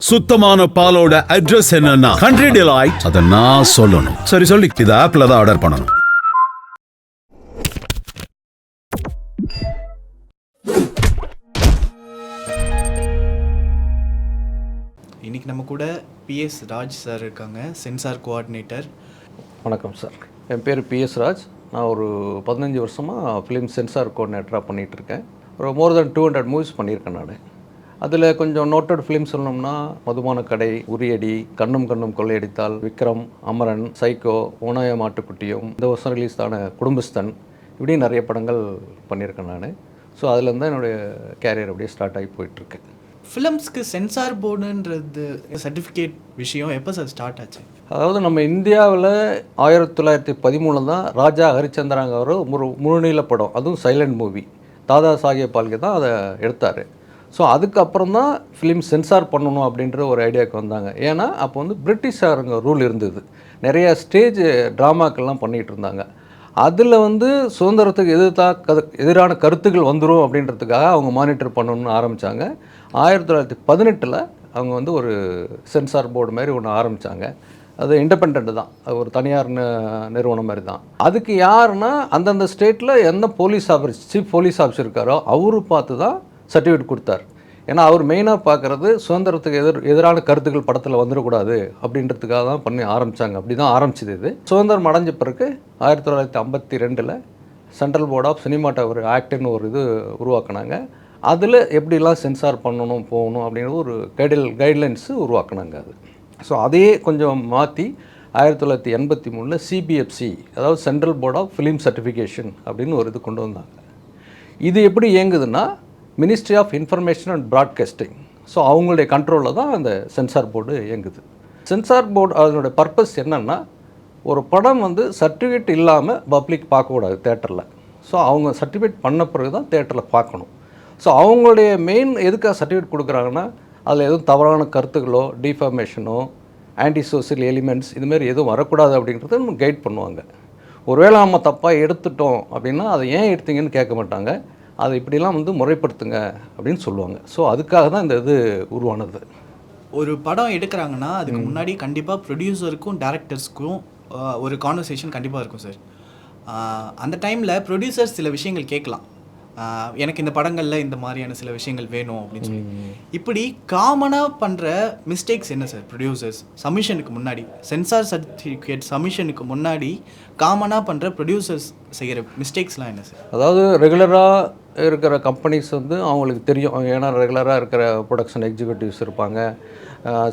சுத்தமான பாலோட அட்ரஸ் என்னன்னா கண்ட்ரி டிலைட். அத நான் சொல்லணும். சரி சொல்லி இது ஆப்ல தான் ஆர்டர் பண்ணணும். இன்னைக்கு நம்ம கூட பிஎஸ் ராஜ் சார் இருக்காங்க, சென்சார் கோஆர்டினேட்டர். வணக்கம் சார், என் பேர் பிஎஸ் ராஜ். நான் ஒரு 15 வருஷமாக ஃபிலிம் சென்சார் கோஆர்டினேட்டராக பண்ணிகிட்ருக்கேன். ஒரு மோர் தென் 200 மூவிஸ் பண்ணியிருக்கேன் நான். அதில் கொஞ்சம் நோட்டட் ஃபிலிம் சொல்லணும்னா மதுபான கடை, உரியடி, கண்ணும் கண்ணும் கொள்ளையடித்தால், விக்ரம், அமரன், சைக்கோ, ஓனாய மாட்டுக்குட்டியும், இந்த வருஷம் ரிலீஸ் ஆன குடும்பஸ்தன், இப்படி நிறைய படங்கள் பண்ணியிருக்கேன் நான். ஸோ அதுலேருந்து தான் என்னுடைய கேரியர் அப்படியே ஸ்டார்ட் ஆகி போயிட்டுருக்கு. ஃபிலிம்ஸ்க்கு சென்சார் போர்டுன்றது சர்டிஃபிகேட் விஷயம் எப்போ சார் ஸ்டார்ட் ஆச்சு? அதாவது நம்ம இந்தியாவில் 1913 தான் ராஜா ஹரிச்சந்திராங்க அவர் ஒரு முழுநீள படம், அதுவும் சைலண்ட் மூவி, தாதா சாஹேப் பால்கே தான் அதை எடுத்தார். ஸோ அதுக்கப்புறம் தான் ஃபிலிம் சென்சார் பண்ணணும் அப்படின்ற ஒரு ஐடியாவுக்கு வந்தாங்க. ஏன்னா அப்போ வந்து பிரிட்டிஷாருங்க ரூல் இருந்தது. நிறைய ஸ்டேஜ் ட்ராமாக்கள்லாம் பண்ணிகிட்டு இருந்தாங்க. அதில் வந்து சுதந்திரத்துக்கு எதிரான கருத்துக்கள் வந்துடும் அப்படின்றதுக்காக அவங்க மானிட்டர் பண்ணணும்னு ஆரம்பித்தாங்க. 1918 அவங்க வந்து ஒரு சென்சார் போர்டு மாதிரி ஒன்று ஆரம்பித்தாங்க. அது இண்டிபெண்ட் தான், அது ஒரு தனியார் நிறுவனம் மாதிரி தான். அதுக்கு யாருன்னா அந்தந்த ஸ்டேட்டில் என்ன சீஃப் போலீஸ் ஆஃபீஸர் இருக்காரோ அவரு பார்த்து தான் சர்டிஃபிகேட் கொடுத்தார். ஏன்னா அவர் மெயினாக பார்க்குறது சுதந்திரத்துக்கு எதிரான கருத்துக்கள் படத்தில் வந்துடக்கூடாது அப்படின்றதுக்காக தான் பண்ணி ஆரம்பித்தாங்க. அப்படி தான் ஆரம்பிச்சது. இது சுதந்திரம் அடைஞ்ச பிறகு 1952 சென்ட்ரல் போர்ட் ஆஃப் சினிமாட்டோகிராஃபி ஆக்ட்னு ஒரு இது உருவாக்குனாங்க. அதில் எப்படிலாம் சென்சார் பண்ணணும் போகணும் அப்படிங்கிற ஒரு கைட்லைன்ஸு உருவாக்குனாங்க. அது ஸோ அதையே கொஞ்சம் மாற்றி 1983 சிபிஎஃப்சி, அதாவது central board of film certification அப்படின்னு ஒரு இது கொண்டு வந்தாங்க. இது எப்படி இயங்குதுன்னா ministry of information and broadcasting, so அவங்களுடைய கண்ட்ரோலில் தான் அந்த சென்சார் போர்டு இயங்குது. சென்சார் போர்டு அதனுடைய பர்பஸ் என்னென்னா, ஒரு படம் வந்து சர்டிஃபிகேட் இல்லாமல் பப்ளிக் பார்க்கக்கூடாது தேட்டரில். ஸோ அவங்க சர்டிஃபிகேட் பண்ண பிறகு தான் தேட்டரில் பார்க்கணும். ஸோ அவங்களுடைய மெயின் எதுக்காக சர்டிஃபிகேட் கொடுக்குறாங்கன்னா, அதில் எதுவும் தவறான கருத்துக்களோ, டிஃபர்மேஷனோ, ஆன்டி சோசியல் எலிமெண்ட்ஸ் இதுமாரி எதுவும் வரக்கூடாது அப்படின்றத நம்ம கைட் பண்ணுவாங்க. ஒருவேளை நம்ம தப்பாக எடுத்துட்டோம் அப்படின்னா அதை ஏன் எடுத்தீங்கன்னு கேட்க மாட்டாங்க. அதை இப்படிலாம் வந்து முறைப்படுத்துங்க அப்படின்னு சொல்லுவாங்க. ஸோ அதுக்காக தான் இந்த இது உருவானது. ஒரு படம் எடுக்கிறாங்கன்னா அதுக்கு முன்னாடி கண்டிப்பாக ப்ரொடியூசருக்கும் டேரக்டர்ஸ்க்கும் ஒரு கான்வர்சேஷன் கண்டிப்பாக இருக்கும் சார். அந்த டைமில் ப்ரொடியூசர்ஸ் சில விஷயங்கள் கேட்கலாம், எனக்கு இந்த படங்களில் இந்த மாதிரியான சில விஷயங்கள் வேணும் அப்படின்னு சொல்லி. இப்படி காமனாக பண்ணுற மிஸ்டேக்ஸ் என்ன சார்? ப்ரொடியூசர்ஸ் சப்மிஷனுக்கு முன்னாடி, சென்சார் சர்டிஃபிகேட் சப்மிஷனுக்கு முன்னாடி காமனாக பண்ணுற ப்ரொடியூசர்ஸ் செய்கிற மிஸ்டேக்ஸ்லாம் என்ன சார்? அதாவது ரெகுலராக இருக்கிற கம்பெனிஸ் வந்து அவங்களுக்கு தெரியும். ஏன்னா ரெகுலராக இருக்கிற ப்ரொடக்ஷன் எக்ஸிக்யூட்டிவ்ஸ் இருப்பாங்க.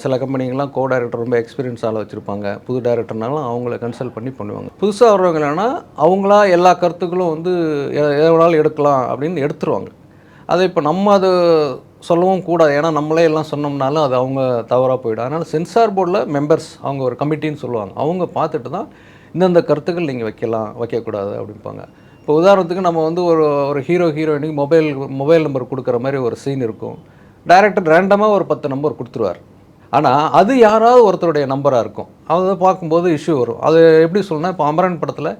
சில கம்பெனிங்கெலாம் கோ டைரக்டர் ரொம்ப எக்ஸ்பீரியன்ஸ் ஆள வச்சுருப்பாங்க. புது டைரக்டர்னாலும் அவங்கள கன்சல்ட் பண்ணி பண்ணுவாங்க. புதுசாக வர்றவங்க என்னென்னா அவங்களா எல்லா கருத்துக்களும் வந்து எதை வேணாலும் எடுக்கலாம் அப்படின்னு எடுத்துருவாங்க. அதை இப்போ நம்ம அது சொல்லவும் கூடாது, ஏன்னா நம்மளே எல்லாம் சொன்னோம்னாலும் அது அவங்க தவறாக போயிடும். அதனால் சென்சார் போர்டில் மெம்பர்ஸ் அவங்க ஒரு கமிட்டின்னு சொல்லுவாங்க. அவங்க பார்த்துட்டு தான் இந்தந்த கருத்துக்கள் நீங்கள் வைக்கக்கூடாது அப்படிம்பாங்க. இப்போ உதாரணத்துக்கு நம்ம வந்து ஒரு ஹீரோயினுக்கு மொபைல் நம்பர் கொடுக்குற மாதிரி ஒரு சீன் இருக்கும். டைரக்டர் ரேண்டமாக ஒரு 10 நம்பர் கொடுத்துருவார். ஆனால் அது யாராவது ஒருத்தருடைய நம்பராக இருக்கும். அதை பார்க்கும்போது இஷ்யூ வரும். அது எப்படி சொல்லணும்னா, இப்போ அமரன் படத்தில்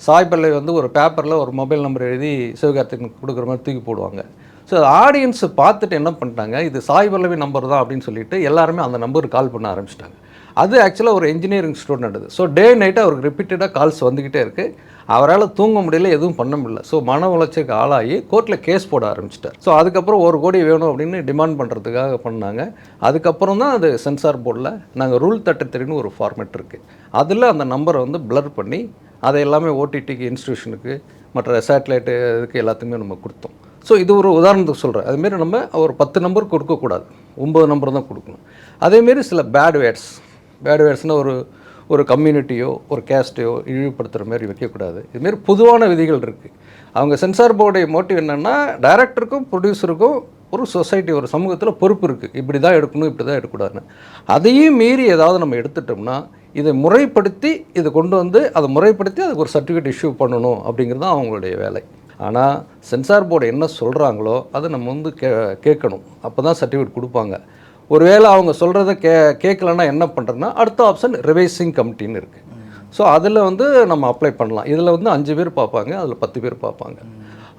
சாய் பல்லவி வந்து ஒரு பேப்பரில் ஒரு மொபைல் நம்பர் எழுதி சிவகார்த்திகேயனுக்கு கொடுக்குற மாதிரி தூக்கி போடுவாங்க. ஸோ ஆடியன்ஸை பார்த்துட்டு என்ன பண்ணிட்டாங்க, இது சாய் பல்லவி நம்பர் தான் அப்படின்னு சொல்லிட்டு எல்லாருமே அந்த நம்பருக்கு கால் பண்ண ஆரம்பிச்சிட்டாங்க. அது ஆக்சுவலாக ஒரு இன்ஜினியரிங் ஸ்டூடெண்ட். அது ஸோ டே நைட்டு அவருக்கு ரிப்பீட்டடாக கால்ஸ் வந்துக்கிட்டே இருக்குது. அவரால் தூங்க முடியல, எதுவும் பண்ண முடியல. ஸோ மன உளைச்சலுக்கு ஆளாகி கோர்ட்டில் கேஸ் போட ஆரம்பிச்சிட்டார். ஸோ அதுக்கப்புறம் 1 கோடி வேணும் அப்படின்னு டிமாண்ட் பண்ணுறதுக்காக பண்ணாங்க. அதுக்கப்புறம் தான் அது சென்சார் போர்டில் நாங்கள் ரூல் 33ன்னு ஒரு ஃபார்மேட் இருக்குது. அதில் அந்த நம்பரை வந்து பிளர் பண்ணி அதை எல்லாமே ஓடிடிக்கு, இன்ஸ்டியூஷனுக்கு, மற்ற சேட்டலைட்டு இதுக்கு எல்லாத்துக்குமே நம்ம கொடுத்தோம். ஸோ இது ஒரு உதாரணத்துக்கு சொல்கிறேன். அதுமாரி நம்ம ஒரு 10 நம்பர் கொடுக்கக்கூடாது, 9 நம்பர் தான் கொடுக்கணும். அதேமாரி சில பேட் வேர்ட்ஸ்னால் ஒரு கம்யூனிட்டியோ ஒரு கேஸ்ட்டையோ இழிவுபடுத்துகிற மாதிரி வைக்கக்கூடாது. இதுமாரி பொதுவான விதிகள் இருக்குது. அவங்க சென்சார் போர்டைய மோட்டிவ் என்னென்னா, டைரக்டருக்கும் ப்ரொடியூசருக்கும் ஒரு சொசைட்டி, ஒரு சமூகத்தில் பொறுப்பு இருக்குது. இப்படி தான் எடுக்கணும், இப்படி தான் எடுக்கக்கூடாதுன்னு. அதையும் மீறி ஏதாவது நம்ம எடுத்துட்டோம்னா இதை முறைப்படுத்தி இதை கொண்டு வந்து அதை முறைப்படுத்தி அதுக்கு ஒரு சர்டிஃபிகேட் இஷ்யூ பண்ணணும் அப்படிங்கிறது தான் அவங்களுடைய வேலை. ஆனால் சென்சார் போர்டு என்ன சொல்கிறாங்களோ அதை நம்ம வந்து கேட்கணும். அப்போ தான் சர்டிஃபிகேட் கொடுப்பாங்க. ஒருவேளை அவங்க சொல்கிறத கேட்கலன்னா என்ன பண்ணுறதுன்னா, அடுத்த ஆப்ஷன் ரிவைசிங் கமிட்டின்னு இருக்குது. ஸோ அதில் வந்து நம்ம அப்ளை பண்ணலாம். இதில் வந்து 5 பேர் பார்ப்பாங்க, அதில் 10 பேர் பார்ப்பாங்க.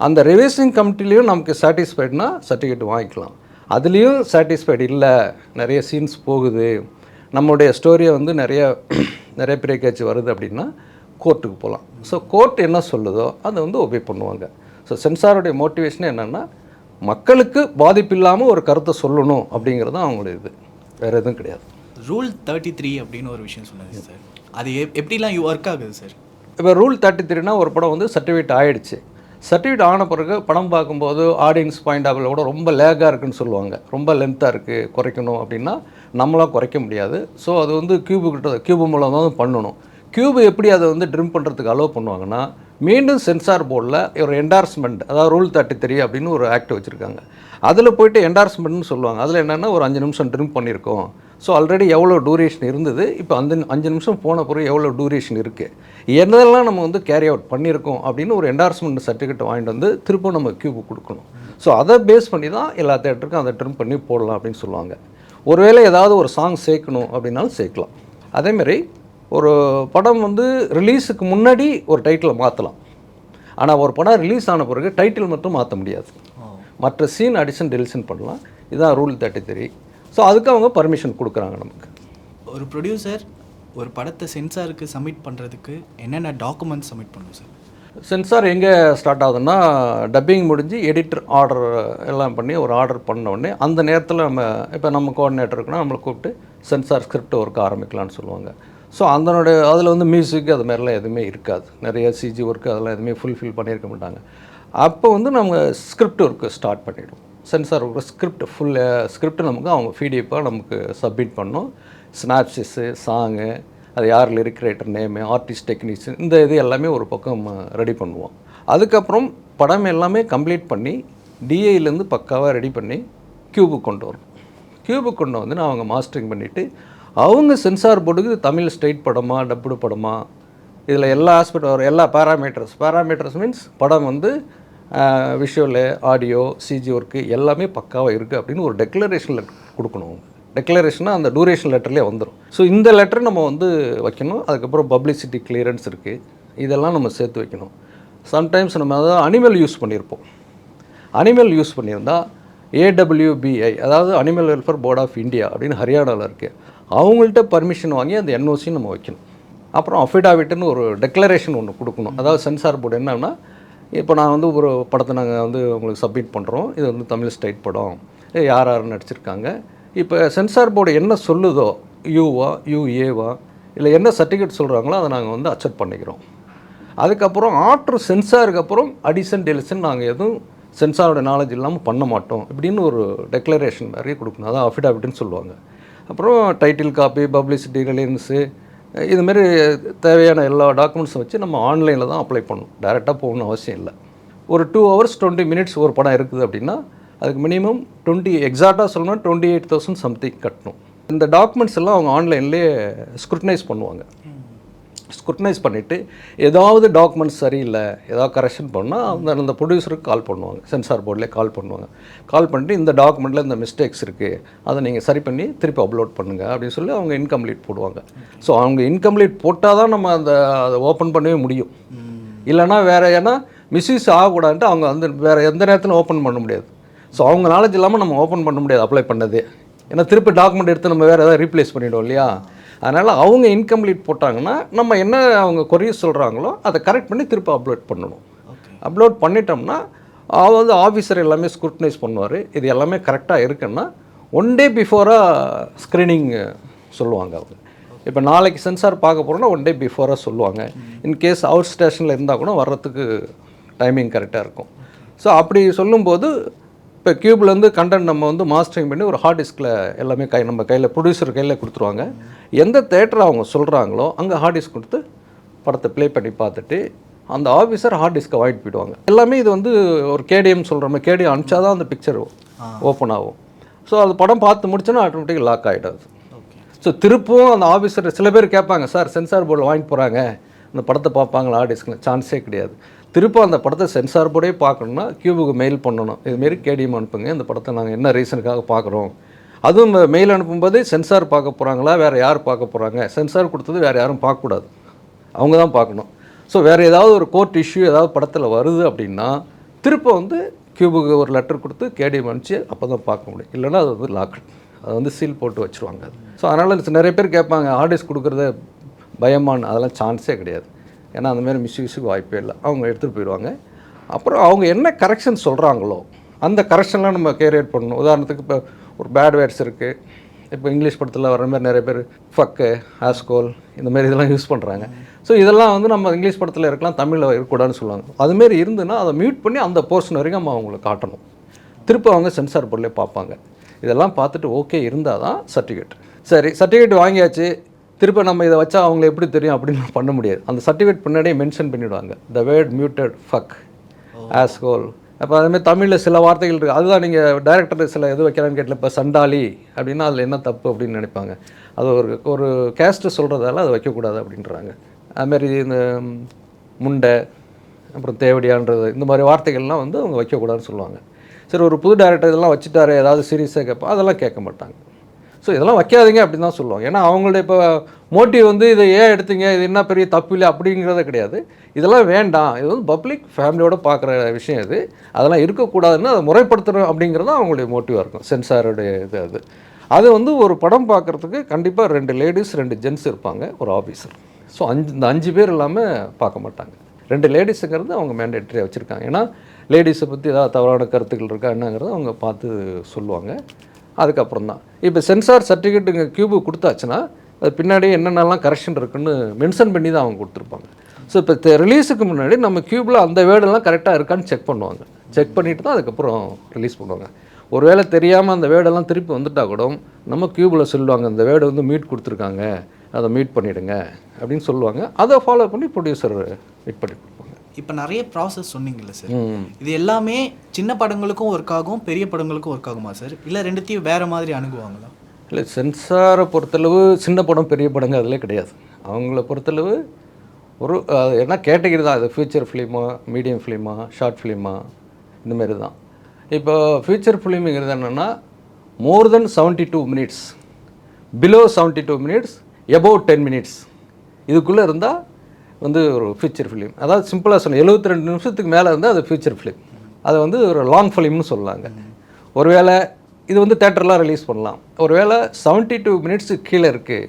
அந்த ரிவைசிங் கமிட்டிலையும் நமக்கு சாட்டிஸ்ஃபைட்னா சர்டிஃபிகேட் வாங்கிக்கலாம். அதுலேயும் சாட்டிஸ்ஃபைடு இல்லை, நிறைய சீன்ஸ் போகுது, நம்மளுடைய ஸ்டோரியை வந்து நிறைய பிரேக்கேஜ் வருது அப்படின்னா கோர்ட்டுக்கு போகலாம். ஸோ கோர்ட் என்ன சொல்லுதோ அதை வந்து ஒபே பண்ணுவாங்க. ஸோ சென்சாருடைய மோட்டிவேஷன் என்னென்னா மக்களுக்கு பாதிப்பு இல்லாமல் ஒரு கருத்தை சொல்லணும் அப்படிங்கிறது தான் அவங்களுடைய இது, வேறு எதுவும் கிடையாது. ரூல் 33 அப்படின்னு ஒரு விஷயம் சொன்னது சார், அது எப்படிலாம் ஒர்க் ஆகுது சார்? இப்போ ரூல் 33னா ஒரு படம் வந்து சர்டிஃபிகேட் ஆகிடுச்சு, சர்டிஃபிகேட் ஆன பிறகு படம் பார்க்கும்போது ஆடியன்ஸ் பாயிண்ட் ஆஃப் வியூவில் கூட ரொம்ப லேக்காக இருக்குன்னு சொல்லுவாங்க, ரொம்ப லென்த்தாக இருக்குது குறைக்கணும் அப்படின்னா நம்மளாம் குறைக்க முடியாது. ஸோ அது வந்து கியூபு மூலம் தான் பண்ணணும். கியூபு எப்படி அதை வந்து ட்ரிம் பண்ணுறதுக்கு அலோவ் பண்ணுவாங்கன்னா, மீண்டும் சென்சார் போர்டில் ஒரு என்டார்ஸ்மெண்ட், அதாவது ரூல் 33 அப்படின்னு ஒரு ஆக்ட் வச்சுருக்காங்க, அதில் போய்ட்டு என்டார்ஸ்மெண்ட்னு சொல்லுவாங்க. அதில் என்னென்னா ஒரு 5 நிமிஷம் ட்ரிம் பண்ணியிருக்கோம், ஸோ ஆல்ரெடி எவ்வளோ டூரேஷன் இருந்தது, இப்போ அந்த 5 நிமிஷம் போன பிறகு எவ்வளோ டூரேஷன் இருக்குது, என்னதெல்லாம் நம்ம வந்து கேரி அவுட் பண்ணியிருக்கோம் அப்படின்னு ஒரு என்டார்ஸ்மெண்ட் சர்டிஃபிகேட் வாங்கிட்டு வந்து திரும்ப நம்ம கியூபு கொடுக்கணும். ஸோ அதை பேஸ் பண்ணி தான் எல்லா தேட்டருக்கும் அதை ட்ரிம் பண்ணி போடலாம் அப்படின்னு சொல்லுவாங்க. ஒருவேளை ஏதாவது ஒரு சாங் சேர்க்கணும் அப்படின்னாலும் சேர்க்கலாம். அதேமாரி ஒரு படம் வந்து ரிலீஸுக்கு முன்னாடி ஒரு டைட்டிலை மாற்றலாம், ஆனால் ஒரு படம் ரிலீஸ் ஆன பிறகு டைட்டில் மட்டும் மாற்ற முடியாது, மற்ற சீன் அடிஷன் டெலிஷன் பண்ணலாம். இதுதான் ரூல் 33. ஸோ அதுக்கு அவங்க பர்மிஷன் கொடுக்குறாங்க நமக்கு. ஒரு ப்ரொடியூசர் ஒரு படத்தை சென்சாருக்கு சப்மிட் பண்ணுறதுக்கு என்னென்ன டாக்குமெண்ட்ஸ் சப்மிட் பண்ணணும் சார்? சென்சார் எங்கே ஸ்டார்ட் ஆகுதுன்னா, டப்பிங் முடிஞ்சு எடிட்டர் ஆர்டர் எல்லாம் பண்ணி ஒரு ஆர்டர் பண்ண உடனே அந்த நேரத்தில் நம்ம கோஆர்டினேட்டர் இருக்குன்னா நம்மளை கூப்பிட்டு சென்சார் ஸ்கிரிப்ட் ஒர்க் ஆரம்பிக்கலான்னு சொல்லுவாங்க. ஸோ அதில் வந்து மியூசிக் அது மாதிரிலாம் எதுவுமே இருக்காது, நிறைய சிஜி ஒர்க்கு அதெல்லாம் எதுவுமே ஃபுல்ஃபில் பண்ணியிருக்க மாட்டாங்க. அப்போ வந்து நம்ம ஸ்கிரிப்ட் ஒர்க்கு ஸ்டார்ட் பண்ணிவிடும். சென்சார் ஒர்க்கு ஸ்கிரிப்ட் நமக்கு அவங்க பிடிஎஃபாக நமக்கு சப்மிட் பண்ணோம். ஸ்னாப்சிஸு, சாங்கு, அது யார் lyric writer name, artist technician, இந்த இது எல்லாமே ஒரு பக்கம் ரெடி பண்ணுவோம். அதுக்கப்புறம் படம் எல்லாமே கம்ப்ளீட் பண்ணி டிஐலேருந்து பக்காவாக ரெடி பண்ணி கியூபுக்கு கொண்டு வரும். கியூபுக்கு கொண்டு வந்து அவங்க மாஸ்டரிங் பண்ணிவிட்டு அவங்க சென்சார் போர்டுக்கு தமிழ் ஸ்டேட் படமா டப்புடு படமா இதில் எல்லா ஆஸ்பெக்ட் வரும், எல்லா பேராமீட்டர்ஸ் மீன்ஸ் படம் வந்து விஷுவலு, ஆடியோ, சிஜி ஒர்க்கு எல்லாமே பக்காவாக இருக்குது அப்படின்னு ஒரு டெக்ளரேஷன் லெட்டர் கொடுக்கணும். டெக்ளரேஷனாக அந்த டூரேஷன் லெட்டர்லேயே வந்துடும். ஸோ இந்த லெட்டர் நம்ம வந்து வைக்கணும். அதுக்கப்புறம் பப்ளிசிட்டி கிளியரன்ஸ் இருக்குது, இதெல்லாம் நம்ம சேர்த்து வைக்கணும். சம்டைம்ஸ் நம்ம அதாவது அனிமல் யூஸ் பண்ணியிருப்போம். அனிமல் யூஸ் பண்ணியிருந்தால் AWBI, அதாவது animal welfare board of India அப்படின்னு ஹரியானாவில் இருக்குது, அவங்கள்ட்ட பர்மிஷன் வாங்கி அந்த NOC நம்ம வைக்கணும். அப்புறம் அஃபிடாவிட்னு ஒரு டெக்ளரேஷன் ஒன்று கொடுக்கணும். அதாவது சென்சார் போர்டு என்னன்னா, இப்போ நான் வந்து ஒரு படத்தை நாங்கள் வந்து உங்களுக்கு சப்மிட் பண்ணுறோம், இது வந்து தமிழ் ஸ்டேட் படம், யார் நடிச்சிருக்காங்க, இப்போ சென்சார் போர்டு என்ன சொல்லுதோ, யூவா யூஏவா இல்லை என்ன சர்டிஃபிகேட் சொல்கிறாங்களோ அதை நாங்கள் வந்து அக்செப்ட் பண்ணிக்கிறோம். அதுக்கப்புறம் ஆஃப்டர் சென்சாருக்கு அப்புறம் அடிஷன் டெலிஷன் நாங்கள் எதுவும் சென்சாரோட நாலேஜ் இல்லாமல் பண்ண மாட்டோம் இப்படின்னு ஒரு டெக்ளரேஷன் நிறைய கொடுக்கணும், அதான் அஃபிடாவிட்னு சொல்லுவாங்க. அப்புறம் டைட்டில் காப்பி, பப்ளிசிட்டி ரிலையன்ஸு, இதுமாரி தேவையான எல்லா டாக்குமெண்ட்ஸும் வச்சு நம்ம ஆன்லைனில் தான் அப்ளை பண்ணணும், டைரெக்டாக போகணும்னு அவசியம் இல்லை. ஒரு 2 hours 20 minutes ஒரு படம் இருக்குது அப்படின்னா அதுக்கு மினிமம் எக்ஸாக்டாக சொல்லணும்னா 28,000 சம்திங் கட்டணும். இந்த டாக்குமெண்ட்ஸ் எல்லாம் அவங்க ஆன்லைன்லேயே ஸ்க்ரூட்டனைஸ் பண்ணுவாங்க. ஸ்க்ரூட்டனைஸ் பண்ணிவிட்டு ஏதாவது டாக்குமெண்ட்ஸ் சரியில்லை, ஏதாவது கரெக்ஷன் பண்ணால் அந்த ப்ரொடியூசருக்கு கால் பண்ணுவாங்க, சென்சார் போர்டில் கால் பண்ணுவாங்க. கால் பண்ணிட்டு இந்த டாக்குமெண்ட்டில் இந்த மிஸ்டேக்ஸ் இருக்குது, அதை நீங்கள் சரி பண்ணி திருப்பி அப்லோட் பண்ணுங்கள் அப்படின்னு சொல்லி அவங்க இன்கம்ப்ளீட் போடுவாங்க. ஸோ அவங்க இன்கம்ப்ளீட் போட்டால் தான் நம்ம அதை ஓப்பன் பண்ணவே முடியும். இல்லைனா வேறு ஏன்னா மிஸ்யூஸ் ஆகக்கூடாதுன்ட்டு அவங்க வந்து வேறு எந்த நேரத்தில் ஓப்பன் பண்ண முடியாது. ஸோ அவங்க நாலேஜ் இல்லாமல் நம்ம ஓப்பன் பண்ண முடியாது அப்ளை பண்ணதே, ஏன்னா திருப்பி டாக்குமெண்ட் எடுத்து நம்ம வேறு ஏதாவது ரீப்ளேஸ் பண்ணிவிடுவோம் இல்லையா. அதனால் அவங்க இன்கம்ப்ளீட் போட்டாங்கன்னா நம்ம என்ன அவங்க கொரியர் சொல்கிறாங்களோ அதை கரெக்ட் பண்ணி திருப்பி அப்லோட் பண்ணணும். அப்லோட் பண்ணிட்டோம்னா வந்து ஆஃபீஸர் எல்லாமே ஸ்க்ரூட்டனைஸ் பண்ணுவார், இது எல்லாமே கரெக்டாக இருக்குன்னா 1 day பிஃபோராக ஸ்க்ரீனிங் சொல்லுவாங்க அவங்க. இப்போ நாளைக்கு சென்சார் பார்க்க போகிறோன்னா 1 day பிஃபோராக சொல்லுவாங்க. இன்கேஸ் அவுட் ஸ்டேஷனில் இருந்தால் கூட வர்றதுக்கு டைமிங் கரெக்டாக இருக்கும். ஸோ அப்படி சொல்லும்போது இப்போ கியூப்லேருந்து கண்டென்ட் நம்ம வந்து மாஸ்டரிங் பண்ணி ஒரு ஹார்ட் டிஸ்கில் எல்லாமே நம்ம கையில் ப்ரொடியூசர் கையில் கொடுத்துருவாங்க. எந்த தேட்டர் அவங்க சொல்கிறாங்களோ அங்கே ஹார்ட் டிஸ்க் கொடுத்து படத்தை ப்ளே பண்ணி பார்த்துட்டு அந்த ஆஃபீஸர் ஹார்ட் டிஸ்க்கை வாங்கிட்டு போயிடுவாங்க. எல்லாமே இது வந்து ஒரு கேடிஎம் சொல்கிற மாதிரி கேடிஎம் அனுப்பிச்சா தான் அந்த பிக்சர் ஓப்பன் ஆகும். ஸோ அது படம் பார்த்து முடிச்சோன்னா ஆட்டோமேட்டிக்காக லாக் ஆகிடாது. ஸோ திருப்பும் அந்த ஆஃபீஸர் சில பேர் கேட்பாங்க, சார் சென்சார் போர்டில் வாங்கிட்டு போகிறாங்க அந்த படத்தை பார்ப்பாங்களா ஹார்ட் டிஸ்கில், சான்ஸே கிடையாது. திருப்ப அந்த படத்தை சென்சார் போர்டே பார்க்கணுன்னா கியூபுக்கு மெயில் பண்ணணும், இதுமாரி கேடிஎம் அனுப்புங்க, இந்த படத்தை நாங்கள் என்ன ரீசனுக்காக பார்க்குறோம். அதுவும் மெயில் அனுப்பும்போது சென்சார் பார்க்க போகிறாங்களா வேறு யார் பார்க்க போகிறாங்க, சென்சார் கொடுத்தது வேறு யாரும் பார்க்கக்கூடாது, அவங்க தான் பார்க்கணும். ஸோ வேறு ஏதாவது ஒரு கோர்ட் இஷ்யூ ஏதாவது படத்தில் வருது அப்படின்னா திருப்ப வந்து கியூபுக்கு ஒரு லெட்டர் கொடுத்து கேடிஎம் அனுப்பிச்சு அப்போ தான் பார்க்க முடியும், இல்லைன்னா அது வந்து லாக், அதை வந்து சீல் போட்டு வச்சுருவாங்க அது. ஸோ அதனால் நிறைய பேர் கேட்பாங்க ஹார்ட் டிஸ்க் கொடுக்குறத பயமானு, அதெல்லாம் சான்ஸே கிடையாது. ஏன்னா அந்தமாரி மிஸ்யூஸுக்கு வாய்ப்பே இல்லை, அவங்க எடுத்துகிட்டு போயிடுவாங்க. அப்புறம் அவங்க என்ன கரெக்ஷன் சொல்கிறாங்களோ அந்த கரெக்ஷன்லாம் நம்ம கேரியேட் பண்ணணும். உதாரணத்துக்கு இப்போ ஒரு பேட் வேர்ட்ஸ் இருக்குது, இப்போ இங்கிலீஷ் படத்தில் வர மாதிரி நிறைய பேர் ஃபக்கு, ஆஸ்கோல் இந்த மாதிரி இதெல்லாம் யூஸ் பண்ணுறாங்க. ஸோ இதெல்லாம் வந்து நம்ம இங்கிலீஷ் படத்தில் இருக்கலாம், தமிழில் இருக்கக்கூடாதுன்னு சொல்லுவாங்க. அதுமாரி இருந்துன்னா அதை மியூட் பண்ணி அந்த போர்ஷன் வரைக்கும் நம்ம அவங்களுக்கு காட்டணும். திருப்பி அவங்க சென்சார் போர்டிலே பார்ப்பாங்க. இதெல்லாம் பார்த்துட்டு ஓகே இருந்தால் தான் சர்டிஃபிகேட். சரி, சர்டிஃபிகேட் வாங்கியாச்சு, திருப்பி நம்ம இதை வச்சா அவங்களை எப்படி தெரியும் அப்படின்னு பண்ண முடியாது. அந்த சர்டிஃபிகேட் பின்னாடியே மென்ஷன் பண்ணிவிடுவாங்க, த வேர்ட் மியூட்டட் ஃபக், ஆஸ்கோல். அப்போ அதுமாதிரி தமிழில் சில வார்த்தைகள் இருக்குது, அதுதான் நீங்கள் டைரக்டர் சில எது வைக்கிறான்னு கேட்டல, இப்போ சண்டாளி அப்படின்னா அதில் என்ன தப்பு அப்படின்னு நினைப்பாங்க. அது ஒரு கேஸ்ட்டு சொல்கிறதால அதை வைக்கக்கூடாது அப்படின்றாங்க. அதுமாரி இந்த முண்டை, அப்புறம் தேவடியான்றது, இந்த மாதிரி வார்த்தைகள்லாம் வந்து அவங்க வைக்கக்கூடாதுன்னு சொல்லுவாங்க. சரி, ஒரு புது டேரக்டர் இதெல்லாம் வச்சுட்டாரு, ஏதாவது சீரியஸாக கேட்போம், அதெல்லாம் கேட்க மாட்டாங்க. ஸோ இதெல்லாம் வைக்காதீங்க அப்படின்னு தான் சொல்லுவாங்க. ஏன்னா அவங்களுடைய இப்போ மோட்டிவ் வந்து இதை ஏன் எடுத்தீங்க, இது என்ன பெரிய தப்பு இல்லை அப்படிங்கிறத கிடையாது. இதெல்லாம் வேண்டாம், இது வந்து பப்ளிக் ஃபேமிலியோடு பார்க்குற விஷயம், இது அதெல்லாம் இருக்கக்கூடாதுன்னு அதை முறைப்படுத்தணும் அப்படிங்கிறது அவங்களுடைய மோட்டிவாக இருக்கும். சென்சாருடைய இது அது வந்து ஒரு படம் பார்க்குறதுக்கு கண்டிப்பாக 2 லேடிஸ் 2 ஜென்ட்ஸ் இருப்பாங்க, ஒரு ஆஃபீஸர். ஸோ இந்த 5 பேர் இல்லாமல் பார்க்க மாட்டாங்க. 2 லேடிஸுங்கிறது அவங்க மேண்டேட்டரியாக வச்சுருக்காங்க. ஏன்னா லேடிஸை பற்றி ஏதாவது தவறான கருத்துக்கள் இருக்கா என்னங்கிறத அவங்க பார்த்து சொல்லுவாங்க. அதுக்கப்புறம் தான் இப்போ சென்சார் சர்டிஃபிகேட் இங்கே கியூபு கொடுத்தாச்சுன்னா அது பின்னாடி என்னென்னலாம் கரெக்ஷன் இருக்குன்னு மென்ஷன் பண்ணி தான் அவங்க கொடுத்துருப்பாங்க. ஸோ இப்போ ரிலீஸுக்கு முன்னாடி நம்ம கியூபில் அந்த வேர்டெல்லாம் கரெக்டாக இருக்கான்னு செக் பண்ணுவாங்க. செக் பண்ணிவிட்டு தான் அதுக்கப்புறம் ரிலீஸ் பண்ணுவாங்க. ஒருவேளை தெரியாமல் அந்த வேர்டெல்லாம் திருப்பி வந்துட்டால் கூட நம்ம கியூபில் சொல்லுவாங்க, இந்த வேர்டு வந்து மீட் கொடுத்துருக்காங்க, அதை மீட் பண்ணிவிடுங்க அப்படின்னு சொல்லுவாங்க. அதை ஃபாலோ பண்ணி ப்ரொடியூசர் மீட் பண்ணி கொடுப்பாங்க. இப்போ நிறைய ப்ராசஸ் சொன்னீங்கல்ல சார், இது எல்லாமே சின்ன படங்களுக்கும் ஒர்க் ஆகும், பெரிய படங்களுக்கும் ஒர்க் ஆகுமா சார், இல்லை ரெண்டுத்தையும் வேறு மாதிரி அணுகுவாங்களா? இல்லை, சென்சாரை பொறுத்தளவு சின்ன படம் பெரிய படங்க அதிலே கிடையாது. அவங்கள பொறுத்தளவு ஒரு என்ன கேட்டகரி தான், அது ஃபியூச்சர் ஃபிலிமா, மீடியம் ஃபிலிமா, ஷார்ட் ஃபிலிமா, இந்தமாரி தான். இப்போ ஃபியூச்சர் ஃபிலிமுங்கிறது என்னென்னா மோர் தென் 72 minutes, below 72 minutes, above 10 minutes, இதுக்குள்ளே இருந்தால் வந்து ஒரு ஃபியூச்சர் ஃபிலிம். அதாவது சிம்பிளாக சொன்ன 72 நிமிஷத்துக்கு மேலே இருந்தால் அது ஃபியூச்சர் ஃபிலிம். அதை வந்து ஒரு லாங் ஃபிலிம்னு சொல்லுவாங்க. ஒருவேளை இது வந்து தேட்டர்லாம் ரிலீஸ் பண்ணலாம். ஒருவேளை 72 மினிட்ஸுக்கு கீழே இருக்குது,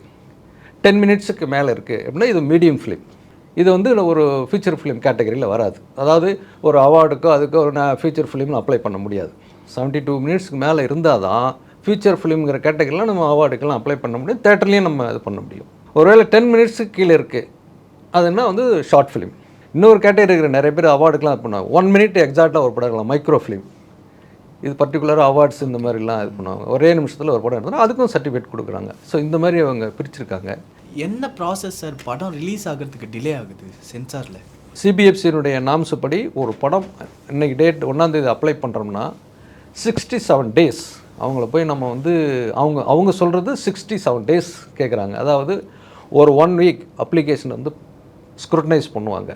10 மினிட்ஸுக்கு மேலே இருக்குது அப்படின்னா இது மீடியம் ஃபிலிம். இது வந்து ஒரு ஃபியூச்சர் ஃபிலிம் கேட்டகரியில் வராது. அதாவது ஒரு அவார்டுக்கோ அதுக்கோ ஒரு ஃபியூச்சர் ஃபிலிம்னு அப்ளை பண்ண முடியாது. 72 மினிட்ஸ்க்கு மேலே இருந்தால் தான் ஃபியூச்சர் ஃபிலிம்ங்கிற கேட்டகரியில் நம்ம அவார்டுக்கெல்லாம் அப்ளை பண்ண முடியும், தேட்டர்லேயும் நம்ம இது பண்ண முடியும். ஒருவேளை 10 மினிட்ஸுக்கு கீழே இருக்குது அதுன்னா வந்து ஷார்ட் ஃபிலிம். இன்னொரு கேட்டகரி இருக்கிற நிறைய பேர் அவார்டுக்கெலாம் இது பண்ணுவாங்க. 1 மினிட் எக்ஸாக்டாக ஒரு படம் இருக்கலாம், மைக்ரோ ஃபிலிம். இது பர்டிகுலராக அவார்ட்ஸ் இந்த மாதிரிலாம் இது பண்ணுவாங்க. ஒரே நிமிஷத்தில் ஒரு படம் எடுத்தால் அதுக்கும் சர்டிஃபிகேட் கொடுக்குறாங்க. ஸோ இந்த மாதிரி அவங்க பிரிச்சிருக்காங்க. என்ன ப்ராசஸ் சார் படம் ரிலீஸ் ஆகிறதுக்கு டிலே ஆகுது சென்சாரில்? சிபிஎஃப்சியினுடைய நாம்ஸ் படி ஒரு படம் இன்றைக்கி டேட் 1ஆம் தேதி அப்ளை பண்ணுறோம்னா 67 டேஸ் அவங்கள போய் நம்ம வந்து அவங்க சொல்கிறது 67 டேஸ் கேட்குறாங்க. அதாவது ஒரு 1 வீக் அப்ளிகேஷன் வந்து ஸ்க்ரூட்டனைஸ் பண்ணுவாங்க.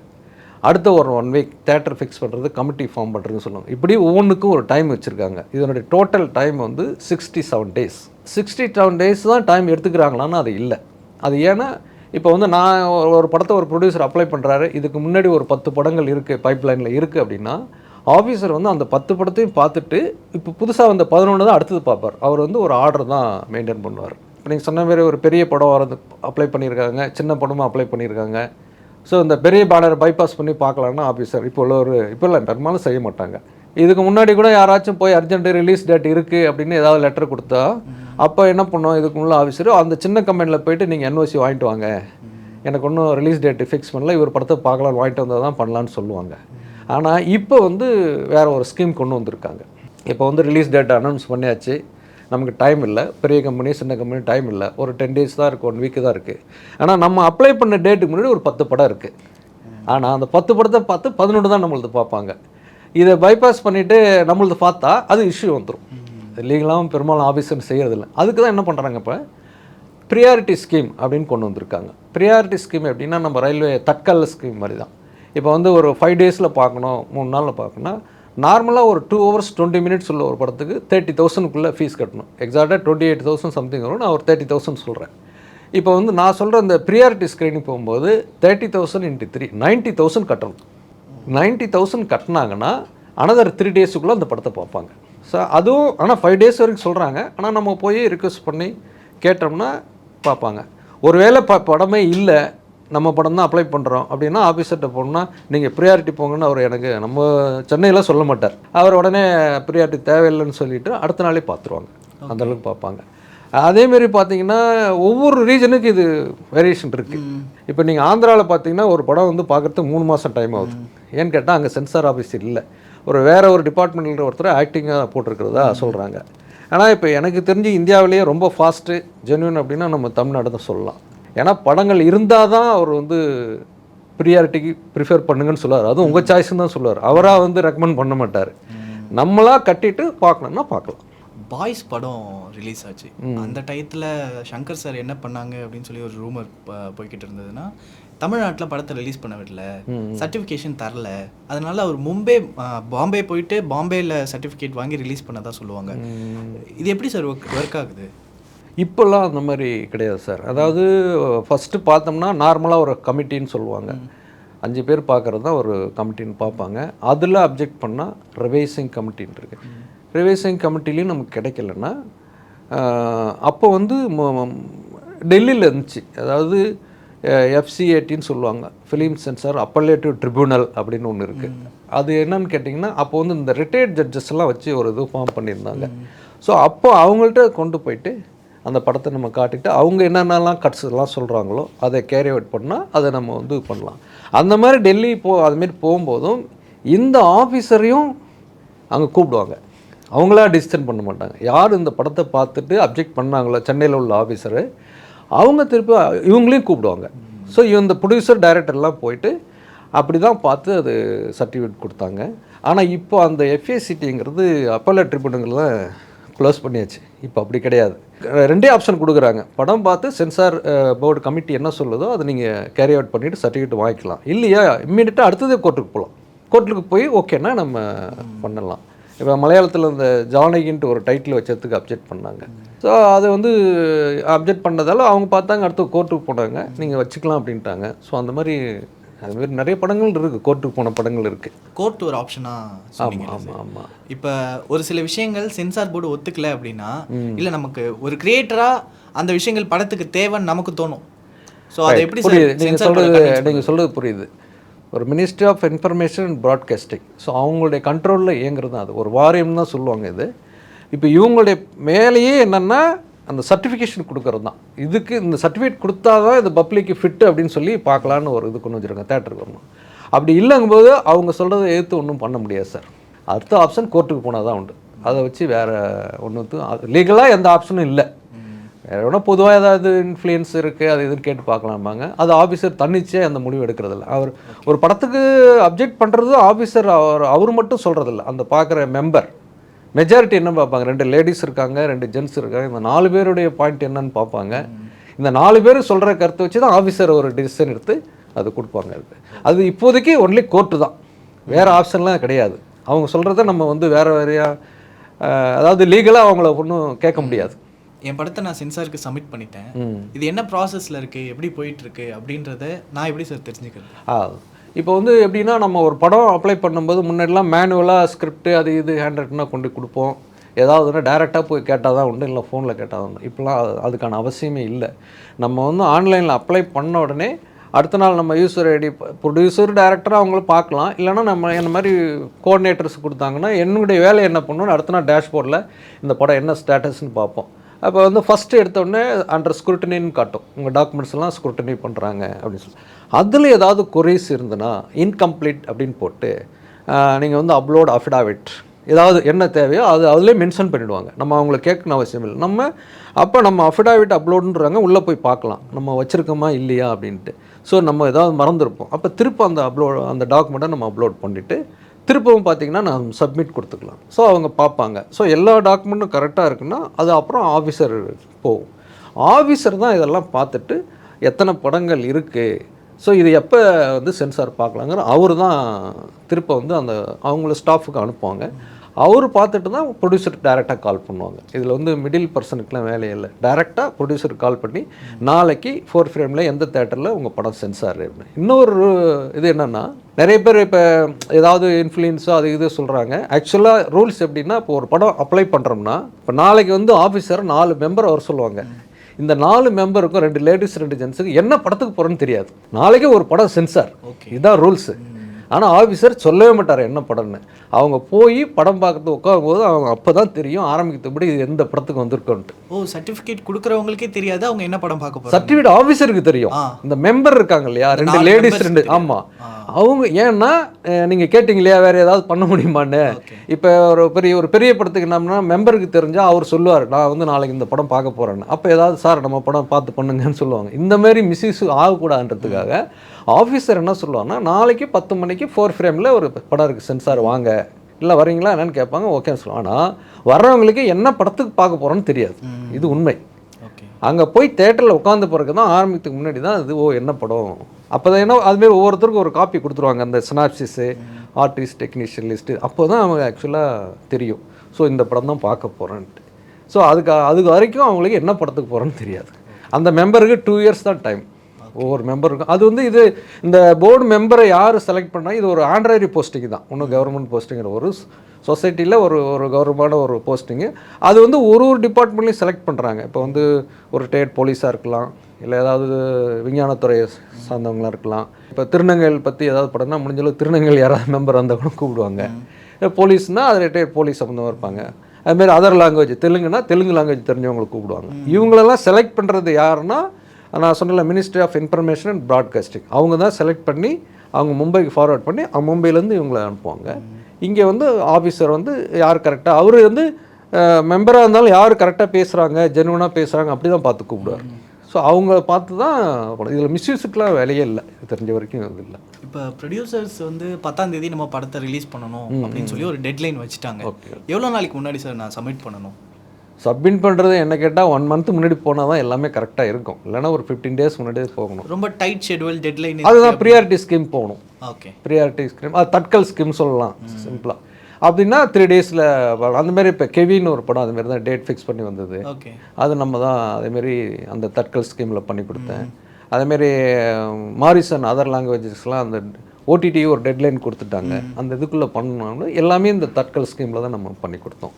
அடுத்த ஒரு 1 வீக் தேட்டர் ஃபிக்ஸ் பண்ணுறது, கமிட்டி ஃபார்ம் பண்ணுறதுன்னு சொல்லுவாங்க. இப்படி ஒவ்வொன்றுக்கும் ஒரு டைம் வச்சுருக்காங்க. இதனுடைய டோட்டல் டைம் வந்து 67 டேஸ். 67 டேஸ் தான் டைம் எடுத்துக்கிறாங்களான்னு அது இல்லை. அது ஏன்னா இப்போ வந்து நான் ஒரு படத்தை ஒரு ப்ரொடியூசர் அப்ளை பண்ணுறாரு, இதுக்கு முன்னாடி ஒரு 10 படங்கள் இருக்குது பைப்லைனில் இருக்குது அப்படின்னா ஆஃபீஸர் வந்து அந்த 10 படத்தையும் பார்த்துட்டு இப்போ புதுசாக வந்த 11 தான் அடுத்தது பார்ப்பார். அவர் வந்து ஒரு ஆர்டர் தான் மெயின்டைன் பண்ணுவார். இப்போ நீங்கள் சொன்ன மாதிரி ஒரு பெரிய படம் வரது அப்ளை பண்ணியிருக்காங்க, சின்ன படமும் அப்ளை பண்ணியிருக்காங்க. ஸோ இந்த பெரிய பேனரை பைபாஸ் பண்ணி பார்க்கலான்னா ஆஃபீஸர் இப்போல்லாம் பெரும்பாலும் செய்ய மாட்டாங்க. இதுக்கு முன்னாடி கூட யாராச்சும் போய் அர்ஜென்ட் ரிலீஸ் டேட் இருக்குது அப்படின்னு ஏதாவது லெட்டர் கொடுத்தா அப்போ என்ன பண்ணோம், இதுக்கு முன்னே ஆஃபீஸர் அந்த சின்ன கம்பெனியில் போயிட்டு நீங்கள் என்ஓசி வாங்கிட்டு வாங்க, எனக்கு ஒன்றும் ரிலீஸ் டேட்டு ஃபிக்ஸ் பண்ணல, இவர் படத்தை பார்க்கலான்னு வாங்கிட்டு வந்தால் தான் பண்ணலான்னு சொல்லுவாங்க. ஆனால் இப்போ வந்து வேறு ஒரு ஸ்கீம் கொண்டு வந்திருக்காங்க. இப்போ வந்து ரிலீஸ் டேட் அனௌன்ஸ் பண்ணியாச்சு, நமக்கு டைம் இல்லை, பெரிய கம்பெனி சின்ன கம்பெனி டைம் இல்லை, ஒரு 10 டேஸ் தான் இருக்குது, 1 வீக்கு தான் இருக்குது. ஆனால் நம்ம அப்ளை பண்ண டேட்டுக்கு முன்னாடி ஒரு 10 படம் இருக்குது. ஆனால் அந்த 10 படத்தை பார்த்து 11 தான் நம்மளது பார்ப்பாங்க. இதை பைபாஸ் பண்ணிவிட்டு நம்மளது பார்த்தா அது இஷ்யூ வந்துடும். லீகலாகவும் பெரும்பாலும் ஆஃபீஸர் செய்கிறதில்ல. அதுக்கு தான் என்ன பண்ணுறாங்க, இப்போ ப்ரியாரிட்டி ஸ்கீம் அப்படின்னு கொண்டு வந்திருக்காங்க. ப்ரியாரிட்டி ஸ்கீம் எப்படின்னா நம்ம ரயில்வே தட்கல் ஸ்கீம் மாதிரி தான். இப்போ வந்து ஒரு 5 டேஸில் பார்க்கணும், 3 நாளில் பார்க்கணும்னா நார்மலாக ஒரு 2 hours 20 minutes உள்ள ஒரு படத்துக்கு 30,000க்குள்ளே ஃபீஸ் கட்டணும். எக்ஸாக்டாக 28,000 சம்திங் வரும். நான் ஒரு 30,000 சொல்கிறேன். இப்போ வந்து நான் சொல்கிற அந்த ப்ரியாரிட்டி ஸ்க்ரீனிங் போகும்போது 30,000 × 3 90,000 கட்டணும். 90,000 கட்டினாங்கன்னா அனதர் 3 டேஸுக்குள்ளே அந்த படத்தை பார்ப்பாங்க. ஸோ அதுவும் ஆனால் 5 டேஸ் வரைக்கும் சொல்கிறாங்க. ஆனால் நம்ம போய் ரிக்வெஸ்ட் பண்ணி கேட்டோம்னா பார்ப்பாங்க. ஒருவேளை படமே இல்லை, நம்ம படம் தான் அப்ளை பண்ணுறோம் அப்படின்னா ஆஃபீஸர்கிட்ட போகணுன்னா நீங்கள் ப்ரியாரிட்டி போங்கன்னு அவர் எனக்கு நம்ம சென்னையில் சொல்ல மாட்டார். அவர் உடனே ப்ரியாரிட்டி தேவையில்லைன்னு சொல்லிவிட்டு அடுத்த நாளே பார்த்துருவாங்க. அந்தளவுக்கு பார்ப்பாங்க. அதேமாரி பார்த்தீங்கன்னா ஒவ்வொரு ரீஜனுக்கு இது வேரியேஷன் இருக்குது. இப்போ நீங்கள் ஆந்திராவில் பார்த்தீங்கன்னா ஒரு படம் வந்து பார்க்குறதுக்கு 3 மாதம் டைம் ஆகுது. ஏன்னு கேட்டால் அங்கே சென்சார் ஆஃபீஸ் இல்லை, வேறு ஒரு டிபார்ட்மெண்ட்டில் ஒருத்தர் ஆக்டிங்காக போட்டிருக்கிறதா சொல்கிறாங்க. ஆனால் இப்போ எனக்கு தெரிஞ்சு இந்தியாவிலேயே ரொம்ப ஃபாஸ்ட்டு ஜென்யூன் அப்படின்னா நம்ம தமிழ்நாடு தான் சொல்லலாம். ஏன்னா படங்கள் இருந்தால் தான் அவர் வந்து ப்ரியாரிட்டிக்கு ப்ரிஃபர் பண்ணுங்கன்னு சொல்லுவார். அதுவும் உங்கள் சாய்ஸ்ன்னு தான் சொல்லுவார். அவராக வந்து ரெக்கமெண்ட் பண்ண மாட்டார். நம்மளாக கட்டிட்டு பார்க்கணுன்னா பார்க்கலாம். பாய்ஸ் படம் ரிலீஸ் ஆச்சு. அந்த டயத்தில் சங்கர் சார் என்ன பண்ணாங்க அப்படின்னு சொல்லி ஒரு ரூமர் போய்கிட்டு இருந்ததுன்னா, தமிழ்நாட்டில் படத்தை ரிலீஸ் பண்ண விடல, சர்டிஃபிகேஷன் தரல, அதனால அவர் பாம்பே போயிட்டு பாம்பேயில் சர்டிஃபிகேட் வாங்கி ரிலீஸ் பண்ணதா சொல்லுவாங்க. இது எப்படி சார் ஒர்க் ஆகுது? இப்போல்லாம் அந்த மாதிரி கிடையாது சார். அதாவது ஃபஸ்ட்டு பார்த்தோம்னா நார்மலாக ஒரு கமிட்டின்னு சொல்லுவாங்க. 5 பேர் பார்க்குறது தான் ஒரு கமிட்டின்னு பார்ப்பாங்க. அதில் அப்ஜெக்ட் பண்ணால் ரிவைசிங் கமிட்டின்னு இருக்குது. ரிவைசிங் கமிட்டிலையும் நமக்கு கிடைக்கலன்னா அப்போ வந்து டெல்லியில் இருந்துச்சு. அதாவது FCATன்னு சொல்லுவாங்க, ஃபிலிம் சென்சார் அப்பலேட்டிவ் ட்ரிபியூனல் அப்படின்னு ஒன்று இருக்குது. அது என்னன்னு கேட்டிங்கன்னா அப்போ வந்து இந்த ரிட்டையர்ட் ஜட்ஜஸ்லாம் வச்சு ஒரு இது ஃபார்ம் பண்ணியிருந்தாங்க. ஸோ அப்போ அவங்கள்ட்ட கொண்டு போயிட்டு அந்த படத்தை நம்ம காட்டிட்டு அவங்க என்னென்னலாம் கட்ஸ் எல்லாம் சொல்கிறாங்களோ அதை கேரி அவுட் பண்ணால் அதை நம்ம வந்து பண்ணலாம். அந்த மாதிரி டெல்லி அதுமாரி போகும்போதும் இந்த ஆஃபீஸரையும் அங்கே கூப்பிடுவாங்க. அவங்களா டிசிஷன் பண்ண மாட்டாங்க. யார் இந்த படத்தை பார்த்துட்டு அப்ஜெக்ட் பண்ணாங்களோ சென்னையில் உள்ள ஆஃபீஸரு, அவங்க திருப்பி இவங்களையும் கூப்பிடுவாங்க. ஸோ இந்த ப்ரொடியூசர் டைரக்டர்லாம் போயிட்டு அப்படி தான் பார்த்து அது சர்டிஃபிகேட் கொடுத்தாங்க. ஆனால் இப்போ அந்த FACTங்கிறது அப்பலேட் ட்ரிபியூனல்ல க்ளோஸ் பண்ணியாச்சு. இப்போ அப்படி கிடையாது. 2 ஆப்ஷன் கொடுக்குறாங்க. படம் பார்த்து சென்சார் போர்டு கமிட்டி என்ன சொல்லுதோ அதை நீங்கள் கேரி அவுட் பண்ணிவிட்டு சர்டிஃபிகேட் வாங்கிக்கலாம். இல்லையா இம்மீடியட்டாக அடுத்ததே கோர்ட்டுக்கு போகலாம். கோர்ட்டுக்கு போய் ஓகேன்னா நம்ம பண்ணலாம். இப்போ மலையாளத்தில் இந்த ஜானகின்ட்டு ஒரு டைட்டில் வச்சதுக்கு அப்ஜெக்ட் பண்ணாங்க. ஸோ அதை வந்து அப்ஜெக்ட் பண்ணதால் அவங்க பார்த்தாங்க, அடுத்து கோர்ட்டுக்கு போனாங்க, நீங்கள் வச்சுக்கலாம் அப்படின்ட்டாங்க. ஸோ அந்த மாதிரி அதுமாரி நிறைய படங்கள் இருக்குது, கோர்ட்டுக்கு போன படங்கள் இருக்குது. கோர்ட் ஒரு ஆப்ஷனாக. ஆமாம் ஆமாம் ஆமாம். இப்போ ஒரு சில விஷயங்கள் சென்சார் போர்டு ஒத்துக்கலை அப்படின்னா, இல்லை நமக்கு ஒரு கிரியேட்டராக அந்த விஷயங்கள் படத்துக்கு தேவைன்னு நமக்கு தோணும். ஸோ அதை எப்படி நீங்கள் சொல்கிறது புரியுது. ஒரு ministry of information and broadcasting, so அவங்களுடைய கண்ட்ரோலில் இயங்குறது தான் அது. ஒரு வாரியம் தான் சொல்லுவாங்க இது. இப்போ இவங்களுடைய மேலேயே என்னென்னா அந்த சர்டிஃபிகேஷன் கொடுக்கறது தான். இதுக்கு இந்த சர்டிஃபிகேட் கொடுத்தா தான் இது பப்ளிக்கு ஃபிட்டு அப்படின்னு சொல்லி பார்க்கலான்னு ஒரு இது கொண்டு வச்சுருக்காங்க, தேட்டருக்கு வரணும். அப்படி இல்லைங்கும்போது அவங்க சொல்கிறத எதிர்த்து ஒன்றும் பண்ண முடியாது சார். அடுத்த ஆப்ஷன் கோர்ட்டுக்கு போனால் தான் உண்டு. அதை வச்சு வேறு ஒன்று லீகலாக எந்த ஆப்ஷனும் இல்லை. வேறு ஒன்றும் பொதுவாக ஏதாவது இன்ஃப்ளூயன்ஸ் இருக்குது அது இதுன்னு கேட்டு பார்க்கலாம்பாங்க. அது ஆஃபீஸர் தன்னிச்சே அந்த முடிவு எடுக்கிறதில்ல. அவர் ஒரு படத்துக்கு அப்ஜெக்ட் பண்ணுறது ஆஃபீஸர் அவர் மட்டும் சொல்கிறதில்ல. அந்த பார்க்குற மெம்பர் மெஜாரிட்டி என்ன பார்ப்பாங்க, 2 லேடிஸ் இருக்காங்க, 2 ஜென்ட்ஸ் இருக்காங்க, இந்த 4 பேருடைய பாயிண்ட் என்னன்னு பார்ப்பாங்க. இந்த 4 பேர் சொல்கிற கருத்தை வச்சு தான் ஆஃபீஸர் ஒரு டிசிஷன் எடுத்து அது கொடுப்பாங்க. அது இப்போதைக்கு ஒன்லி கோர்ட்டு தான், வேறு ஆப்ஷன்லாம் கிடையாது. அவங்க சொல்கிறத நம்ம வந்து வேறையாக அதாவது லீகலாக அவங்கள ஒன்றும் கேட்க முடியாது. என் படத்தை நான் சென்சாருக்கு சப்மிட் பண்ணிட்டேன், இது என்ன ப்ராசஸில் இருக்குது, எப்படி போயிட்டுருக்கு அப்படின்றத நான் எப்படி சார் தெரிஞ்சுக்கிறேன்? இப்போ வந்து எப்படின்னா நம்ம ஒரு படம் அப்ளை பண்ணும்போது முன்னாடிலாம் மேனுவலாக ஸ்கிரிப்ட் அது இது ஹேண்ட் ரைட்டனாக கொண்டு கொடுப்போம். ஏதாவதுன்னா டேரெக்டாக போய் கேட்டால் தான் உண்டு, இல்லை ஃபோனில் கேட்டால் தான் உண்டு. இப்போலாம் அதுக்கான அவசியமே இல்லை. நம்ம வந்து ஆன்லைனில் அப்ளை பண்ண உடனே அடுத்த நாள் நம்ம யூசர் ஐடி ப்ரொடியூசர் டேரக்டராக அவங்களும் பார்க்கலாம். இல்லைனா நம்ம என்ன மாதிரி கோஆர்டினேட்டர்ஸ் கொடுத்தாங்கன்னா என்னுடைய வேலை என்ன பண்ணணும்னு அடுத்த நாள் டேஷ்போர்டில் இந்த படம் என்ன ஸ்டேட்டஸ்ன்னு பார்ப்போம். அப்போ வந்து ஃபஸ்ட்டு எடுத்தோடனே அண்டர் ஸ்க்ரூட்டனின்னு காட்டும், உங்கள் டாக்குமெண்ட்ஸ்லாம் ஸ்க்ரூட்டனி பண்ணுறாங்க அப்படின்னு சொல்லி. அதில் ஏதாவது குறைஸ் இருந்ததுன்னா இன்கம்ப்ளீட் அப்படின்னு போட்டு நீங்கள் வந்து அப்லோட் அஃபிடாவிட் ஏதாவது என்ன தேவையோ அது அதிலே மென்ஷன் பண்ணிவிடுவாங்க. நம்ம அவங்கள கேட்கணும் அவசியம் இல்லை. நம்ம அஃபிடாவிட் அப்லோடுன்றாங்க, உள்ளே போய் பார்க்கலாம் நம்ம வச்சுருக்கோமா இல்லையா அப்படின்ட்டு. ஸோ நம்ம ஏதாவது மறந்துருப்போம், அப்போ திரும்ப அந்த டாக்குமெண்ட்டை நம்ம அப்லோட் பண்ணிவிட்டு திருப்பவும் பார்த்திங்கன்னா நான் சப்மிட் கொடுத்துக்கலாம். ஸோ அவங்க பார்ப்பாங்க. ஸோ எல்லா டாக்குமெண்ட்டும் கரெக்டாக இருக்குன்னா அது அப்புறம் ஆஃபீஸர் போகும். ஆஃபீஸர் தான் இதெல்லாம் பார்த்துட்டு எத்தனை படங்கள் இருக்குது, ஸோ இது எப்போ வந்து சென்சார் பார்க்கலாங்கிற அவர் தான் திருப்ப வந்து அந்த அவங்கள ஸ்டாஃபுக்கு அனுப்புவாங்க. அவர் பார்த்துட்டு தான் ப்ரொடியூசர் டேரெக்டாக கால் பண்ணுவாங்க. இதில் வந்து மிடில் பர்சனுக்குலாம் வேலையே இல்லை. டேரெக்டாக ப்ரொடியூசருக்கு கால் பண்ணி நாளைக்கு 4 ஃப்ரேமில் எந்த தேட்டரில் உங்கள் படம் சென்சார். இன்னொரு இது என்னென்னா நிறைய பேர் இப்போ ஏதாவது இன்ஃப்ளூயன்ஸோ அது இது சொல்கிறாங்க. ஆக்சுவலாக ரூல்ஸ் எப்படின்னா, இப்போ ஒரு படம் அப்ளை பண்ணுறோம்னா, இப்போ நாளைக்கு வந்து ஆஃபீஸர் 4 மெம்பர் வர சொல்லுவாங்க. இந்த 4 மெம்பருக்கும் 2 லேடிஸ் 2 ஜென்ஸுக்கு என்ன படத்துக்கு போகிறோன்னு தெரியாது. நாளைக்கே ஒரு படம் சென்சார், இதுதான் ரூல்ஸு. ஆனால் ஆஃபீஸர் சொல்லவே மாட்டார் என்ன படம்னு. அவங்க போய் படம் பார்க்கறது உட்காரும்போது அவங்க அப்போ தான் தெரியும் ஆரம்பிக்கிறதுபடி இது எந்த படத்துக்கு வந்திருக்கோன்ட்டு. சர்டிஃபிகேட் கொடுக்குறவங்களுக்கே தெரியாது அவங்க என்ன படம் பார்க்க போகிறாங்க. சர்டிஃபிகேட் ஆஃபீஸருக்கு தெரியும். இந்த மெம்பர் இருக்காங்க இல்லையா, 2 லேடிஸ் 2, ஆமாம், அவங்க ஏன்னா நீங்கள் கேட்டிங்க இல்லையா வேறு ஏதாவது பண்ண முடியுமான்னு. இப்போ ஒரு பெரிய படத்துக்கு என்னம்னா மெம்பருக்கு தெரிஞ்சால் அவர் சொல்லுவார் நான் வந்து நாளைக்கு இந்த படம் பார்க்க போகிறேன்னு. அப்போ ஏதாவது சார் நம்ம படம் பார்த்து பண்ணுங்கன்னு சொல்லுவாங்க. இந்த மாதிரி மிஸ்யூஸ் ஆகக்கூடாதுன்றதுக்காக ஆஃபீஸர் என்ன சொல்லுவாங்கன்னா, நாளைக்கு 10 மணிக்கு 4 ஃப்ரேமில் ஒரு படம் இருக்குது சென்சார், வாங்க, இல்லை வரீங்களா என்னன்னு கேட்பாங்க. ஓகேன்னு சொல்லுவாங்க. ஆனால் வர்றவங்களுக்கு என்ன படத்துக்கு பார்க்க போகிறோன்னு தெரியாது. இது உண்மை. அங்கே போய் தேட்டரில் உட்காந்து பிறகு தான் ஆரம்பிக்கிறதுக்கு முன்னாடி தான் இது என்ன படம், அப்போ தான் என்ன அதுமாரி ஒவ்வொருத்தருக்கும் ஒரு காப்பி கொடுத்துருவாங்க, அந்த சினாப்சிஸு, ஆர்டிஸ்ட், டெக்னீஷியன் லிஸ்ட்டு. அப்போ தான் அவங்க ஆக்சுவலாக தெரியும் ஸோ இந்த படம் தான் பார்க்க போகிறேன்ட்டு. ஸோ அதுக்கு வரைக்கும் அவங்களுக்கு என்ன படத்துக்கு போகிறோன்னு தெரியாது. அந்த மெம்பருக்கு 2 இயர்ஸ் தான் டைம் ஒவ்வொரு மெம்பருக்கும். அது வந்து இது இந்த போர்டு மெம்பரை யார் செலக்ட் பண்ணால் இது ஒரு ஆண்ட்ராய்டு போஸ்டிங் தான், ஒன்றும் கவர்மெண்ட் போஸ்டிங்கிற ஒரு சொசைட்டியில் ஒரு கவர்மெண்டான ஒரு போஸ்டிங்கு. அது வந்து ஒரு டிபார்ட்மெண்ட்லையும் செலக்ட் பண்ணுறாங்க. இப்போ வந்து ஒரு ஸ்டேட் போலீஸாக இருக்கலாம், இல்லை ஏதாவது விஞ்ஞானத்துறையை சார்ந்தவங்களாக இருக்கலாம். இப்போ திருநங்கல் பற்றி ஏதாவது படம்னா முடிஞ்சளவு திருநங்கல் யாராவது மெம்பர் அந்த கூட கூப்பிடுவாங்க. போலீஸ்னால் அது ரிட்டையர்ட் போலீஸ் சம்மந்தமாக இருப்பாங்க. அதுமாரி அதர் லாங்குவேஜ், தெலுங்குனா தெலுங்கு லாங்குவேஜ் தெரிஞ்சவங்களை கூப்பிடுவாங்க. இவங்களெல்லாம் செலக்ட் பண்ணுறது யாருன்னா, நான் சொன்னல ministry of information and broadcasting, அவங்க தான் செலக்ட் பண்ணி அவங்க மும்பைக்கு ஃபார்வர்ட் பண்ணி மும்பையிலேருந்து இவங்களை அனுப்புவாங்க. இங்கே வந்து ஆஃபீஸர் வந்து யார் கரெக்டாக, அவர் வந்து மெம்பராக இருந்தாலும் யார் கரெக்டாக பேசுகிறாங்க, ஜென்வனாக பேசுகிறாங்க அப்படி தான் பார்த்து கூப்பிடுவார். ஸோ அவங்க பார்த்து தான் இதில் மிஸ்யூஸுக்கெலாம் வேலையே இல்லை, தெரிஞ்ச வரைக்கும் இது இல்லை. இப்போ ப்ரொடியூசர்ஸ் வந்து 10ஆம் தேதி நம்ம படத்தை ரிலீஸ் பண்ணணும் அப்படின்னு சொல்லி ஒரு டெட்லைன் வச்சுட்டாங்க. எவ்வளோ நாளைக்கு முன்னாடி சார் நான் சப்மிட் பண்ணணும்? சப்மிட் பண்ணுறது என்ன கேட்டால் 1 மந்த் முன்னாடி போனால் தான் எல்லாமே கரெக்டாக இருக்கும். இல்லைனா ஒரு 15 டேஸ் முன்னாடியே போகணும். ரொம்ப டைட் ஷெட்யூல் டெட்லைன். அதுதான் ப்ரியாரிட்டி ஸ்கீம் போகணும். ஓகே, ப்ரியாரிட்டி ஸ்கீம், அது தட்கல் ஸ்கீம் சொல்லலாம் சிம்பிளாக. அப்படின்னா 3 டேஸில் அந்தமாரி. இப்போ கெவின்னு ஒரு படம் அதுமாரி தான் டேட் ஃபிக்ஸ் பண்ணி வந்தது. ஓகே, அது நம்ம தான் அதேமாரி அந்த தட்கல் ஸ்கீமில் பண்ணி கொடுத்தேன். அதேமாரி மாரிசன் அதர் லாங்குவேஜஸ்லாம் அந்த ஓடிடி ஒரு டெட்லைன் கொடுத்துட்டாங்க, அந்த இதுக்குள்ளே பண்ணணும். எல்லாமே இந்த தட்கல் ஸ்கீமில் தான் நம்ம பண்ணி கொடுத்தோம்.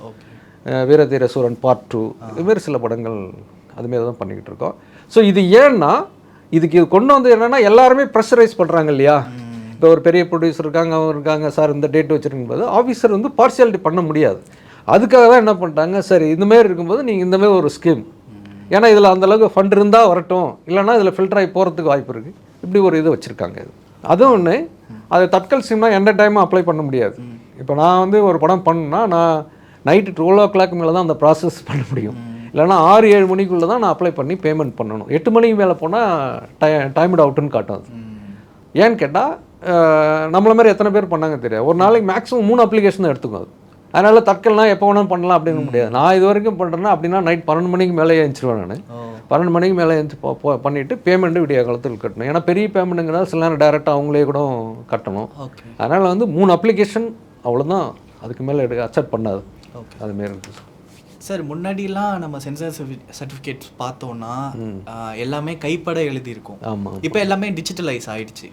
வீரதீர சூரன் பார்ட் 2 இதுமாரி சில படங்கள் அதுமாரி தான் பண்ணிக்கிட்டு இருக்கோம். ஸோ இது ஏன்னா இதுக்கு இது கொண்டு வந்து என்னென்னா எல்லாருமே ப்ரெஷரைஸ் பண்ணுறாங்க இல்லையா. இப்போ ஒரு பெரிய ப்ரொடியூசர் இருக்காங்க, அவங்க இருக்காங்க, சார் இந்த டேட் வச்சுருக்கும்போது ஆஃபீஸர் வந்து பார்சியாலிட்டி பண்ண முடியாது. அதுக்காக தான் என்ன பண்ணிட்டாங்க, சரி இந்தமாரி இருக்கும்போது நீங்கள் இந்தமாரி ஒரு ஸ்கீம், ஏன்னா இதில் அந்தளவுக்கு ஃபண்ட் இருந்தால் வரட்டும், இல்லைனா இதில் ஃபில்டர் ஆகி போகிறதுக்கு வாய்ப்பு இருக்குது, இப்படி ஒரு இது வச்சுருக்காங்க. இது அதுவும் ஒன்று. அது தட்கல் ஸ்கீம்னா எந்த டைமும் அப்ளை பண்ண முடியாது. இப்போ நான் வந்து ஒரு படம் பண்ணணுன்னா நான் நைட்டு 12 o'clock மேலே தான் அந்த ப்ராசஸ் பண்ண முடியும். இல்லைனா 6-7 மணிக்குள்ளே தான் நான் அப்ளை பண்ணி பேமெண்ட் பண்ணணும். 8 மணிக்கு மேலே போனால் டைம்டு அவுட்டுன்னு காட்டும். அது ஏன்னு கேட்டால் நம்மள மாதிரி எத்தனை பேர் பண்ணாங்க தெரியாது. ஒரு நாளைக்கு மேக்ஸிமம் 3 அப்ளிகேஷன் தான் எடுத்துக்கும். அது அதனால் தட்கல்னால் எப்போ வேணாலும் பண்ணலாம் அப்படின்னு முடியாது. நான் இது வரைக்கும் பண்ணுறேன்னா அப்படின்னா நைட் 12 மணிக்கு மேலே எழுந்திருவேன். நான் 12 மணிக்கு மேலே எழுந்து பண்ணிவிட்டு பேமெண்ட்டு விடிய காலத்தில் கட்டணும். ஏன்னா பெரிய பேமெண்ட்டுங்கிறத சில நேரம் டேரெக்டாக அவங்களே கூட கட்டணும். அதனால் வந்து 3 அப்ளிகேஷன் அவ்வளோதான், அதுக்கு மேலே அக்செப்ட் பண்ணாது. அதுமாரி இருக்குது சார். முன்னாடிலாம் நம்ம சென்சார் சர்டிஃபிகேட்ஸ் பார்த்தோன்னா எல்லாமே கைப்பட எழுதியிருக்கும். ஆமாம், இப்போ எல்லாமே டிஜிட்டலைஸ் ஆகிடுச்சு.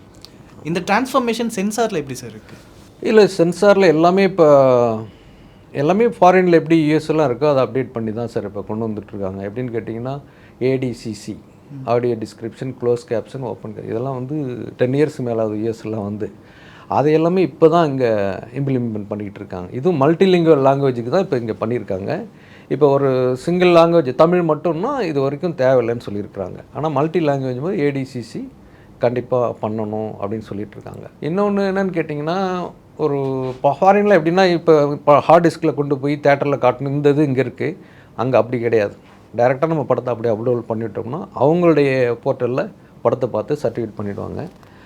இந்த டிரான்ஸ்ஃபர்மேஷன் சென்சாரில் எப்படி சார் இருக்குது? இல்லை, சென்சாரில் எல்லாமே இப்போ எல்லாமே ஃபாரினில் எப்படி யூஎஸ்லாம் இருக்கோ அதை அப்டேட் பண்ணி தான் சார் இப்போ கொண்டு வந்துட்டுருக்காங்க. எப்படின்னு கேட்டிங்கன்னா ADCC, audio description, close caption, open, இதெல்லாம் வந்து 10 இயர்ஸ் மேலே அது யூஎஸ்லாம் வந்து அதை எல்லாமே இப்போ தான் இங்கே இம்ப்ளிமெண்ட் பண்ணிக்கிட்டு இருக்காங்க. இதுவும் மல்டிலிங்குவல் லாங்குவேஜுக்கு தான் இப்போ இங்கே பண்ணியிருக்காங்க. இப்போ ஒரு சிங்கிள் லாங்குவேஜ் தமிழ் மட்டும்னா இது வரைக்கும் தேவையில்லைன்னு சொல்லியிருக்கிறாங்க. ஆனால் மல்டி லாங்குவேஜ் போது ADCC கண்டிப்பாக பண்ணணும் அப்படின்னு சொல்லிட்டு இருக்காங்க. இன்னொன்று என்னென்னு கேட்டிங்கன்னா, ஒரு ஃபாரினில் எப்படின்னா இப்போ ஹார்ட் டிஸ்கில் கொண்டு போய் தேட்டரில் காட்டணும், இந்த இது இங்கே இருக்குது, அங்கே அப்படி கிடையாது. டைரெக்டாக நம்ம படத்தை அப்படியே அப்லோட் பண்ணிட்டோம்னா அவங்களுடைய போர்ட்டலில் படத்தை பார்த்து சர்டிஃபிகேட் பண்ணிவிடுவாங்க.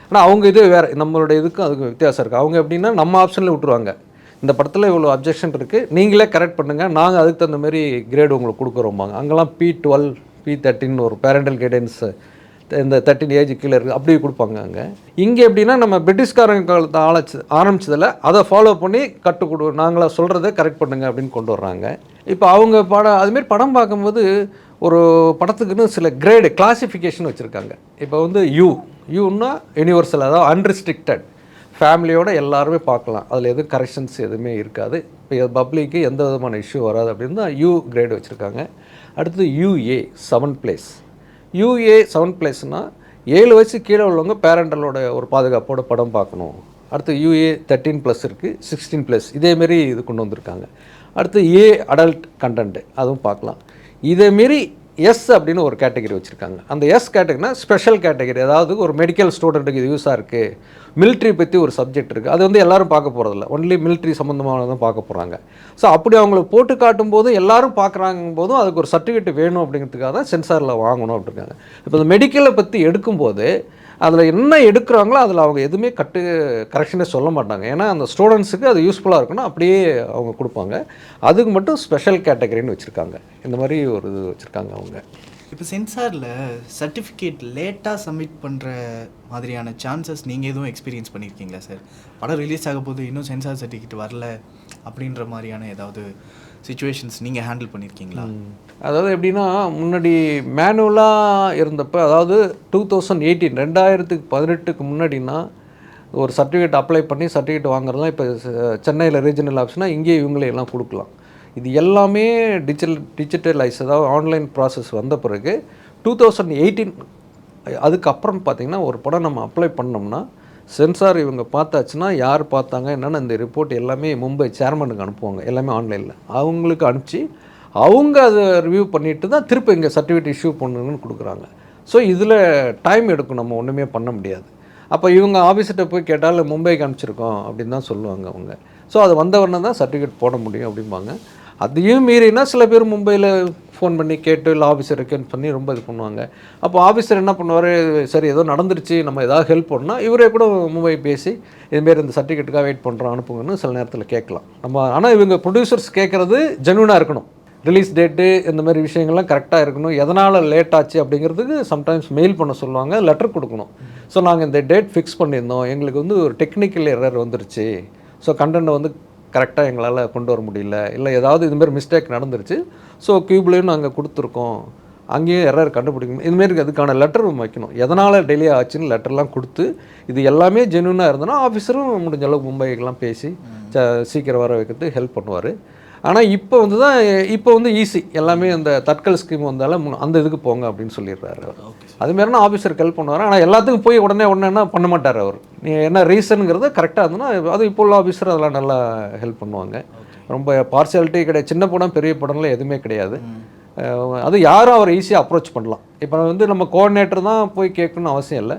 ஆனால் அவங்க இது வேறு, நம்மளுடைய இதுக்கும் அதுக்கு வித்தியாசம் இருக்குது. அவங்க எப்படின்னா நம்ம ஆப்ஷனில் விட்டுருவாங்க, இந்த படத்தில் இவ்வளோ அப்ஜெக்ஷன் இருக்குது, நீங்களே கரெக்ட் பண்ணுங்கள், நாங்கள் அதுக்கு தகுந்த மாதிரி கிரேடு உங்களுக்கு கொடுக்குறோம்பாங்க. அங்கெல்லாம் P12 P13 ஒரு பேரண்டல் கைடன்ஸ், இந்த 13 ஏஜ் கீழே இருக்குது, அப்படி கொடுப்பாங்க அங்கே. இங்கே எப்படின்னா நம்ம பிரிட்டிஷ்காரங்க காலத்தை ஆரம்பிச்சதில் அதை ஃபாலோ பண்ணி நாங்களாக சொல்கிறத கரெக்ட் பண்ணுங்கள் அப்படின்னு கொண்டு வர்றாங்க. இப்போ அவங்க அதுமாரி படம் பார்க்கும்போது ஒரு படத்துக்குன்னு சில கிரேடு கிளாசிஃபிகேஷன் வச்சுருக்காங்க. இப்போ வந்து யூன்னா யூனிவர்சல், அதாவது அன்ரிஸ்ட்ரிக்டட், ஃபேமிலியோட எல்லாருமே பார்க்கலாம். அதில் எதுவும் கரெக்ஷன்ஸ் எதுவுமே இருக்காது. இப்போ பப்ளிக்கு எந்த விதமான இஷ்யூ வராது அப்படின்னு தான் யூ கிரேடு வச்சுருக்காங்க. அடுத்தது யூஏ 7 பிளேஸ். யூஏ 7 பிளேஸ்னால் 7 வயசு கீழே உள்ளவங்க பேரண்டலோட ஒரு பாதுகாப்போட படம் பார்க்கணும். அடுத்து யூஏ 13+ இருக்குது, 16+, இதேமாரி இது கொண்டு வந்திருக்காங்க. அடுத்து ஏ அடல்ட் கண்டென்ட்டு அதுவும் பார்க்கலாம். இதேமாரி எஸ் அப்படின்னு ஒரு கேட்டகரி வச்சுருக்காங்க. அந்த எஸ் கேட்டகரினா ஸ்பெஷல் கேட்டகரி, அதாவது ஒரு மெடிக்கல் ஸ்டூடெண்ட்டுக்கு இது யூஸாக இருக்குது, மிலிட்ரி பற்றி ஒரு சப்ஜெக்ட் இருக்குது, அது வந்து எல்லோரும் பார்க்க போகிறதில்ல, ஒன்லி மிலிட்ரி சம்மந்தமானதான் பார்க்க போகிறாங்க. ஸோ அப்படி அவங்களுக்கு போட்டு காட்டும் போதும் எல்லோரும் பார்க்குறாங்க போதும் அதுக்கு ஒரு சர்டிஃபிகேட் வேணும் அப்படிங்கிறதுக்காக தான் சென்சாரில் வாங்கணும் அப்படிங்காங்க. இப்போ இந்த மெடிக்கலை பற்றி எடுக்கும்போது அதில் என்ன எடுக்கிறாங்களோ அதில் அவங்க எதுவுமே கரெக்ஷனே சொல்ல மாட்டாங்க. ஏன்னா அந்த ஸ்டூடெண்ட்ஸுக்கு அது யூஸ்ஃபுல்லாக இருக்குன்னா அப்படியே அவங்க கொடுப்பாங்க. அதுக்கு மட்டும் ஸ்பெஷல் கேட்டகரின்னு வச்சுருக்காங்க. இந்த மாதிரி ஒரு இது வச்சுருக்காங்க அவங்க. இப்போ சென்சாரில் சர்டிஃபிகேட் லேட்டாக சப்மிட் பண்ணுற மாதிரியான சான்சஸ் நீங்கள் எதுவும் எக்ஸ்பீரியன்ஸ் பண்ணியிருக்கீங்களா சார்? படம் ரிலீஸ் ஆக போது இன்னும் சென்சார் சர்டிஃபிகேட் வரல அப்படின்ற மாதிரியான ஏதாவது சிச்சுவேஷன்ஸ் நீங்கள் ஹேண்டில் பண்ணியிருக்கீங்களா? அதாவது எப்படின்னா, முன்னாடி மேனுவலாக இருந்தப்போ, அதாவது 2018 முன்னாடினா ஒரு சர்டிஃபிகேட் அப்ளை பண்ணி சர்டிஃபிகேட் வாங்குறதுலாம் இப்போ சென்னையில் ரீஜனல் ஆஃபீஸ்னால் இங்கேயே இவங்களே எல்லாம் கொடுக்கலாம். இது எல்லாமே டிஜிட்டலைஸ், அதாவது ஆன்லைன் ப்ராசஸ் வந்த பிறகு 2018 அதுக்கப்புறம் பார்த்திங்கன்னா ஒரு படம் நம்ம அப்ளை பண்ணோம்னா சென்சார் இவங்க பார்த்தாச்சுன்னா யார் பார்த்தாங்க என்னென்னு இந்த ரிப்போர்ட் எல்லாமே மும்பை சேர்மனுக்கு அனுப்புவாங்க. எல்லாமே ஆன்லைனில் அவங்களுக்கு அனுப்பிச்சி அவங்க அதை ரிவ்யூ பண்ணிவிட்டு தான் திருப்பி இங்கே சர்டிஃபிகேட் இஷ்யூ பண்ணுங்கன்னு கொடுக்குறாங்க. ஸோ இதில் டைம் எடுக்கும், நம்ம ஒன்றுமே பண்ண முடியாது. அப்போ இவங்க ஆஃபீஸ்கிட்ட போய் கேட்டால் மும்பைக்கு அனுப்பிச்சிருக்கோம் அப்படின்னு தான் சொல்லுவாங்க அவங்க. ஸோ அது வந்தவொடனே தான் சர்டிஃபிகேட் போட முடியும் அப்படிம்பாங்க. அதையும் மீறினா சில பேர் மும்பையில் ஃபோன் பண்ணி கேட்டு இல்லை ஆஃபீஸர் ரெக்கமெண்ட் பண்ணி ரொம்ப இது பண்ணுவாங்க. அப்போ ஆஃபீஸர் என்ன பண்ணுவார், சரி ஏதோ நடந்துருச்சு நம்ம ஏதாவது ஹெல்ப் பண்ணால் இவரே கூட மும்பை பேசி இதுமாரி இந்த சர்டிஃபிகேட்டுக்காக வெயிட் பண்ணுறோம் அனுப்புங்கன்னு சில நேரத்தில் கேட்கலாம் நம்ம. ஆனால் இவங்க ப்ரொடியூசர்ஸ் கேட்குறது ஜென்யூனாக இருக்கணும். ரிலீஸ் டேட்டு இந்த மாதிரி விஷயங்கள்லாம் கரெக்டாக இருக்கணும். எதனால் லேட் ஆச்சு அப்படிங்கிறதுக்கு சம்டைம்ஸ் மெயில் பண்ண சொல்லுவாங்க, லெட்டர் கொடுக்கணும். ஸோ நாங்கள் இந்த டேட் ஃபிக்ஸ் பண்ணியிருந்தோம், எங்களுக்கு வந்து ஒரு டெக்னிக்கல் எரர் வந்துருச்சு, ஸோ கண்டென்ட் வந்து கரெக்டாக எங்களால் கொண்டு வர முடியல, இல்லை ஏதாவது இதுமாரி மிஸ்டேக் நடந்துருச்சு, ஸோ க்யூப்லேயும் நாங்கள் கொடுத்துருக்கோம், அங்கேயும் எரர் கண்டுபிடிக்கணும், இதுமாரி அதுக்கான லெட்டர் வைக்கணும். எதனால் டிலே ஆச்சுன்னு லெட்டர்லாம் கொடுத்து இது எல்லாமே ஜென்யூனாக இருந்ததுன்னா ஆஃபீஸரும் முடிஞ்ச அளவுக்கு மும்பைக்கெலாம் பேசி சீக்கிரம் வர வைக்கிறதுக்கு ஹெல்ப் பண்ணுவார். ஆனால் இப்போ வந்து ஈஸி, எல்லாமே அந்த தட்கல் ஸ்கீம் வந்தாலும் அந்த இதுக்கு போங்க அப்படின்னு சொல்லிடுறாரு அவர். அதுமாரினா ஆஃபீஸருக்கு ஹெல்ப் பண்ணுவார். ஆனால் எல்லாத்துக்கும் போய் உடனே பண்ண மாட்டார் அவர். நீ என்ன ரீசனுங்கிறத கரெக்டாக இருந்ததுன்னா அது இப்போ உள்ள ஆஃபீஸர் அதெல்லாம் நல்லா ஹெல்ப் பண்ணுவாங்க. ரொம்ப பார்சியாலிட்டி கிடையாது. சின்ன படம் பெரிய படம்லாம் எதுவுமே கிடையாது. அது யாரும் அவர் ஈஸியாக அப்ரோச் பண்ணலாம். இப்போ வந்து நம்ம கோஆர்டினேட்டர் தான் போய் கேட்கணும்னு அவசியம் இல்லை.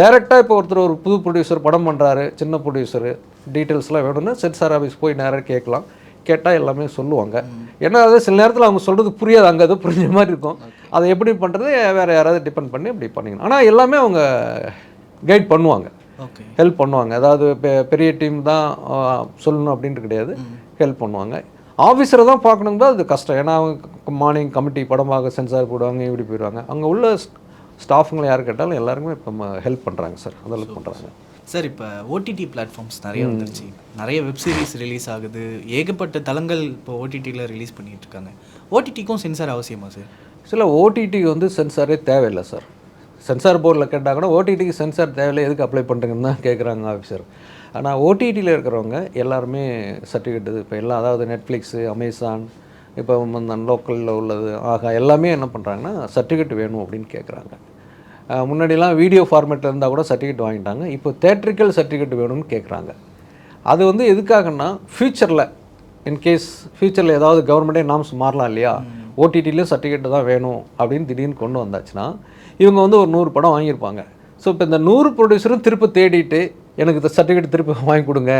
டைரெக்டாக இப்போ ஒருத்தர் ஒரு புது ப்ரொடியூசர் படம் பண்ணுறாரு, சின்ன ப்ரொடியூசரு, டீட்டெயில்ஸ்லாம் வேணும்னா சென்சார் ஆஃபீஸ் போய் நேராக கேட்கலாம். கேட்டால் எல்லாமே சொல்லுவாங்க. ஏன்னா அது சில நேரத்தில் அவங்க சொல்கிறது புரியாது, அங்கே அது புரிஞ்ச மாதிரி இருக்கும். அதை எப்படி பண்ணுறது வேறு யாராவது டிபெண்ட் பண்ணி அப்படி பண்ணிக்கணும். ஆனால் எல்லாமே அவங்க கைட் பண்ணுவாங்க, ஹெல்ப் பண்ணுவாங்க. அதாவது பெரிய டீம் தான் சொல்லணும் அப்படின்ட்டு கிடையாது, ஹெல்ப் பண்ணுவாங்க. ஆஃபீஸரை தான் பார்க்கணுங்க அது கஷ்டம். ஏன்னா அவங்க மார்னிங் கமிட்டி படமாக சென்சார் போடுவாங்க, இப்படி போயிடுவாங்க. அங்கே உள்ள ஸ்டாஃபுங்களை யார் கேட்டாலும் எல்லாருக்குமே இப்போ ஹெல்ப் பண்ணுறாங்க சார், அதெல்லாம் பண்ணுறாங்க சார். இப்போ ஓடிடி பிளாட்ஃபார்ம்ஸ் நிறைய வந்துருச்சு, நிறைய வெப் சீரிஸ் ரிலீஸ் ஆகுது, ஏகப்பட்ட தளங்கள் இப்போ ஓடிடியில் ரிலீஸ் பண்ணிகிட்டு இருக்காங்க. ஓடிடிக்கும் சென்சார் அவசியமா சார்? சில ஓடிடிக்கு வந்து சென்சாரே தேவையில்லை சார். சென்சார் போர்டில் கேட்டாங்கன்னா ஓடிடிக்கு சென்சார் தேவையில்லை, எதுக்கு அப்ளை பண்ணுறீங்கன்னு தான் கேட்குறாங்க ஆஃபீஸர். ஆனால் ஓடிடியில் இருக்கிறவங்க எல்லாருமே சர்டிஃபிகேட் இப்போ எல்லாம், அதாவது நெட்ஃப்ளிக்ஸு, அமேசான், இப்போ லோக்கலில் உள்ளது ஆகா எல்லாமே என்ன பண்ணுறாங்கன்னா சர்டிஃபிகேட் வேணும் அப்படின்னு கேட்குறாங்க. முன்னாடிலாம் வீடியோ ஃபார்மேட்டில் இருந்தால் கூட சர்டிஃபிகேட் வாங்கிட்டாங்க. இப்போ தேட்ரிக்கல் சர்டிஃபிகேட் வேணும்னு கேட்குறாங்க. அது வந்து எதுக்காகன்னா ஃப்யூச்சரில் இன்கேஸ் ஃப்யூச்சரில் ஏதாவது கவர்மெண்ட்டே நாம்ஸ் மாறலாம் இல்லையா, ஓடிடிலையும் சர்டிஃபிகேட் தான் வேணும் அப்படின்னு திடீர்னு கொண்டு வந்தாச்சுன்னா இவங்க வந்து ஒரு 100 படம் வாங்கியிருப்பாங்க. ஸோ இப்போ இந்த 100 ப்ரொடியூசரும் திருப்பி தேடிட்டு எனக்கு இந்த சர்டிஃபிகேட் திருப்பி வாங்கி கொடுங்க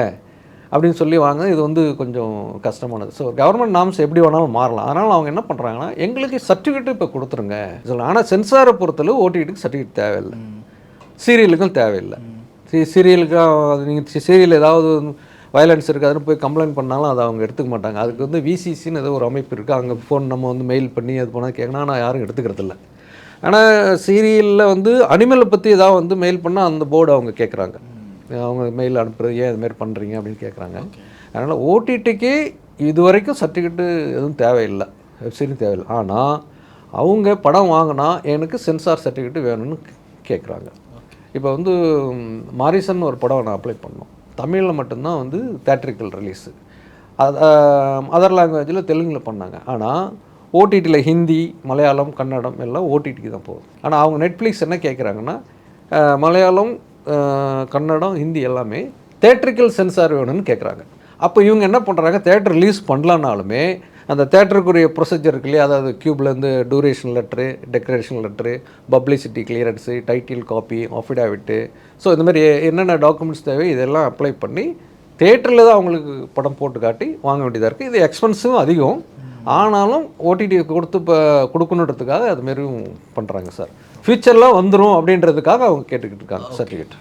அப்படின்னு சொல்லி வாங்க, இது வந்து கொஞ்சம் கஷ்டமானது. ஸோ கவர்மெண்ட் நாம்ஸ் எப்படி வேணாலும் மாறலாம். அதனால் அவங்க என்ன பண்ணுறாங்கன்னா எங்களுக்கு சர்டிஃபிகேட்டு இப்போ கொடுத்துருங்க சொல்லலாம். ஆனால் சென்சாரை பொறுத்தளவு ஓடிடிக்கு சர்டிஃபிகேட் தேவையில்லை, சீரியலுக்கும் தேவையில்லை. சீரியலுக்கு நீங்கள் சீரியல் ஏதாவது வயலன்ஸ் இருக்காதுன்னு போய் கம்ப்ளைண்ட் பண்ணாலும் அதை அவங்க எடுத்துக்க மாட்டாங்க. அதுக்கு வந்து விசிசின்னு ஏதோ ஒரு அமைப்பு இருக்குது, அங்கே ஃபோன் நம்ம வந்து மெயில் பண்ணி அது போனால் கேட்கணும், ஆனால் யாரும் எடுத்துக்கிறதில்ல. ஆனால் சீரியலில் வந்து அனிமலை பற்றி ஏதாவது வந்து மெயில் பண்ணால் அந்த போர்டு அவங்க கேட்குறாங்க, அவங்க மெயில் அனுப்புறது ஏன் இதுமாரி பண்ணுறீங்க அப்படின்னு கேட்குறாங்க. அதனால் ஓடிடிக்கு இது வரைக்கும் சர்டிஃபிகேட்டு எதுவும் தேவையில்லை, வெப்சீரியும் தேவையில்லை. ஆனால் அவங்க படம் வாங்கினா எனக்கு சென்சார் சர்டிஃபிகேட்டு வேணும்னு கேட்குறாங்க. இப்போ வந்து மாரிசன் ஒரு படம் நான் அப்ளை பண்ணோம். தமிழில் மட்டும்தான் வந்து தேட்ரிக்கல் ரிலீஸு. அது அதர் லாங்குவேஜில் தெலுங்கில் பண்ணாங்க. ஆனால் ஓடிடியில் ஹிந்தி, மலையாளம், கன்னடம் எல்லாம் ஓடிடிக்கு தான் போகுது. ஆனால் அவங்க நெட்ஃப்ளிக்ஸ் என்ன கேட்குறாங்கன்னா, மலையாளம், கன்னடம், ஹிந்தி எல்லாமே தேட்ரிக்கல் சென்சார் வேணும்னு கேட்குறாங்க. அப்போ இவங்க என்ன பண்ணுறாங்க, தேட்டர் ரிலீஸ் பண்ணலனாலுமே அந்த தேட்டருக்குரிய ப்ரொசீஜர் இருக்கு இல்லையா, அதாவது க்யூப்லேருந்து duration letter, declaration letter, publicity clearance, title copy, affidavit, so இந்த மாதிரி என்னென்ன டாக்குமெண்ட்ஸ் தேவை இதெல்லாம் அப்ளை பண்ணி தேட்டரில் தான் அவங்களுக்கு படம் போட்டு காட்டி வாங்க வேண்டியதாக இருக்குது. இது எக்ஸ்பென்ஸும் அதிகம், ஆனாலும் ஓடிடி கொடுத்து இப்போ கொடுக்கணுன்றதுக்காக அதுமாரியும் பண்ணுறாங்க சார். ஃபியூச்சர்லாம் வந்துடும் அப்படின்றதுக்காக அவங்க கேட்டுக்கிட்டு இருக்காங்க சர்டிஃபிகேட்.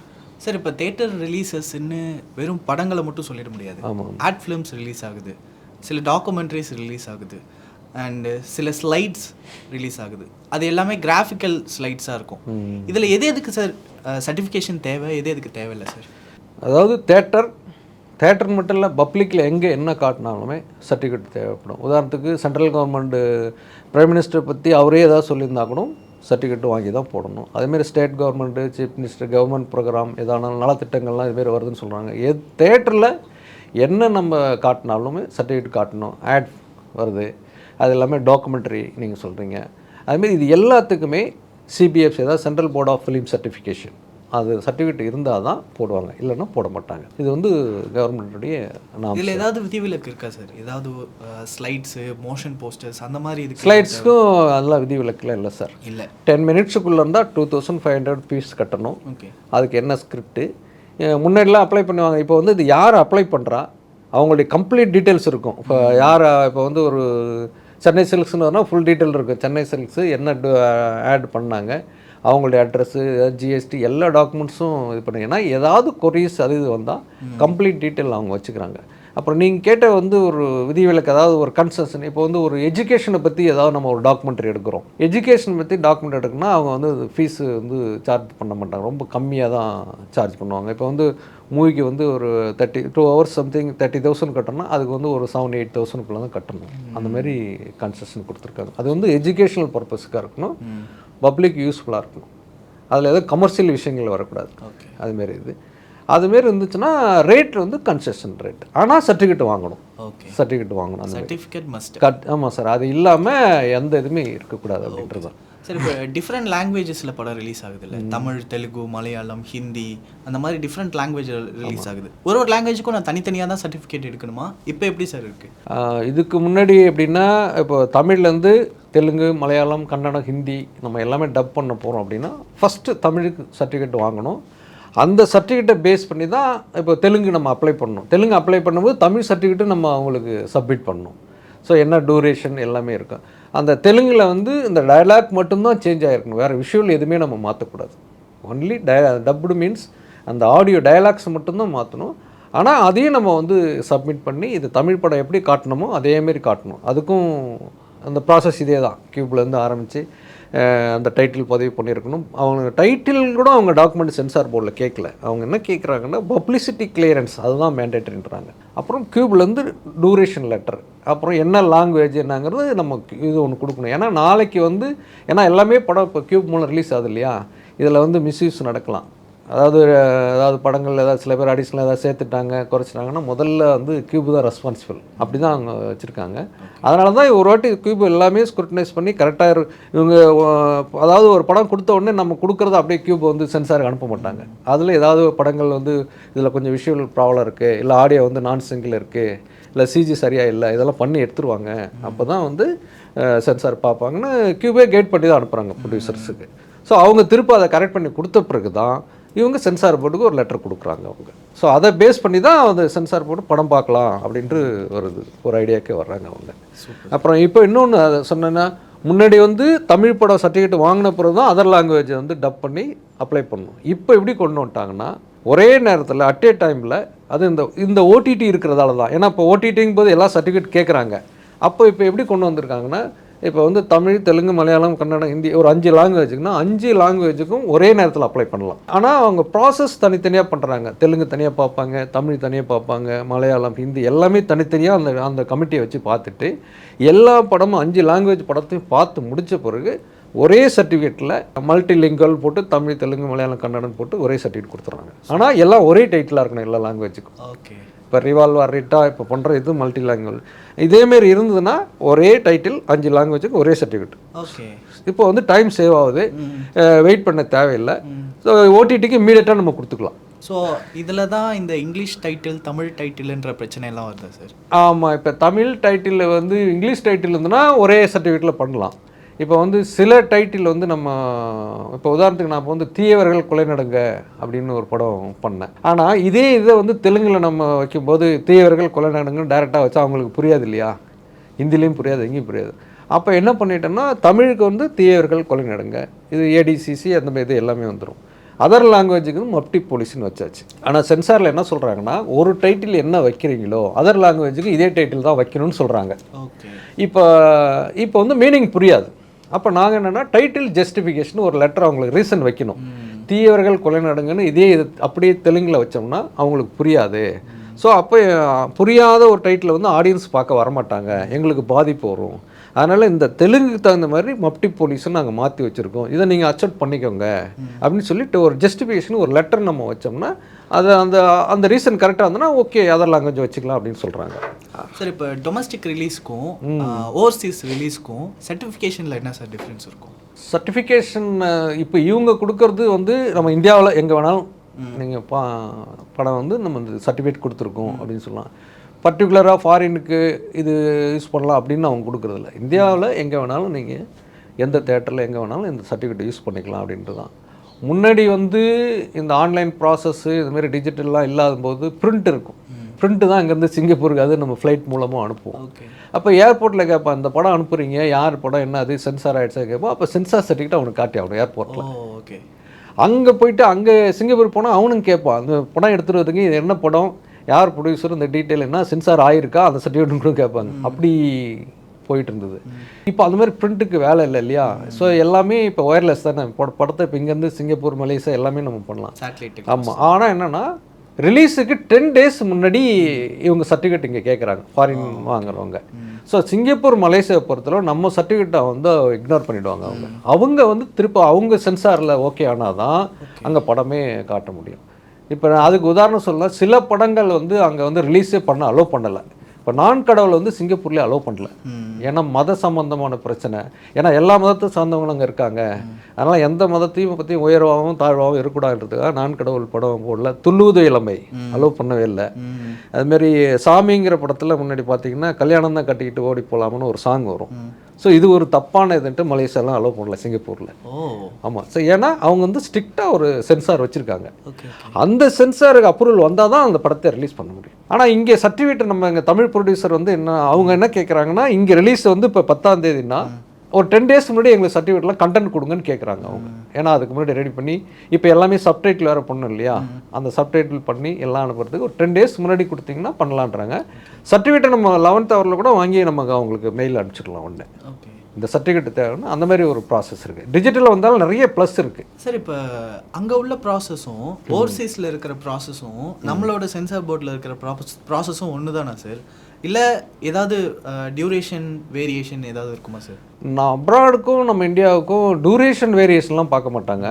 சார் இப்போ தேட்டர் ரிலீசஸ்ன்னு வெறும் படங்களை மட்டும் சொல்லிட முடியாது. ஆமாம். ஆட் ஃபிலிம்ஸ் ரிலீஸ் ஆகுது, சில டாக்குமெண்ட்ரிஸ் ரிலீஸ் ஆகுது, அண்டு சில ஸ்லைட்ஸ் ரிலீஸ் ஆகுது. அது எல்லாமே கிராஃபிக்கல் ஸ்லைட்ஸாக இருக்கும். இதில் எது எதுக்கு சார் சர்டிஃபிகேஷன் தேவை, எது எதுக்கு தேவையில்லை சார்? அதாவது தேட்டர் மட்டும் இல்லை, பப்ளிக்கில் எங்கே என்ன காட்டினாலுமே சர்டிஃபிகேட் தேவைப்படும். உதாரணத்துக்கு சென்ட்ரல் கவர்மெண்ட்டு பிரைம் மினிஸ்டர் பற்றி அவரே ஏதாவது சொல்லியிருந்தா கூட சர்டிஃபிகேட் வாங்கி தான் போடணும். அதேமாரி state government, chief minister, government programme எதானாலும் நலத்திட்டங்கள்லாம் இதுமாரி வருதுன்னு சொல்கிறாங்க. தேட்டரில் என்ன நம்ம காட்டினாலுமே சர்டிஃபிகேட் காட்டணும். ஆட் வருது, அது எல்லாமே டாக்குமெண்ட்ரி நீங்கள் சொல்கிறீங்க. அதுமாரி இது எல்லாத்துக்குமே சிபிஎஃப்சி, அதாவது central board of film certification, அது சர்டிஃபிகேட் இருந்தால் தான் போடுவாங்க, இல்லைன்னா போட மாட்டாங்க. இது வந்து கவர்மெண்ட்டுடைய நாம். இதில் ஏதாவது விதிவிலக்கு இருக்கா சார்? ஏதாவது ஸ்லைட்ஸு, மோஷன் போஸ்டர்ஸ் அந்த மாதிரி இது ஸ்லைட்ஸ்க்கும் அதெல்லாம் விதிவிலக்குலாம் இல்லை சார். இல்லை. 10 மினிட்ஸுக்குள்ளே இருந்தால் 2500 ஃபீஸ் கட்டணும். ஓகே. அதுக்கு என்ன ஸ்கிரிப்ட்டு முன்னாடிலாம் அப்ளை பண்ணுவாங்க. இப்போ வந்து இது யார் அப்ளை பண்ணுறா அவங்களுடைய கம்ப்ளீட் டீட்டெயில்ஸ் இருக்கும். இப்போ யார் இப்போ வந்து ஒரு சென்னை சில்க்ஸ்னு வரனா ஃபுல் டீட்டெயில் இருக்கும். சென்னை சில்க்ஸு என்ன ஆட் பண்ணாங்க, அவங்களுடைய அட்ரஸ்ஸு, ஜிஎஸ்டி எல்லா டாக்குமெண்ட்ஸும் இது பண்ணி, ஏன்னா ஏதாவது கொரிஸ் அது இது வந்தால் கம்ப்ளீட் டீட்டெயில் அவங்க வச்சுக்கிறாங்க. அப்புறம் நீங்கள் கேட்ட வந்து ஒரு விதிவிலக்கு, அதாவது ஒரு கன்செஷன். இப்போ வந்து ஒரு எஜுகேஷனை பற்றி ஏதாவது நம்ம ஒரு டாக்குமெண்ட்ரி எடுக்கிறோம், எஜுகேஷன் பற்றி டாக்குமெண்ட் எடுக்கணும்னா அவங்க வந்து ஃபீஸு வந்து சார்ஜ் பண்ண மாட்டாங்க, ரொம்ப கம்மியாக தான் சார்ஜ் பண்ணுவாங்க. இப்போ வந்து மூவிக்கு வந்து ஒரு 32 ஹவர்ஸ் சம்திங் 30,000 கட்டணும்னா அதுக்கு வந்து ஒரு 7-8,000 தான் கட்டணும். அந்தமாரி கன்செஷன் கொடுத்துருக்காங்க. அது வந்து எஜுகேஷனல் பர்பஸுக்காக இருக்கணும், பப்ளிக் யூஸ்ஃபுல்லாக இருக்கணும். அதில் ஏதாவது கமர்ஷியல் விஷயங்கள் வரக்கூடாது. அதுமாரி அதுமாரி இருந்துச்சுன்னா ரேட் வந்து கன்செஷன் ரேட், ஆனால் சர்டிஃபிகேட் வாங்கணும். சர்டிஃபிகேட் வாங்கணும். அந்த சர்டிஃபிகேட் மஸ்ட். ஆமாம் சார், அது இல்லாமல் எந்த இதுவுமே இருக்கக்கூடாது அப்படின்றது தான். சார் இப்போ டிஃப்ரெண்ட் லாங்குவேஜஸில் படம் ரிலீஸ் ஆகுது இல்லை, தமிழ், தெலுங்கு, மலையாளம், ஹிந்தி, அந்த மாதிரி டிஃப்ரெண்ட் லாங்குவேஜ் ரிலீஸ் ஆகுது. ஒரு லாங்குவேஜுக்கும் நான் தனித்தனியாக தான் சர்டிஃபிகேட் எடுக்கணுமா? இப்போ எப்படி சார் இருக்குது? இதுக்கு முன்னாடி எப்படின்னா, இப்போ தமிழ்லேருந்து தெலுங்கு, மலையாளம், கன்னடம், ஹிந்தி நம்ம எல்லாமே டப் பண்ண போகிறோம் அப்படின்னா ஃபஸ்ட்டு தமிழுக்கு சர்டிஃபிகேட் வாங்கணும். அந்த சர்டிஃபிகேட்டை பேஸ் பண்ணி தான் இப்போ தெலுங்கு நம்ம அப்ளை பண்ணணும். தெலுங்கு அப்ளை பண்ணும்போது தமிழ் சர்டிஃபிகேட்டும் நம்ம அவங்களுக்கு சப்மிட் பண்ணணும். ஸோ என்ன டூரேஷன் எல்லாமே இருக்கும். அந்த தெலுங்கில் வந்து இந்த டயலாக் மட்டும்தான் சேஞ்ச் ஆகிருக்கணும், வேறு விஷுவல் எதுவுமே நம்ம மாற்றக்கூடாது. ஒன்லி டப்டு மீன்ஸ் அந்த ஆடியோ டயலாக்ஸ் மட்டும்தான் மாற்றணும். ஆனால் அதையும் நம்ம வந்து சப்மிட் பண்ணி இது தமிழ் படம் எப்படி காட்டணுமோ அதேமாரி காட்டணும். அதுக்கும் அந்த ப்ராசஸ் இதே தான். க்யூப்லேருந்து ஆரம்பித்து அந்த டைட்டில் பதிவு பண்ணியிருக்கணும். அவங்க டைட்டில் கூட அவங்க டாக்குமெண்ட் சென்சார் போர்டில் கேட்கல. அவங்க என்ன கேட்குறாங்கன்னா பப்ளிசிட்டி கிளியரன்ஸ், அதுதான் மேண்டேட்டரின்றாங்க. அப்புறம் க்யூப்லேருந்து டூரேஷன் லெட்டர், அப்புறம் என்ன லாங்குவேஜ் என்னங்கிறது நம்ம இது ஒன்று கொடுக்கணும். ஏன்னா நாளைக்கு வந்து ஏன்னா எல்லாமே படம் இப்போ க்யூப் மூலம் ரிலீஸ் ஆகுது இல்லையா, இதில் வந்து மிஸ்யூஸ் நடக்கலாம். அதாவது படங்கள் ஏதாவது சில பேர் அடிஷ்னலாக ஏதாவது சேர்த்துட்டாங்க குறைச்சிட்டாங்கன்னா முதல்ல வந்து க்யூப் தான் ரெஸ்பான்சிபிள், அப்படி தான் அவங்க வச்சுருக்காங்க. அதனால தான் ஒரு வாட்டி க்யூப் எல்லாமே ஸ்க்ரூட்டனைஸ் பண்ணி கரெக்டாக இவங்க அதாவது ஒரு படம் கொடுத்த உடனே நம்ம கொடுக்குறத அப்படியே க்யூப் வந்து சென்சாருக்கு அனுப்ப மாட்டாங்க. அதில் ஏதாவது படங்கள் வந்து இதில் கொஞ்சம் விஷுவல் ப்ராப்ளம் இருக்குது, இல்லை ஆடியோ வந்து நான் சிங்கிள் இருக்குது, இல்லை சிஜி சரியாக இல்லை, இதெல்லாம் பண்ணி எடுத்துருவாங்க. அப்போ தான் வந்து சென்சார் பார்ப்பாங்கன்னு க்யூபே கைட் பண்ணி தான் அனுப்புகிறாங்க ப்ரொடியூசர்ஸுக்கு. ஸோ அவங்க திரும்ப அதை கரெக்ட் பண்ணி கொடுத்த பிறகு தான் இவங்க சென்சார் போர்டுக்கு ஒரு லெட்டர் கொடுக்குறாங்க அவங்க. ஸோ அதை பேஸ் பண்ணி தான் அந்த சென்சார் போர்டு படம் பார்க்கலாம் அப்படின்ட்டு வருது, ஒரு ஐடியாக்கே வர்றாங்க அவங்க. அப்புறம் இப்போ இன்னொன்று அதை சொன்னேன்னா, முன்னாடி வந்து தமிழ் படம் சர்டிஃபிகேட் வாங்கின பிறகு தான் அதர் லாங்குவேஜை வந்து டப் பண்ணி அப்ளை பண்ணணும். இப்போ எப்படி கொண்டு வந்துட்டாங்கன்னா ஒரே நேரத்தில் அட் ஏ டைமில், அது இந்த ஓடிடி இருக்கிறதால தான். ஏன்னா இப்போ ஓடிடிங்கும் போது எல்லா சர்டிஃபிகேட் கேட்குறாங்க. அப்போ எப்படி கொண்டு வந்திருக்காங்கன்னா, இப்போ வந்து தமிழ், தெலுங்கு, மலையாளம், கன்னடம், ஹிந்தி ஒரு 5 லாங்குவேஜுக்குன்னா 5 லாங்குவேஜுக்கும் ஒரே நேரத்தில் அப்ளை பண்ணலாம். ஆனால் அவங்க ப்ராசஸ் தனித்தனியாக பண்ணுறாங்க. தெலுங்கு தனியாக பார்ப்பாங்க, தமிழ் தனியாக பார்ப்பாங்க, மலையாளம், ஹிந்தி எல்லாமே தனித்தனியாக அந்த கமிட்டியை வச்சு பார்த்துட்டு எல்லா படமும் 5 லாங்குவேஜ் படத்தையும் பார்த்து முடித்த பிறகு ஒரே சர்டிஃபிகேட்டில் மல்டிலிங்குவல் போட்டு தமிழ், தெலுங்கு, மலையாளம், கன்னடம் போட்டு ஒரே சர்டிஃபிகேட் கொடுத்துட்றாங்க. ஆனால் எல்லாம் ஒரே டைட்டிலாக இருக்கணும் எல்லா லாங்குவேஜுக்கும். ஓகே. இப்போ ரிவால்வர், ரிட்டா இப்போ பண்ணுற இது மல்டி லாங்குவேஜ். இதேமாரி இருந்ததுன்னா ஒரே டைட்டில் 5 லாங்குவேஜுக்கு ஒரே சர்டிஃபிகேட். ஓகே. இப்போ வந்து டைம் சேவ் ஆகுது, வெயிட் பண்ண தேவையில்லை. ஸோ ஓடிடிக்கு இம்மீடியட்டாக நம்ம கொடுத்துக்கலாம். ஸோ இதில் தான் இந்த இங்கிலீஷ் டைட்டில் தமிழ் டைட்டில்ன்ற பிரச்சனையெல்லாம் வருதா சார்? ஆமாம். இப்போ தமிழ் டைட்டில் வந்து இங்கிலீஷ் டைட்டில் இருந்ததுன்னா ஒரே சர்டிஃபிகேட்டில் பண்ணலாம். இப்போ வந்து சில டைட்டில் வந்து நம்ம இப்போ உதாரணத்துக்கு நான் இப்போ வந்து தீயவர்கள் கொலை நடங்க அப்படின்னு ஒரு படம் பண்ணேன். ஆனால் இதே இதை வந்து தெலுங்கில் நம்ம வைக்கும்போது தீயவர்கள் கொலை நடங்கன்னு டேரெக்டாக வச்சா அவங்களுக்கு புரியாது இல்லையா? ஹிந்திலையும் புரியாது, எங்கேயும் புரியாது. அப்போ என்ன பண்ணிட்டேன்னா தமிழுக்கு வந்து தீயவர்கள் கொலை நடங்க, இது ஏடிசிசி அந்த மாதிரி இது எல்லாமே வந்துடும். அதர் லாங்குவேஜுக்கு மப்டி போலீஸ்னு வச்சாச்சு. ஆனால் சென்சாரில் என்ன சொல்கிறாங்கன்னா ஒரு டைட்டில் என்ன வைக்கிறீங்களோ அதர் லாங்குவேஜுக்கு இதே டைட்டில் தான் வைக்கணும்னு சொல்கிறாங்க. ஓகே. இப்போ வந்து மீனிங் புரியாது. அப்போ நாங்கள் என்னென்னா டைட்டில் ஜஸ்டிஃபிகேஷன் ஒரு லெட்டர் அவங்களுக்கு ரீசன் வைக்கணும். தீயவர்கள் கொலை நடங்கன்னு இதே இது அப்படியே தெலுங்கில் வச்சோம்னா அவங்களுக்கு புரியாது. ஸோ அப்போ புரியாத ஒரு டைட்டில் வந்து ஆடியன்ஸ் பார்க்க வரமாட்டாங்க, எங்களுக்கு பாதிப்பு வரும். அதனால் இந்த தெலுங்குக்கு தகுந்த மாதிரி மப்டி போலீஸ்ன்னு நாங்கள் மாற்றி வச்சுருக்கோம், இதை நீங்கள் அக்செப்ட் பண்ணிக்கோங்க அப்படின்னு சொல்லிட்டு ஒரு ஜஸ்டிஃபிகேஷன் ஒரு லெட்டர் நம்ம வச்சோம்னா அது அந்த அந்த ரீசன் கரெக்டாக இருந்ததுன்னா ஓகே அதர் லாங்குவேஜ் வச்சுக்கலாம் அப்படின்னு சொல்கிறாங்க. சார் இப்போ டொமஸ்டிக் ரிலீஸ்க்கும் ஓவர்சீஸ் ரிலீஸ்க்கும் சர்டிஃபிகேஷனில் என்ன சார் டிஃப்ரென்ஸ் இருக்கும்? சர்டிஃபிகேஷன் இப்போ இவங்க கொடுக்கறது வந்து நம்ம இந்தியாவில் எங்கே வேணாலும் நீங்கள் படம் வந்து நம்ம இந்த சர்டிஃபிகேட் கொடுத்துருக்கோம் அப்படின்னு சொல்லலாம். பர்டிகுலராக ஃபாரினுக்கு இது யூஸ் பண்ணலாம் அப்படின்னு அவங்க கொடுக்குறதில்ல. இந்தியாவில் எங்கே வேணாலும் நீங்கள் எந்த தேட்டரில் எங்கே வேணாலும் இந்த சர்டிஃபிகேட் யூஸ் பண்ணிக்கலாம் அப்படின்ட்டு தான். முன்னாடி வந்து இந்த ஆன்லைன் ப்ராசஸ்ஸு இதுமாரி டிஜிட்டல்லாம் இல்லாத போது பிரிண்ட் இருக்கும். பிரிண்ட்டு தான் இங்கேருந்து சிங்கப்பூருக்கு அது நம்ம ஃப்ளைட் மூலமாக அனுப்புவோம். அப்போ ஏர்போர்ட்டில் கேட்பேன் இந்த படம் அனுப்புகிறீங்க யார் படம் என்ன அது சென்சார் ஆகிடுச்சா கேட்போம். அப்போ சென்சார் சர்டிஃபிகேட் அவனுக்கு காட்டி ஆகணும் ஏர்போர்ட்டில். ஓகே. அங்கே போயிட்டு அங்கே சிங்கப்பூர் போனால் அவனும் கேட்பான் அந்த படம் எடுத்துகிட்டு வரதுக்கு இது என்ன படம், யார் ப்ரொடியூசர், இந்த டீட்டெயில் என்ன, சென்சார் ஆகிருக்கா, அந்த சர்டிஃபிகேட் கூட கேட்பாங்க. அப்படி போயிட்டு இருந்தது. இப்போ அந்த மாதிரி பிரிண்ட்டுக்கு வேலை இல்லை இல்லையா? ஸோ எல்லாமே இப்போ ஒயர்லெஸ் தானே. படத்தை இப்போ இங்கேருந்து சிங்கப்பூர், மலேசியா எல்லாமே நம்ம பண்ணலாம். ஆமாம். ஆனால் என்னென்னா ரிலீஸுக்கு 10 days முன்னாடி இவங்க சர்டிஃபிகேட் இங்கே கேட்குறாங்க ஃபாரின் வாங்குறவங்க. ஸோ சிங்கப்பூர், மலேசியாவை பொறுத்தளவு நம்ம சர்டிஃபிகேட்டை வந்து இக்னோர் பண்ணிவிடுவாங்க. அவங்க வந்து திருப்ப அவங்க சென்சாரில் ஓகே ஆனால் தான் அங்கே படமே காட்ட முடியும். இப்போ அதுக்கு உதாரணம் சொல்லலாம், சில படங்கள் வந்து அங்கே வந்து ரிலீஸே பண்ண அலோவ் பண்ணலை. இப்போ நான் கடவுளை வந்து சிங்கப்பூர்லேயே அலோவ் பண்ணல. ஏன்னா மத சம்பந்தமான பிரச்சனை. ஏன்னா எல்லா மதத்தை சார்ந்தவங்களும் அங்கே இருக்காங்க. அதனால் எந்த மதத்தையும் பற்றியும் உயர்வாகவும் தாழ்வாகவும் இருக்கக்கூடாதுன்றதுக்காக நான் கடவுள் படம் போடல. துள்ளுவது இளமை அலோவ் பண்ணவே இல்லை. அதுமாரி சாமிங்கிற படத்தில் முன்னாடி பார்த்தீங்கன்னா கல்யாணம் தான் கட்டிக்கிட்டு ஓடி போகலாம்னு ஒரு சாங் வரும். ஸோ இது ஒரு தப்பான இதுன்ட்டு மலேசியாலாம் அலோவ் பண்ணல சிங்கப்பூரில். ஆமாம். ஸோ ஏன்னா அவங்க வந்து ஸ்ட்ரிக்டாக ஒரு சென்சார் வச்சுருக்காங்க. அந்த சென்சாருக்கு அப்ரூவல் வந்தால் தான் அந்த படத்தை ரிலீஸ் பண்ண முடியும். ஆனால் இங்கே சர்டிஃபிகேட் நம்ம இங்கே தமிழ் ப்ரொடியூசர் வந்து அவங்க என்ன கேட்குறாங்கன்னா இங்கே ரிலீஸ் வந்து இப்போ 10ஆம் தேதினா ஒரு 10 days முன்னாடி எங்களுக்கு சர்டிஃபிகேட்லாம் கண்டென்ட் கொடுங்கன்னு கேட்குறாங்க அவங்க. ஏன்னா அதுக்கு முன்னாடி ரெடி பண்ணி இப்போ எல்லாமே சப்டைட்டில் வேறு பண்ணணும் இல்லையா? அந்த சப்டைட்டில் பண்ணி எல்லாம் அனுப்புறதுக்கு ஒரு 10 days முன்னாடி கொடுத்தீங்கன்னா பண்ணலான்றாங்க. சர்டிஃபிகேட்டை நம்ம 11th hour கூட வாங்கி நமக்கு அவங்களுக்கு மெயில் அனுப்பிச்சிடலாம் ஒன்று. இந்த சர்டிஃபிகேட் தேவைன்னா அந்த மாதிரி ஒரு ப்ராசஸ் இருக்குது. டிஜிட்டலில் வந்தாலும் நிறைய ப்ளஸ் இருக்குது. சார் இப்போ அங்கே உள்ள ப்ராசஸும் ஓவர்சீஸில் இருக்கிற ப்ராசஸும் நம்மளோட சென்சார் போர்டில் இருக்கிற ப்ராசஸும் ஒன்று தானா சார்? இல்லை ஏதாவது டியூரேஷன் வேரியேஷன் ஏதாவது இருக்குமா சார்? நான் அப்ராடுக்கும் நம்ம இந்தியாவுக்கும் டியூரேஷன் வேரியேஷன்லாம் பார்க்க மாட்டாங்க.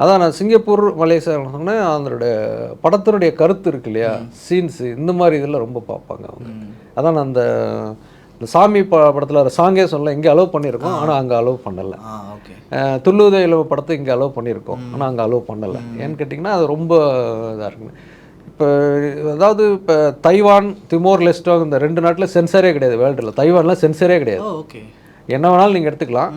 அதான் நான் சிங்கப்பூர், மலேசியா சொன்னேன் அதனுடைய படத்தினுடைய கருத்து இருக்கு இல்லையா, சீன்ஸு இந்த மாதிரி இதெல்லாம் ரொம்ப பார்ப்பாங்க அவங்க. அதான் நான் அந்த சாமி படத்தில் ஒரு சாங்கே சொல்லலாம் இங்கே அலோவ் பண்ணியிருக்கோம் ஆனால் அங்கே அலோவ் பண்ணலை. துள்ளுவதை இளவ படத்தை இங்கே அலோவ் பண்ணியிருக்கோம் ஆனால் அங்கே அலோவ் பண்ணலை. ஏன்னு கேட்டிங்கன்னா அது ரொம்ப இதாக இருக்குங்க. இப்போ அதாவது இப்போ தைவான், திமோர் லெஸ்டோ இந்த 2 நாட்டில் சென்சரே கிடையாது வேர்ல்டில். தைவான்லாம் சென்சரே கிடையாது. என்ன வேணாலும் நீங்கள் எடுத்துக்கலாம்.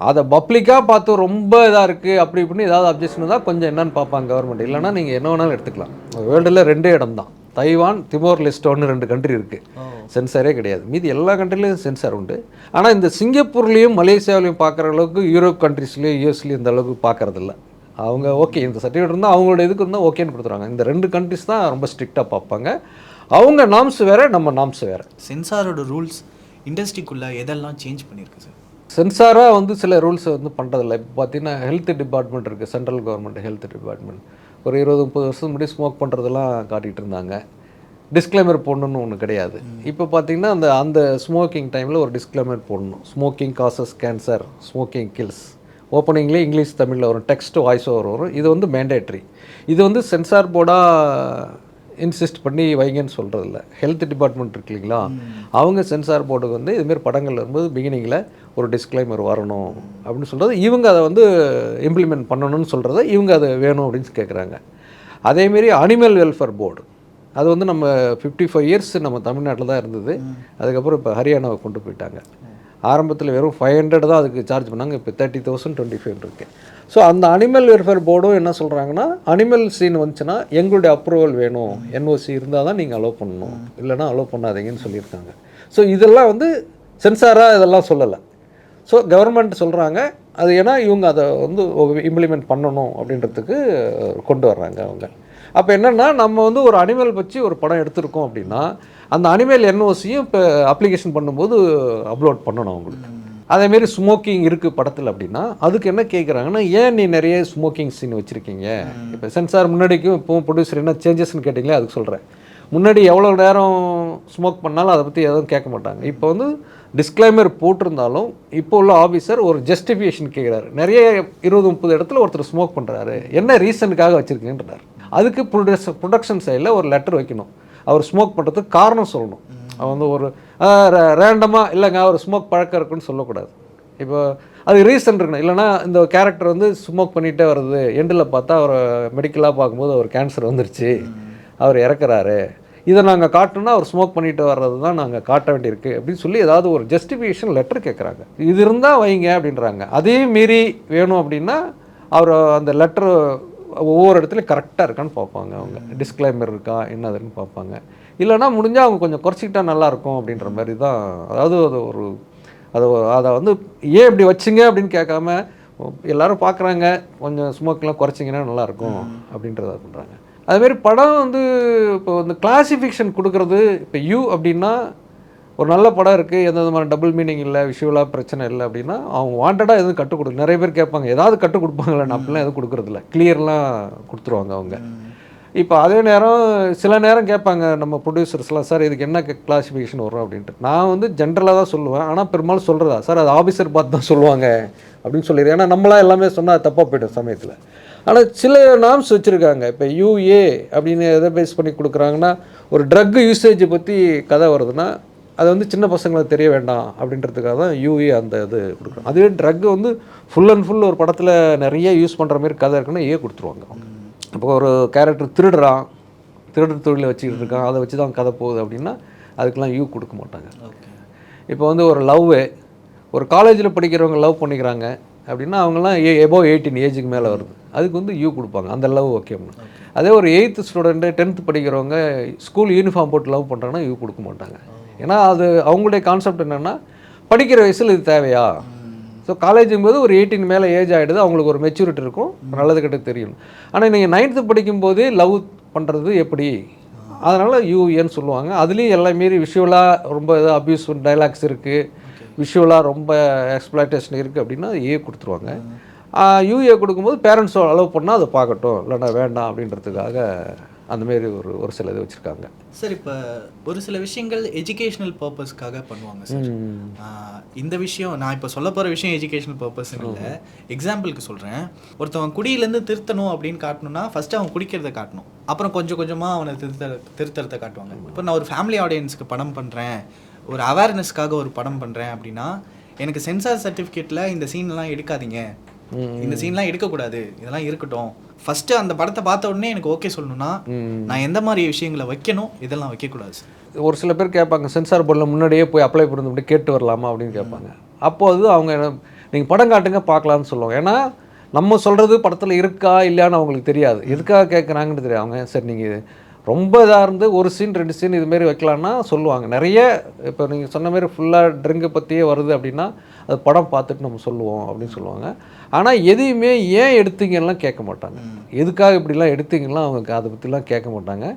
அதை பப்ளிக்காக பார்த்து ரொம்ப இதாக இருக்குது அப்படி இப்படின்னு ஏதாவது அப்ஜெக்ஷன் தான் கொஞ்சம் என்னன்னு பார்ப்பாங்க கவர்மெண்ட். இல்லைனா நீங்கள் என்ன வேணாலும் எடுத்துக்கலாம். வேர்ல்டில் 2 இடம் தான், தைவான், திமோர் லெஸ்டோன்னு 2 கண்ட்ரி இருக்குது. சென்சாரே கிடையாது. மீதி எல்லா கண்ட்ரிலையும் சென்சார் உண்டு. ஆனால் இந்த சிங்கப்பூர்லேயும் மலேசியாவிலையும் பார்க்குற அளவுக்கு யூரோப் கண்ட்ரிஸ்லேயும் யூஎஸ்லேயும் இந்த அளவுக்கு பார்க்குறதில்ல. அவங்க ஓகே இந்த சர்டிஃபிகேட் இருந்தால் அவங்களோட இதுக்கு இருந்தால் ஓகேன்னு கொடுத்துருவாங்க. இந்த 2 கண்ட்ரிஸ் தான் ரொம்ப ஸ்ட்ரிக்டாக பார்ப்பாங்க. அவங்க நாம்ஸ் வேறு, நம்ம நாம்ஸ் வேறு. சென்சாரோட ரூல்ஸ் இண்டஸ்ட்ரிக்குள்ளே எதெல்லாம் சேஞ்ச் பண்ணியிருக்கு சார்? சென்சாராக வந்து சில ரூல்ஸை வந்து பண்ணுறதில்ல. இப்போ பார்த்தீங்கன்னா ஹெல்த் டிபார்ட்மெண்ட் இருக்குது, சென்ட்ரல் கவர்மெண்ட் ஹெல்த் டிபார்ட்மெண்ட். ஒரு 20-30 வருஷம் முன்னாடி ஸ்மோக் பண்ணுறதெல்லாம் காட்டிகிட்டு இருந்தாங்க. டிஸ்க்ளைமர் போடணுன்னு ஒன்று கிடையாது. இப்போ பார்த்தீங்கன்னா அந்த ஸ்மோக்கிங் டைமில் ஒரு டிஸ்க்ளைமர் போடணும். Smoking causes cancer, smoking kills. ஓப்பனிங்லேயே இங்கிலீஷ் தமிழில் வரும், டெக்ஸ்ட் வாய்ஸ் ஓவர் வரும். இது வந்து மேண்டேட்ரி. இது வந்து சென்சார் போர்டாக இன்சிஸ்ட் பண்ணி வைங்கன்னு சொல்கிறதில்ல. ஹெல்த் டிபார்ட்மெண்ட் இருக்கு இல்லைங்களா, அவங்க சென்சார் போர்டுக்கு வந்து இதுமாரி படங்கள் வரும்போது பிகினிங்கில் ஒரு டிஸ்க்ளைமர் வரணும் அப்படின்னு சொல்கிறது, இவங்க அதை வந்து இம்ப்ளிமெண்ட் பண்ணணும்னு சொல்கிறத இவங்க அதை வேணும் அப்படின்னு கேட்குறாங்க. அதேமாரி அனிமல் வெல்ஃபேர் போர்டு, அது வந்து நம்ம 55 இயர்ஸ் நம்ம தமிழ்நாட்டில் தான் இருந்தது. அதுக்கப்புறம் இப்போ ஹரியானாவை கொண்டு போயிட்டாங்க. ஆரம்பத்தில் வெறும் 500 தான் அதுக்கு சார்ஜ் பண்ணாங்க, இப்போ 30,025 இருக்குது. ஸோ அந்த அனிமல் வெல்ஃபேர் போர்டும் என்ன சொல்கிறாங்கன்னா, அனிமல் சீன் வந்துச்சுன்னா எங்களுடைய அப்ரூவல் வேணும், என்ஓசி இருந்தால் தான் நீங்கள் அலோவ் பண்ணணும், இல்லைனா அலோவ் பண்ணாதீங்கன்னு சொல்லியிருக்காங்க. ஸோ இதெல்லாம் வந்து சென்சாராக இதெல்லாம் சொல்லலை. ஸோ கவர்மெண்ட் சொல்கிறாங்க அது, ஏன்னா இவங்க அதை வந்து இம்ப்ளிமெண்ட் பண்ணணும் அப்படின்றதுக்கு கொண்டு வர்றாங்க அவங்க. அப்போ என்னென்னா, நம்ம வந்து ஒரு அனிமல் வச்சு ஒரு படம் எடுத்திருக்கோம் அப்படின்னா அந்த அனிமல் என்ஓசியும் இப்போ அப்ளிகேஷன் பண்ணும்போது அப்லோட் பண்ணணும் அவங்களுக்கு. அதேமாரி ஸ்மோக்கிங் இருக்குது படத்தில் அப்படின்னா அதுக்கு என்ன கேட்குறாங்கன்னா, ஏன் நீ நிறைய ஸ்மோக்கிங் சீன் வச்சுருக்கீங்க? இப்போ சென்சார் முன்னாடிக்கும் இப்போ ப்ரொடியூசர் என்ன சேஞ்சஸ்ன்னு கேட்டிங்களே அதுக்கு சொல்கிறேன். முன்னாடி எவ்வளோ நேரம் ஸ்மோக் பண்ணாலும் அதை பற்றி எதுவும் கேட்க மாட்டாங்க. இப்போ வந்து டிஸ்க்ளைமர் போட்டிருந்தாலும் இப்போ உள்ள ஆஃபீஸர் ஒரு ஜஸ்டிஃபிகேஷன் கேட்குறாரு. நிறைய 20-30 இடத்துல ஒருத்தர் ஸ்மோக் பண்ணுறாரு, என்ன ரீசனுக்காக வச்சுருக்கீங்கன்றார். அதுக்கு ப்ரொடக்ஷன் சைடில் ஒரு லெட்டர் வைக்கணும், அவர் ஸ்மோக் பண்ணுறதுக்கு காரணம் சொல்லணும். அவன் வந்து ஒரு ரேண்டமாக இல்லைங்க அவர் ஸ்மோக் பழக்கம் இருக்குன்னு சொல்லக்கூடாது. இப்போ அது ரீசன் இருக்கணும். இல்லைனா இந்த கேரக்டர் வந்து ஸ்மோக் பண்ணிகிட்டே வருது, எண்டில் பார்த்தா அவர் மெடிக்கலாக பார்க்கும்போது அவர் கேன்சர் வந்துருச்சு, அவர் இறக்குறாரு, இதை நாங்கள் காட்டணும்னா அவர் ஸ்மோக் பண்ணிட்டு வர்றது தான் நாங்கள் காட்ட வேண்டியிருக்கு அப்படின்னு சொல்லி ஏதாவது ஒரு ஜஸ்டிஃபிகேஷன் லெட்டர் கேட்குறாங்க. இது இருந்தால் வைங்க அப்படின்றாங்க. அதே மீறி வேணும் அப்படின்னா அவர் அந்த லெட்டர் ஒவ்வொரு இடத்துலையும் கரெக்டாக இருக்கான்னு பார்ப்பாங்க அவங்க, டிஸ்க்ளைமர் இருக்கா என்னதுன்னு பார்ப்பாங்க. இல்லைனா முடிஞ்சால் அவங்க கொஞ்சம் குறைச்சிக்கிட்டா நல்லாயிருக்கும் அப்படின்ற மாதிரி தான். அதாவது அது ஒரு அதை வந்து ஏன் இப்படி வச்சுங்க அப்படின்னு கேட்காம எல்லோரும் பார்க்குறாங்க, கொஞ்சம் ஸ்மோக்கெலாம் குறைச்சிங்கன்னா நல்லாயிருக்கும் அப்படின்றத பண்ணுறாங்க. அதுமாரி படம் வந்து இப்போ இந்த கிளாசிஃபிகேஷன் கொடுக்குறது, இப்போ அப்படின்னா ஒரு நல்ல படம் இருக்குது, எந்த விதமான டபுள் மீனிங் இல்லை, விஷுவலாக பிரச்சனை இல்லை அப்படின்னா அவங்க வாண்டடாக எதுவும் கற்றுக் கொடுக்கு. நிறைய பேர் கேட்பாங்க ஏதாவது கற்றுக் கொடுப்பாங்களே, நான் அப்படிலாம் எதுவும் கொடுக்குறதில்ல, கிளியர்லாம் கொடுத்துருவாங்க அவங்க. இப்போ அதே நேரம் சில நேரம் கேட்பாங்க நம்ம ப்ரொடியூசர்ஸ்லாம், சார் இதுக்கு என்ன கிளாசிஃபிகேஷன் வரும் அப்படின்ட்டு. நான் வந்து ஜென்ரலாக தான் சொல்லுவேன், ஆனால் பெரும்பாலும் சொல்கிறதா சார் அது ஆஃபீஸர் பார்த்து தான் சொல்லுவாங்க அப்படின்னு சொல்லிடுறேன். ஏன்னா நம்மளாம் எல்லாமே சொன்னால் தப்பாக போய்டும் சமயத்தில். ஆனால் சில நார்ம்ஸ் வச்சுருக்காங்க. இப்போ யூஏ அப்படின்னு எதை பேஸ் பண்ணி கொடுக்குறாங்கன்னா, ஒரு ட்ரக் யூசேஜை பற்றி கதை வருதுன்னா அது வந்து சின்ன பசங்களுக்கு தெரிய வேண்டாம் அப்படின்றதுக்காக தான் யூஏ அந்த இது கொடுக்குறோம். அதுவே ட்ரக் வந்து ஃபுல் அண்ட் ஃபுல் ஒரு படத்தில் நிறைய யூஸ் பண்ணுற மாதிரி கதை இருக்குன்னா கொடுத்துருவாங்க அவங்க. இப்போ ஒரு கேரக்டர் திருடுற தொழிலை வச்சுக்கிட்டு இருக்கான், அதை வச்சு தான் கதை போகுது அப்படின்னா அதுக்கெலாம் கொடுக்க மாட்டாங்க. இப்போ வந்து ஒரு ஒரு காலேஜில் படிக்கிறவங்க லவ் பண்ணிக்கிறாங்க அப்படின்னா அவங்களாம் எபோவ் 18 ஏஜுக்கு மேலே வருது, அதுக்கு வந்து கொடுப்பாங்க, அந்த லவ் ஓகேம்னா. அதே ஒரு 8th ஸ்டூடெண்ட்டு 10th படிக்கிறவங்க ஸ்கூல் யூனிஃபார்ம் போட்டு லவ் பண்ணுறாங்கன்னா கொடுக்க மாட்டாங்க. ஏன்னா அது அவங்களுடைய கான்செப்ட் என்னென்னா, படிக்கிற வயசில் இது தேவையா? ஸோ காலேஜுங்கும்போது ஒரு 18 மேலே ஏஜ் ஆகிடுது, அவங்களுக்கு ஒரு மெச்சூரிட்டி இருக்கும், நல்லது கிட்ட தெரியும். ஆனால் நீங்கள் 9th படிக்கும்போதே லவ் பண்ணுறது எப்படி? அதனால் யூஏன்னு சொல்லுவாங்க. அதுலேயும் எல்லாம் மீறி விஷுவலாக ரொம்ப அப்யூஸ் டைலாக்ஸ் இருக்குது, விஷுவலாக ரொம்ப எக்ஸ்ப்ளாய்டேஷன் இருக்குது அப்படின்னா கொடுத்துருவாங்க. யூஏ கொடுக்கும்போது பேரண்ட்ஸ் அலோவ் பண்ணால் அதை பார்க்கட்டும், இல்லைன்னா வேண்டாம் அப்படின்றதுக்காக அந்தமாரி ஒரு சில இது வச்சுருக்காங்க. சார் இப்போ ஒரு சில விஷயங்கள் எஜுகேஷ்னல் பர்பஸ்க்காக பண்ணுவாங்க சார். இந்த விஷயம் நான் இப்போ சொல்ல போகிற விஷயம் எஜுகேஷ்னல் பர்பஸ்ன்னு இல்லை, எக்ஸாம்பிளுக்கு சொல்கிறேன். ஒருத்தவன் குடியிலேருந்து திருத்தணும் அப்படின்னு காட்டணும்னா ஃபஸ்ட்டு அவன் குடிக்கிறத காட்டணும், அப்புறம் கொஞ்சம் கொஞ்சமாக அவனை திருத்தறதை காட்டுவாங்க. இப்போ நான் ஒரு ஃபேமிலி ஆடியன்ஸுக்கு படம் பண்ணுறேன், ஒரு அவேர்னஸ்க்காக ஒரு படம் பண்ணுறேன் அப்படின்னா எனக்கு சென்சார் சர்டிஃபிகேட்டில் இந்த சீன்லாம் எடுக்காதீங்க, இந்த சீன்லாம் எடுக்கக்கூடாது, இதெல்லாம் இருக்கட்டும், ஃபஸ்ட்டு அந்த படத்தை பார்த்த உடனே எனக்கு ஓகே சொல்லணும்னா நான் எந்த மாதிரி விஷயங்களை வைக்கணும், இதெல்லாம் வைக்கக்கூடாது சார். ஒரு சில பேர் கேட்பாங்க, சென்சார் போர்டில் முன்னாடியே போய் அப்ளை பண்ணி அப்படி கேட்டு வரலாமா அப்படின்னு கேட்பாங்க. அப்போது அவங்க நீங்கள் படம் காட்டுங்க பார்க்கலான்னு சொல்லுவாங்க. ஏன்னா நம்ம சொல்கிறது படத்தில் இருக்கா இல்லையான்னு அவங்களுக்கு தெரியாது, எதுக்காக கேட்குறாங்கன்னு தெரியாது. அவங்க சரி நீங்கள் ரொம்ப இதாக இருந்து ஒரு சீன் 2 சீன் இதுமாரி வைக்கலான்னா சொல்லுவாங்க. நிறைய இப்போ நீங்கள் சொன்ன மாதிரி ஃபுல்லாக ட்ரிங்கை பற்றியே வருது அப்படின்னா அது படம் பார்த்துட்டு நம்ம சொல்லுவோம் அப்படின்னு சொல்லுவாங்க. ஆனால் எதையுமே ஏன் எடுத்தீங்கலாம் கேட்க மாட்டாங்க, எதுக்காக இப்படிலாம் எடுத்தீங்கலாம் அவங்க அதை பற்றிலாம் கேட்க மாட்டாங்க.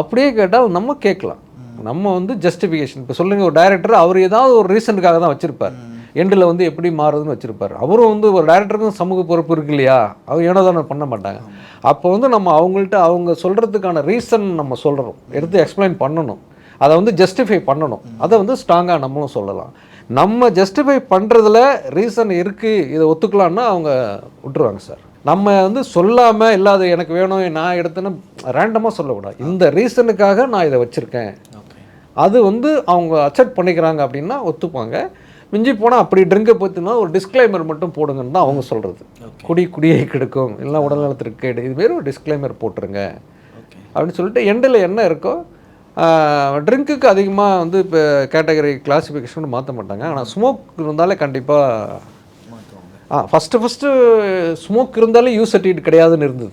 அப்படியே கேட்டால் நம்ம கேட்கலாம், நம்ம வந்து ஜஸ்டிஃபிகேஷன் இப்போ சொல்லுங்கள். ஒரு டைரக்டர் அவர் ஏதாவது ஒரு ரீசனுக்காக தான் வச்சுருப்பார், எண்டில் வந்து எப்படி மாறுதுன்னு வச்சுருப்பார். அவரும் வந்து ஒரு டைரக்டருக்கும் சமூக பொறுப்பு இருக்கு இல்லையா, அவங்க ஏனோ தானே பண்ண மாட்டாங்க. அப்போ வந்து நம்ம அவங்கள்ட்ட அவங்க சொல்கிறதுக்கான ரீசன் நம்ம சொல்கிறோம், எடுத்து எக்ஸ்பிளைன் பண்ணணும், அதை வந்து ஜஸ்டிஃபை பண்ணணும். அதை வந்து ஸ்ட்ராங்காக நம்மளும் சொல்லலாம். நம்ம ஜஸ்டிஃபை பண்ணுறதுல ரீசன் இருக்குது, இதை ஒத்துக்கலான்னா அவங்க விட்டுருவாங்க சார். நம்ம வந்து சொல்லாமல் இல்லாத எனக்கு வேணும் நான் எடுத்தேன்னு ரேண்டமாக சொல்லக்கூடாது. இந்த ரீசனுக்காக நான் இதை வச்சுருக்கேன், அது வந்து அவங்க அக்செப்ட் பண்ணிக்கிறாங்க அப்படின்னா ஒத்துப்பாங்க. மிஞ்சி போனால் அப்படி ட்ரிங்கை பற்றினா ஒரு டிஸ்க்ளைமர் மட்டும் போடுங்கன்னு தான் அவங்க சொல்கிறது. குடியை கெடுக்கும், இல்லைனா உடல்நலத்திற்கு கேடு, இதுமாரி ஒரு டிஸ்க்ளைமர் போட்டுருங்க அப்படின்னு சொல்லிட்டு எண்டில் என்ன இருக்கோ. ட்ரிங்க்குக்கு அதிகமாக வந்து இப்போ கேட்டகரி கிளாஸிஃபிகேஷன் மாற்ற மாட்டாங்க. ஆனால் ஸ்மோக் இருந்தாலே கண்டிப்பாக ஃபஸ்ட்டு ஸ்மோக் இருந்தாலே யூஸ் சர்டிஃபிகேட் கிடையாதுன்னு இருந்தது.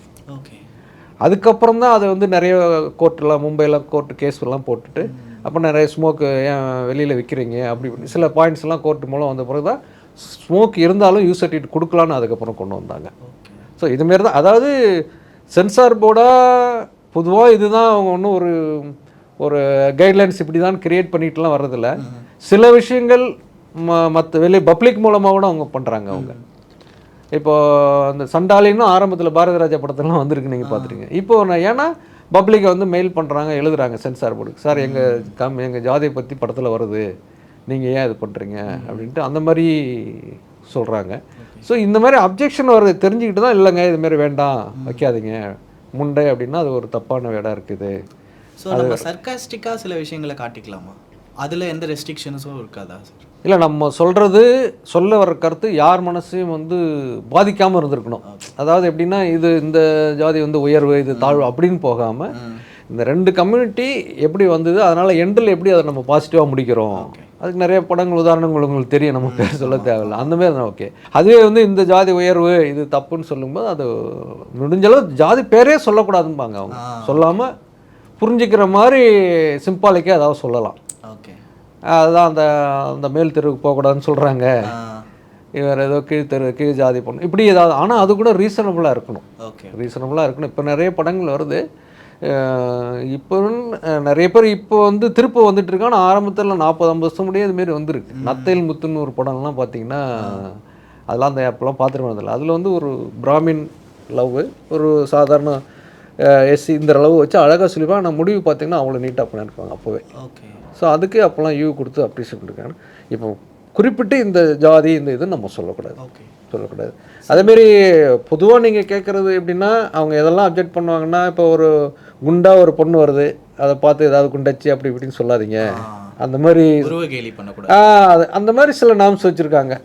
அதுக்கப்புறம் தான் அதை வந்து நிறைய கோர்ட்டெலாம் மும்பையில் கோர்ட்டு கேஸ்லாம் போட்டுட்டு அப்போ நிறைய ஸ்மோக்கு ஏன் வெளியில் விற்கிறீங்க அப்படி சில பாயிண்ட்ஸ்லாம் கோர்ட்டு மூலம் வந்த பிறகு தான் ஸ்மோக் இருந்தாலும் யூஸ் சர்டிஃபிகேட் கொடுக்கலான்னு அதுக்கப்புறம் கொண்டு வந்தாங்க. ஸோ இதுமாரி தான், அதாவது சென்சார் போர்டாக பொதுவாக இதுதான் அவங்க ஒன்றும் ஒரு கைட்லைன்ஸ் இப்படி தான் கிரியேட் பண்ணிட்டுலாம் வர்றதில்ல. சில விஷயங்கள் மற்ற வெளியே பப்ளிக் மூலமாக கூட அவங்க பண்ணுறாங்க. அவங்க இப்போது அந்த சண்டாலின்னு ஆரம்பத்தில் பாரதி ராஜா படத்தெல்லாம் வந்திருக்கு, நீங்கள் பார்த்துருங்க. இப்போது நான் ஏன்னா பப்ளிக்கை வந்து மெயில் பண்ணுறாங்க, எழுதுகிறாங்க சென்சார் போர்டுக்கு, சார் எங்கள் ஜாதியை பற்றி படத்தில் வருது, நீங்கள் ஏன் இது பண்ணுறீங்க அப்படின்ட்டு அந்த மாதிரி சொல்கிறாங்க. ஸோ இந்த மாதிரி அப்ஜெக்ஷன் வருது தெரிஞ்சுக்கிட்டு தான் இல்லைங்க இதுமாரி வேண்டாம் வைக்காதீங்க முண்டை அப்படின்னா அது ஒரு தப்பான வேடாக இருக்குது. ஸோ நம்ம சர்க்காஸ்டிக்காக சில விஷயங்களை காட்டிக்கலாமா? அதில் எந்த ரெஸ்ட்ரிக்ஷன்ஸும் இருக்காதா சார்? இல்லை, நம்ம சொல்ல வர கருத்து யார் மனசையும் வந்து பாதிக்காமல் இருந்திருக்கணும். அதாவது எப்படின்னா இது இந்த ஜாதி வந்து உயர்வு இது தாழ்வு அப்படின்னு போகாமல் இந்த ரெண்டு கம்யூனிட்டி எப்படி வந்தது, அதனால் எண்டில் எப்படி அதை நம்ம பாசிட்டிவாக முடிக்கிறோம். அதுக்கு நிறைய படங்கள் உதாரணங்கள் உங்களுக்கு தெரியும், நம்ம பேர் சொல்ல தேவையில்லை. அந்தமாரி தான் ஓகே. அதுவே வந்து இந்த ஜாதி உயர்வு இது தப்புன்னு சொல்லும்போது அது முடிஞ்சளவு ஜாதி பேரே சொல்லக்கூடாதும்பாங்க. அவங்க சொல்லாமல் புரிஞ்சிக்கிற மாதிரி சிம்பாலிக்காக ஏதாவது சொல்லலாம். அதுதான் அந்த மேல் தெருவுக்கு போகக்கூடாதுன்னு சொல்கிறாங்க, இவர் ஏதோ கீழ் ஜாதி பண்ணணும் இப்படி ஏதாவது. ஆனால் அது கூட ரீசனபுளாக இருக்கணும். ரீசனபுளாக இருக்கணும். இப்போ நிறைய படங்கள் வருது, இப்போ நிறைய பேர் இப்போ வந்து திருப்ப வந்துட்டு இருக்காங்க. ஆனால் ஆரம்பத்தில் 40-50 வருஷம் முடியாது இதுமாரி வந்துருக்கு. நத்தையில் முத்துன்னு ஒரு படம்லாம் பார்த்தீங்கன்னா அதெல்லாம் அந்த ஆப்லாம் பார்த்துருக்கோம். அதில் வந்து ஒரு பிராமின் லவ், ஒரு சாதாரண எஸ்சி இந்த லவ் வச்சு அழகாக சொல்லிப்பாங்க. ஆனால் முடிவு பார்த்தீங்கன்னா அவ்வளோ நீட்டாக பண்ணியிருப்பாங்க அப்போவே. ஸோ அதுக்கு அப்போல்லாம் யூ கொடுத்து அப்ரிஷியேட் பண்ணிருக்காங்க. இப்போ குறிப்பிட்டு இந்த ஜாதி இந்த இது நம்ம சொல்லக்கூடாது. அதேமாரி பொதுவாக நீங்கள் கேட்குறது எப்படின்னா அவங்க எதெல்லாம் அப்ஜெக்ட் பண்ணுவாங்கன்னா, இப்போ ஒரு குண்டா ஒரு பொண்ணு வருது, அதை பார்த்து ஏதாவது குண்டச்சி அப்படி இப்படின்னு சொல்லாதீங்க, அந்த மாதிரி அந்த மாதிரி சில நாம்ஸ் வச்சுருக்காங்க.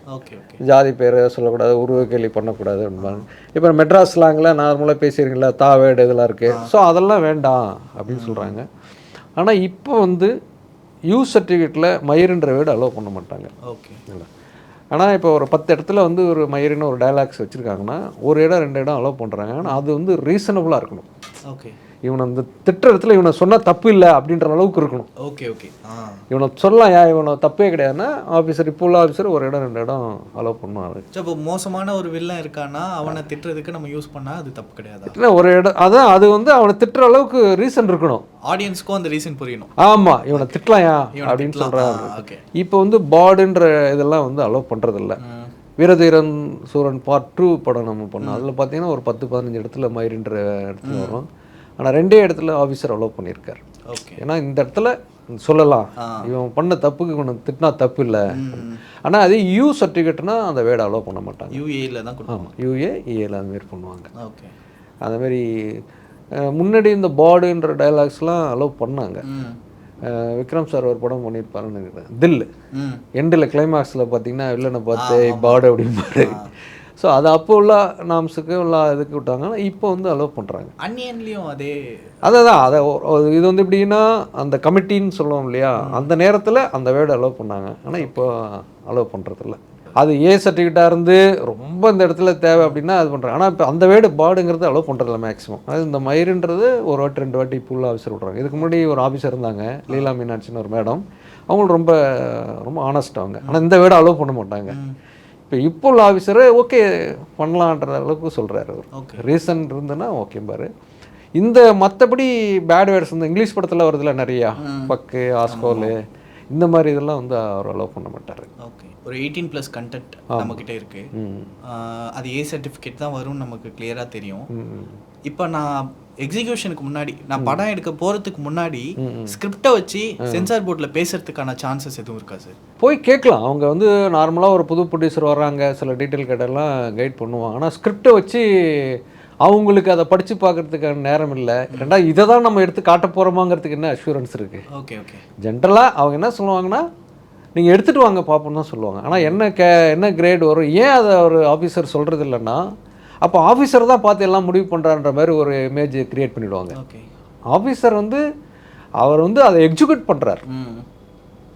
ஜாதி பேரை சொல்லக்கூடாது, உருவ கேலி பண்ணக்கூடாது அப்படின்பாங்க. இப்போ மெட்ராஸ் ஸ்லாங்கில் நார்மலாக பேசுகிறீங்களா தாவேடு இதெல்லாம் இருக்குது, ஸோ அதெல்லாம் வேண்டாம் அப்படின்னு சொல்கிறாங்க. ஆனால் இப்போ வந்து யூஸ் சர்டிஃபிகேட்டில் மயிருன்ற வேர்டு அலோவ் பண்ண மாட்டாங்க. இல்லை, ஆனால் இப்போ ஒரு 10 இடத்துல வந்து ஒரு மயிருன்னு ஒரு டயலாக்ஸ் வச்சுருக்காங்கன்னா ஒரு இடம் 2 இடம் அலோவ் பண்ணுறாங்க. ஆனால் அது வந்து ரீசனபுளாக இருக்கணும். இவனை அந்த திட்ட இடத்துல இவனை சொன்னால் தப்பு இல்லை அப்படின்ற அளவுக்கு இருக்கணும். இவனை சொல்லலாம், இவனை தப்பே கிடையாதுன்னா ஆஃபீஸர் இப்போ உள்ள ஆஃபீஸர் ஒரு இடம் 2 இடம் அலோவ் பண்ணுவாங்க. இப்போ மோசமான ஒரு வில்லன் இருக்கான்னா அவனை திட்டுறதுக்கு நம்ம யூஸ் பண்ணால் அது தப்பு கிடையாது. ஒரு இடம் அதான் அது வந்து அவனை திட்டுற அளவுக்கு ரீசன் இருக்கணும், ஆடியன்ஸ்க்கும் அந்த ரீசன் புரியணும். ஆமாம், இவனை திட்டலாம் அப்படின்னு சொல்கிறாங்க. இப்போ வந்து பாடுன்ற இதெல்லாம் வந்து அலோவ் பண்ணுறதில்ல. வீரதீரன் சூரன் பார்ட் 2 படம் நம்ம பண்ணோம், அதில் பார்த்தீங்கன்னா ஒரு 10-15 இடத்துல மயிருன்ற இடத்துல வரும். ஆனால் 2 இடத்துல ஆஃபீஸர் அலோவ் பண்ணியிருக்கார். ஏன்னா இந்த இடத்துல சொல்லலாம், இவன் பண்ண தப்புக்கு இவனை திட்டினா தப்பு இல்லை. ஆனால் அது யூ சர்டிஃபிகேட்னா அந்த வேர்டை அலோவ் பண்ண மாட்டாங்க. யூஏல தான். ஆமாம், யூஏஇஏல அதுமாரி பண்ணுவாங்க. அதுமாரி முன்னாடி இந்த பாடுன்ற டயலாக்ஸ்லாம் அலோவ் பண்ணாங்க. விக்ரம் சார் ஒரு படம் பண்ணியிருப்பாருன்னு நினைக்கிறேன், தில். எண்டில் கிளைமேக்ஸில் பார்த்தீங்கன்னா வில்லனை பார்த்து பாடு அப்படிம்பாரு. ஸோ அது அப்போ உள்ள நாம்ஸுக்கு உள்ள இதுக்கு விட்டாங்க. ஆனால் இப்போ வந்து அலோவ் பண்ணுறாங்க. அன்னியன்லேயும் அதை இது வந்து எப்படின்னா அந்த கமிட்டின்னு சொல்லுவோம் இல்லையா, அந்த நேரத்தில் அந்த வேர்டு அலோவ் பண்ணாங்க. ஆனால் இப்போ அலோவ் பண்ணுறதில்ல. அது ஏ சர்டிஃபிகேட்டாக இருந்து ரொம்ப இந்த இடத்துல தேவை அப்படின்னா அது பண்ணுறாங்க. ஆனால் இப்போ அந்த வேர்டு பாடுங்கிறது அலோவ் பண்ணுறதில்ல மேக்ஸிமம். அது இந்த மயிருன்றது ஒரு வாட்டி 2 வாட்டி இப்போ உள்ள ஆஃபீஸர் விட்றாங்க. இதுக்கு முன்னாடி ஒரு ஆஃபீஸர் இருந்தாங்க, லீலா மீனாட்சின்னு ஒரு மேடம், அவங்களும் ரொம்ப ரொம்ப ஆனஸ்ட் அவங்க. ஆனால் இந்த வேர்டை அலோவ் பண்ண மாட்டாங்க. இப்போ உள்ள ஆஃபீஸரு ஓகே பண்ணலான்ற அளவுக்கு சொல்கிறாரு. அவர் ரீசன் இருந்துன்னா ஓகே பாரு. இந்த மற்றபடி பேட் வேர்ட்ஸ் இந்த இங்கிலீஷ் படத்தில் வருதுல நிறையா, பக்கு ஆஸ்கோலு இந்த மாதிரி இதெல்லாம் வந்து அவர் அலோவ் பண்ண மாட்டார். ஒரு 18+ கண்டென்ட் நம்மக்கிட்ட இருக்குது. அது ஏ சர்டிஃபிகேட் தான் வரும்னு நமக்கு கிளியராக தெரியும். இப்போ நான் எக்ஸிக்யூஷனுக்கு முன்னாடி, நான் படம் எடுக்க போகிறதுக்கு முன்னாடி ஸ்கிரிப்டை வச்சு சென்சார் போர்டில் பேசுறதுக்கான சான்சஸ் எதுவும் இருக்கா சார்? போய் கேட்கலாம். அவங்க வந்து நார்மலாக ஒரு புது ப்ரொடியூசர் வர்றாங்க, சில டீட்டெயில் கேட்டெல்லாம் கைட் பண்ணுவாங்க. ஆனால் ஸ்கிரிப்டை வச்சு அவங்களுக்கு அதை படித்து பார்க்குறதுக்கான நேரம் இல்லை. ரெண்டாவது இதை தான் நம்ம எடுத்து காட்ட போகிறோமாங்கிறதுக்கு என்ன அஷூரன்ஸ் இருக்குது? Okay okay. ஜென்ரலாக அவங்க என்ன சொல்லுவாங்கன்னா, நீங்கள் எடுத்துகிட்டு வாங்க பார்ப்போம் தான் சொல்லுவாங்க. ஆனால் என்ன கிரேட் வரும், ஏன் அதை ஒரு ஆஃபீஸர் சொல்கிறது இல்லைன்னா, அப்போ ஆஃபீஸர் தான் பார்த்து எல்லாம் முடிவு பண்ணுறான்ற மாதிரி ஒரு இமேஜ் க்ரியேட் பண்ணிவிடுவாங்க. ஓகே. ஆஃபீஸர் வந்து அவர் வந்து அதை எக்ஸிக்யூட் பண்ணுறார்.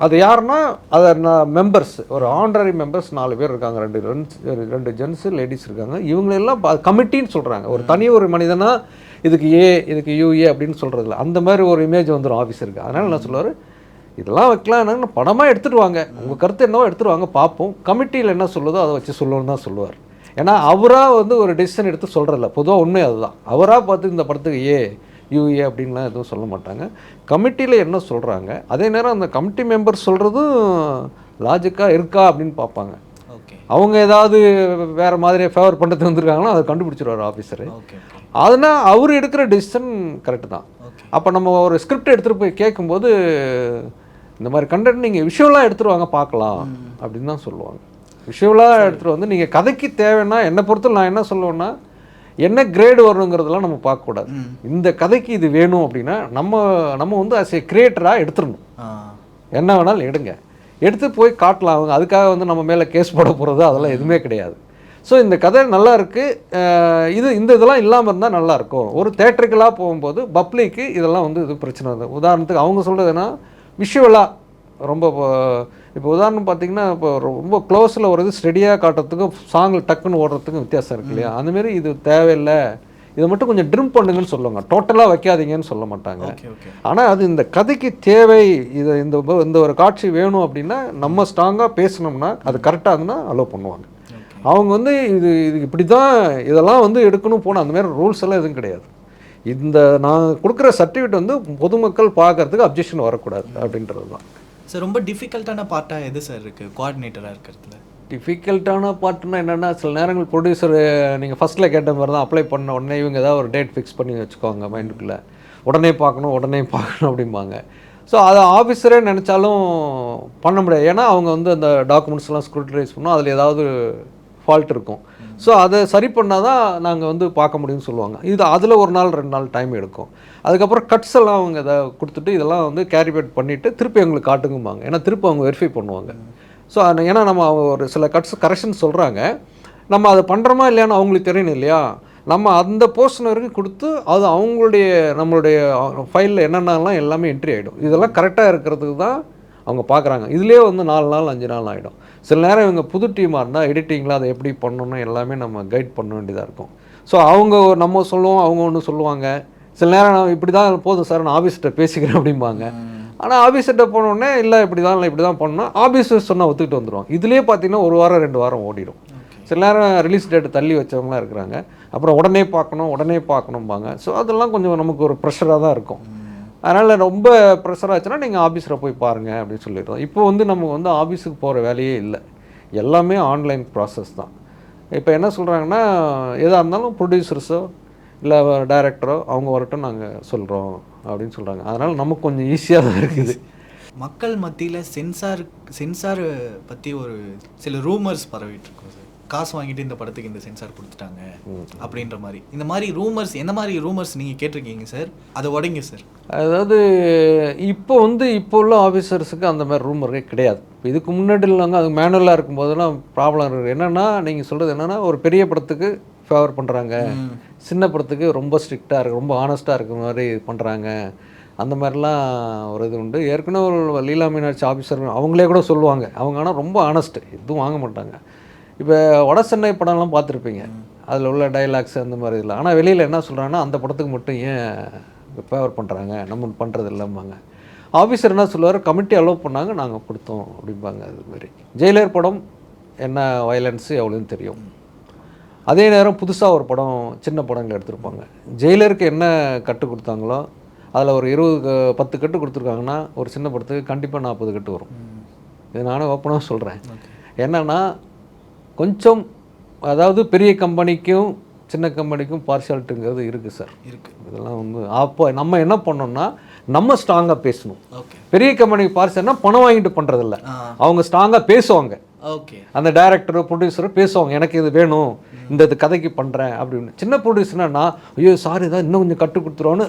அது யாருன்னா அதை மெம்பர்ஸ், ஒரு ஆனரரி மெம்பர்ஸ் 4 பேர் இருக்காங்க, 2 ஜென்ஸு லேடிஸ் இருக்காங்க. இவங்களெல்லாம் கமிட்டின்னு சொல்கிறாங்க. ஒரு தனி ஒரு மனிதனா இதுக்கு இதுக்கு யூஏ அப்படின்னு சொல்கிறதில்ல. அந்த மாதிரி ஒரு இமேஜ் வந்துடும் ஆஃபீஸருக்கு. அதனால் என்ன சொல்லுவார், இதெல்லாம் வைக்கலாம், என்னன்னு படமாக எடுத்துகிட்டு வாங்க, உங்கள் கருத்து என்னவோ எடுத்துகிட்டு வாங்க பார்ப்போம், கமிட்டியில் என்ன சொல்லுதோ அதை வச்சு சொல்லணும்னு தான் சொல்லுவார். ஏன்னா அவராக வந்து ஒரு டெசிஷன் எடுத்து சொல்கிறதில்ல. பொதுவாக உண்மை அதுதான். அவராக பார்த்து இந்த படத்துக்கு யூஏ அப்படின்லாம் எதுவும் சொல்ல மாட்டாங்க. கமிட்டியில் என்ன சொல்கிறாங்க, அதே நேரம் அந்த கமிட்டி மெம்பர் சொல்கிறதும் லாஜிக்காக இருக்கா அப்படின்னு பார்ப்பாங்க. அவங்க ஏதாவது வேறு மாதிரி ஃபேவர் பண்ணுறதுக்கு வந்துருக்காங்கன்னா அதை கண்டுபிடிச்சிருவார் ஆஃபீஸரு. அதனால் அவர் எடுக்கிற டெசிஷன் கரெக்டு தான். அப்போ நம்ம ஒரு ஸ்கிரிப்ட் எடுத்துகிட்டு போய் கேட்கும்போது, இந்த மாதிரி கண்டென்ட் நீங்கள் விஷுவலாக எடுத்துகிட்டு வாங்க பார்க்கலாம் அப்படின்னு தான் சொல்லுவாங்க. விஷுவலாக எடுத்துகிட்டு வந்து நீங்கள் கதைக்கு தேவைன்னா, என்னை பொறுத்தவரை நான் என்ன சொல்லுவேன்னா, என்ன கிரேடு வரணுங்கிறதெல்லாம் நம்ம பார்க்கக்கூடாது. இந்த கதைக்கு இது வேணும் அப்படின்னா நம்ம வந்து அஸ் ஏ கிரியேட்டராக எடுத்துடணும். என்ன வேணாலும் எடுத்து போய் காட்டலாம். அவங்க அதுக்காக வந்து நம்ம மேலே கேஸ் போட போகிறது அதெல்லாம் எதுவுமே கிடையாது. ஸோ இந்த கதை நல்லா இருக்குது, இதெல்லாம் இல்லாமல் இருந்தால் நல்லாயிருக்கும். ஒரு தேட்டருக்கெல்லாம் போகும்போது பப்ளிக்கு இதெல்லாம் வந்து இது பிரச்சனை இல்லை. உதாரணத்துக்கு அவங்க சொல்கிறதுனா விஷுவலாக ரொம்ப, இப்போ உதாரணம் பார்த்தீங்கன்னா, இப்போ ரொம்ப க்ளோஸில் ஒரு இது ஸ்டெடியாக காட்டுறதுக்கும் சாங்கில் டக்குன்னு ஓடுறதுக்கும் வித்தியாசம் இருக்கு இல்லையா? அந்தமாரி இது தேவையில்லை, இதை மட்டும் கொஞ்சம் ட்ரிம் பண்ணுங்கன்னு சொல்லுவாங்க. டோட்டலாக வைக்காதீங்கன்னு சொல்ல மாட்டாங்க. ஆனால் அது இந்த கதைக்கு தேவை, இதை இந்த ஒரு காட்சி வேணும் அப்படின்னா நம்ம ஸ்ட்ராங்காக பேசினோம்னா அது கரெக்டாக இருந்தால் அலோவ் பண்ணுவாங்க. அவங்க வந்து இது இப்படி தான் இதெல்லாம் வந்து எடுக்கணும் போனால் அந்தமாரி ரூல்ஸ் எல்லாம் எதுவும் கிடையாது. நான் கொடுக்குற சர்டிஃபிகேட் வந்து பொதுமக்கள் பார்க்கறதுக்கு அப்ஜெக்ஷன் வரக்கூடாது அப்படின்றது தான் சார். ரொம்ப டிஃபிகல்ட்டான பார்ட்டாக எது சார் இருக்குது கோஆர்டினேட்டராக இருக்கிறதுல? டிஃபிகல்ட்டான பார்ட்னா என்னென்னா, சில நேரங்கள் ப்ரொடியூசர் நீங்கள் ஃபஸ்ட்டில் கேட்ட மாதிரி தான் அப்ளை பண்ண உடனே இவங்க ஏதாவது ஒரு டேட் ஃபிக்ஸ் பண்ணி வச்சுக்கோங்க மைண்டுக்குள்ளே, உடனே பார்க்கணும் அப்படிம்பாங்க. ஸோ அதை ஆஃபீஸரே நினச்சாலும் பண்ண முடியாது. ஏன்னா அவங்க வந்து அந்த டாக்குமெண்ட்ஸ்லாம் ஸ்க்ரூட்டரைஸ் பண்ணோம், அதில் ஏதாவது ஃபால்ட் இருக்கும். ஸோ அதை சரி பண்ணால் தான் நாங்கள் வந்து பார்க்க முடியும்னு சொல்லுவாங்க. அதில் 1 நாள் 2 நாள் டைம் எடுக்கும். அதுக்கப்புறம் கட்ஸ் எல்லாம் அவங்க இதை கொடுத்துட்டு இதெல்லாம் வந்து கேரிபேட் பண்ணிவிட்டு திருப்பி அவங்களுக்கு காட்டுங்கும்பாங்க. ஏன்னா திருப்பி அவங்க வெரிஃபை பண்ணுவாங்க. ஸோ ஏன்னா நம்ம ஒரு சில கரெக்ஷன் சொல்கிறாங்க, நம்ம அதை பண்ணுறோமா இல்லையான்னு அவங்களுக்கு தெரியணும் இல்லையா? நம்ம அந்த போர்ஷன் வரைக்கும் கொடுத்து அது நம்மளுடைய ஃபைலில் என்னென்னலாம் எல்லாமே என்ட்ரி ஆகிடும். இதெல்லாம் கரெக்டாக இருக்கிறதுக்கு தான் அவங்க பார்க்குறாங்க. இதுலேயே வந்து 4 நாள் 5 நாள் ஆகிடும். சில நேரம் இவங்க புது டீமாக இருந்தால் எடிட்டிங்கில் அதை எப்படி பண்ணணும் எல்லாமே நம்ம கைட் பண்ண வேண்டியதாக இருக்கும். ஸோ நம்ம சொல்லுவோம், அவங்க ஒன்று சொல்லுவாங்க. சில நேரம் நான் இப்படி தான் போதும் சார், நான் ஆஃபீஸ்கிட்ட பேசிக்கிறேன் அப்படிம்பாங்க. ஆனால் ஆஃபீஸ்கிட்ட போனோடனே இல்லை இப்படி தான் பண்ணால் ஆஃபீஸர் சொன்னால் ஒத்துக்கிட்டு வந்துடுவோம். இதுலேயே பார்த்தீங்கன்னா 1 வாரம் 2 வாரம் ஓடிடும். சில நேரம் ரிலீஸ் டேட்டு தள்ளி வச்சவங்களாம் இருக்கிறாங்க. அப்புறம் உடனே பார்க்கணும்பாங்க. ஸோ அதெல்லாம் கொஞ்சம் நமக்கு ஒரு ப்ரெஷராக தான் இருக்கும். அதனால் ரொம்ப ப்ரெஷராக ஆச்சுன்னா நீங்கள் ஆஃபீஸில் போய் பாருங்கள் அப்படின்னு சொல்லிடுறோம். இப்போ வந்து நம்ம வந்து ஆஃபீஸுக்கு போகிற வேலையே இல்லை, எல்லாமே ஆன்லைன் ப்ராசஸ் தான். இப்போ என்ன சொல்கிறாங்கன்னா, எதாக இருந்தாலும் ப்ரொடியூசர்ஸோ இல்லை டைரக்டரோ அவங்க வரட்டும் நாங்கள் சொல்கிறோம் அப்படின்னு சொல்கிறாங்க. அதனால் நமக்கு கொஞ்சம் ஈஸியாக தான் இருக்குது. மக்கள் மத்தியில் சென்சார் பற்றி ஒரு சில ரூமர்ஸ் பரவிட்டு இருக்கோம் சார். காசு வாங்கிட்டு இந்த படத்துக்கு இந்த சென்சார் கொடுத்துட்டாங்க அப்படின்ற மாதிரி. இந்த மாதிரி ரூமர்ஸ், எந்த மாதிரி ரூமர்ஸ் நீங்கள் கேட்டிருக்கீங்க சார்? அதை உடைங்க சார். அதாவது இப்போ உள்ள ஆஃபீஸர்ஸுக்கு அந்த மாதிரி ரூமரே கிடையாது. இப்போ இதுக்கு முன்னாடி இல்லைங்க, அது மேனுவலாக இருக்கும்போதெல்லாம் ப்ராப்ளம் இருக்குது. என்னென்னா நீங்கள் சொல்கிறது என்னென்னா, ஒரு பெரிய படத்துக்கு ஃபேவர் பண்ணுறாங்க, சின்ன படத்துக்கு ரொம்ப ஸ்ட்ரிக்டாக இருக்குது, ரொம்ப ஆனஸ்ட்டாக இருக்கிற மாதிரி பண்ணுறாங்க, அந்த மாதிரிலாம் ஒரு இது உண்டு. ஏற்கனவே ஒரு லீலா மீனாட்சி ஆஃபீஸர் அவங்களே கூட சொல்லுவாங்க, அவங்க ஆனால் ரொம்ப ஆனஸ்ட்டு, எதுவும் வாங்க மாட்டாங்க. இப்போ வட சென்னை படம்லாம் பார்த்துருப்பீங்க, அதில் உள்ள டைலாக்ஸ் அந்த மாதிரி இல்லை. ஆனால் வெளியில் என்ன சொல்கிறாங்கன்னா, அந்த படத்துக்கு மட்டும் ஏன் ஃபேவர் பண்ணுறாங்க, நம்ம பண்ணுறது இல்லைம்பாங்க. ஆஃபீஸர் என்ன சொல்லுவார், கமிட்டி அலோவ் பண்ணாங்க, நாங்கள் கொடுத்தோம் அப்படிம்பாங்க. அதுமாரி ஜெயிலர் படம் என்ன வயலன்ஸு எவ்வளோன்னு தெரியும். அதே நேரம் புதுசாக ஒரு படம், சின்ன படங்கள் எடுத்திருப்பாங்க. ஜெயிலருக்கு என்ன கட்டு கொடுத்தாங்களோ அதில் ஒரு 10 கட்டு கொடுத்துருக்காங்கன்னா, ஒரு சின்ன படத்துக்கு கண்டிப்பாக 40 கட்டு வரும். இது நானும் ஓப்பனாக சொல்கிறேன். என்னென்னா கொஞ்சம் அதாவது பெரிய கம்பெனிக்கும் சின்ன கம்பெனிக்கும் பார்ஷியாலிட்டிங்கிறது இருக்குது சார். இதெல்லாம் வந்து அப்போ நம்ம என்ன பண்ணோம்னா நம்ம ஸ்ட்ராங்காக பேசணும். பெரிய கம்பெனிக்கு பார்ஷியல்னா பணம் வாங்கிட்டு பண்ணுறதில்ல, அவங்க ஸ்ட்ராங்காக பேசுவாங்க. அந்த டைரக்டரோ ப்ரொடியூசரோ பேசுவாங்க, எனக்கு இது வேணும், இந்த கதைக்கு பண்ணுறேன் அப்படின்னு. சின்ன ப்ரொடியூசர்னா ஐயோ சாரி தான் இன்னும் கொஞ்சம் கட்டு கொடுத்துருவோன்னு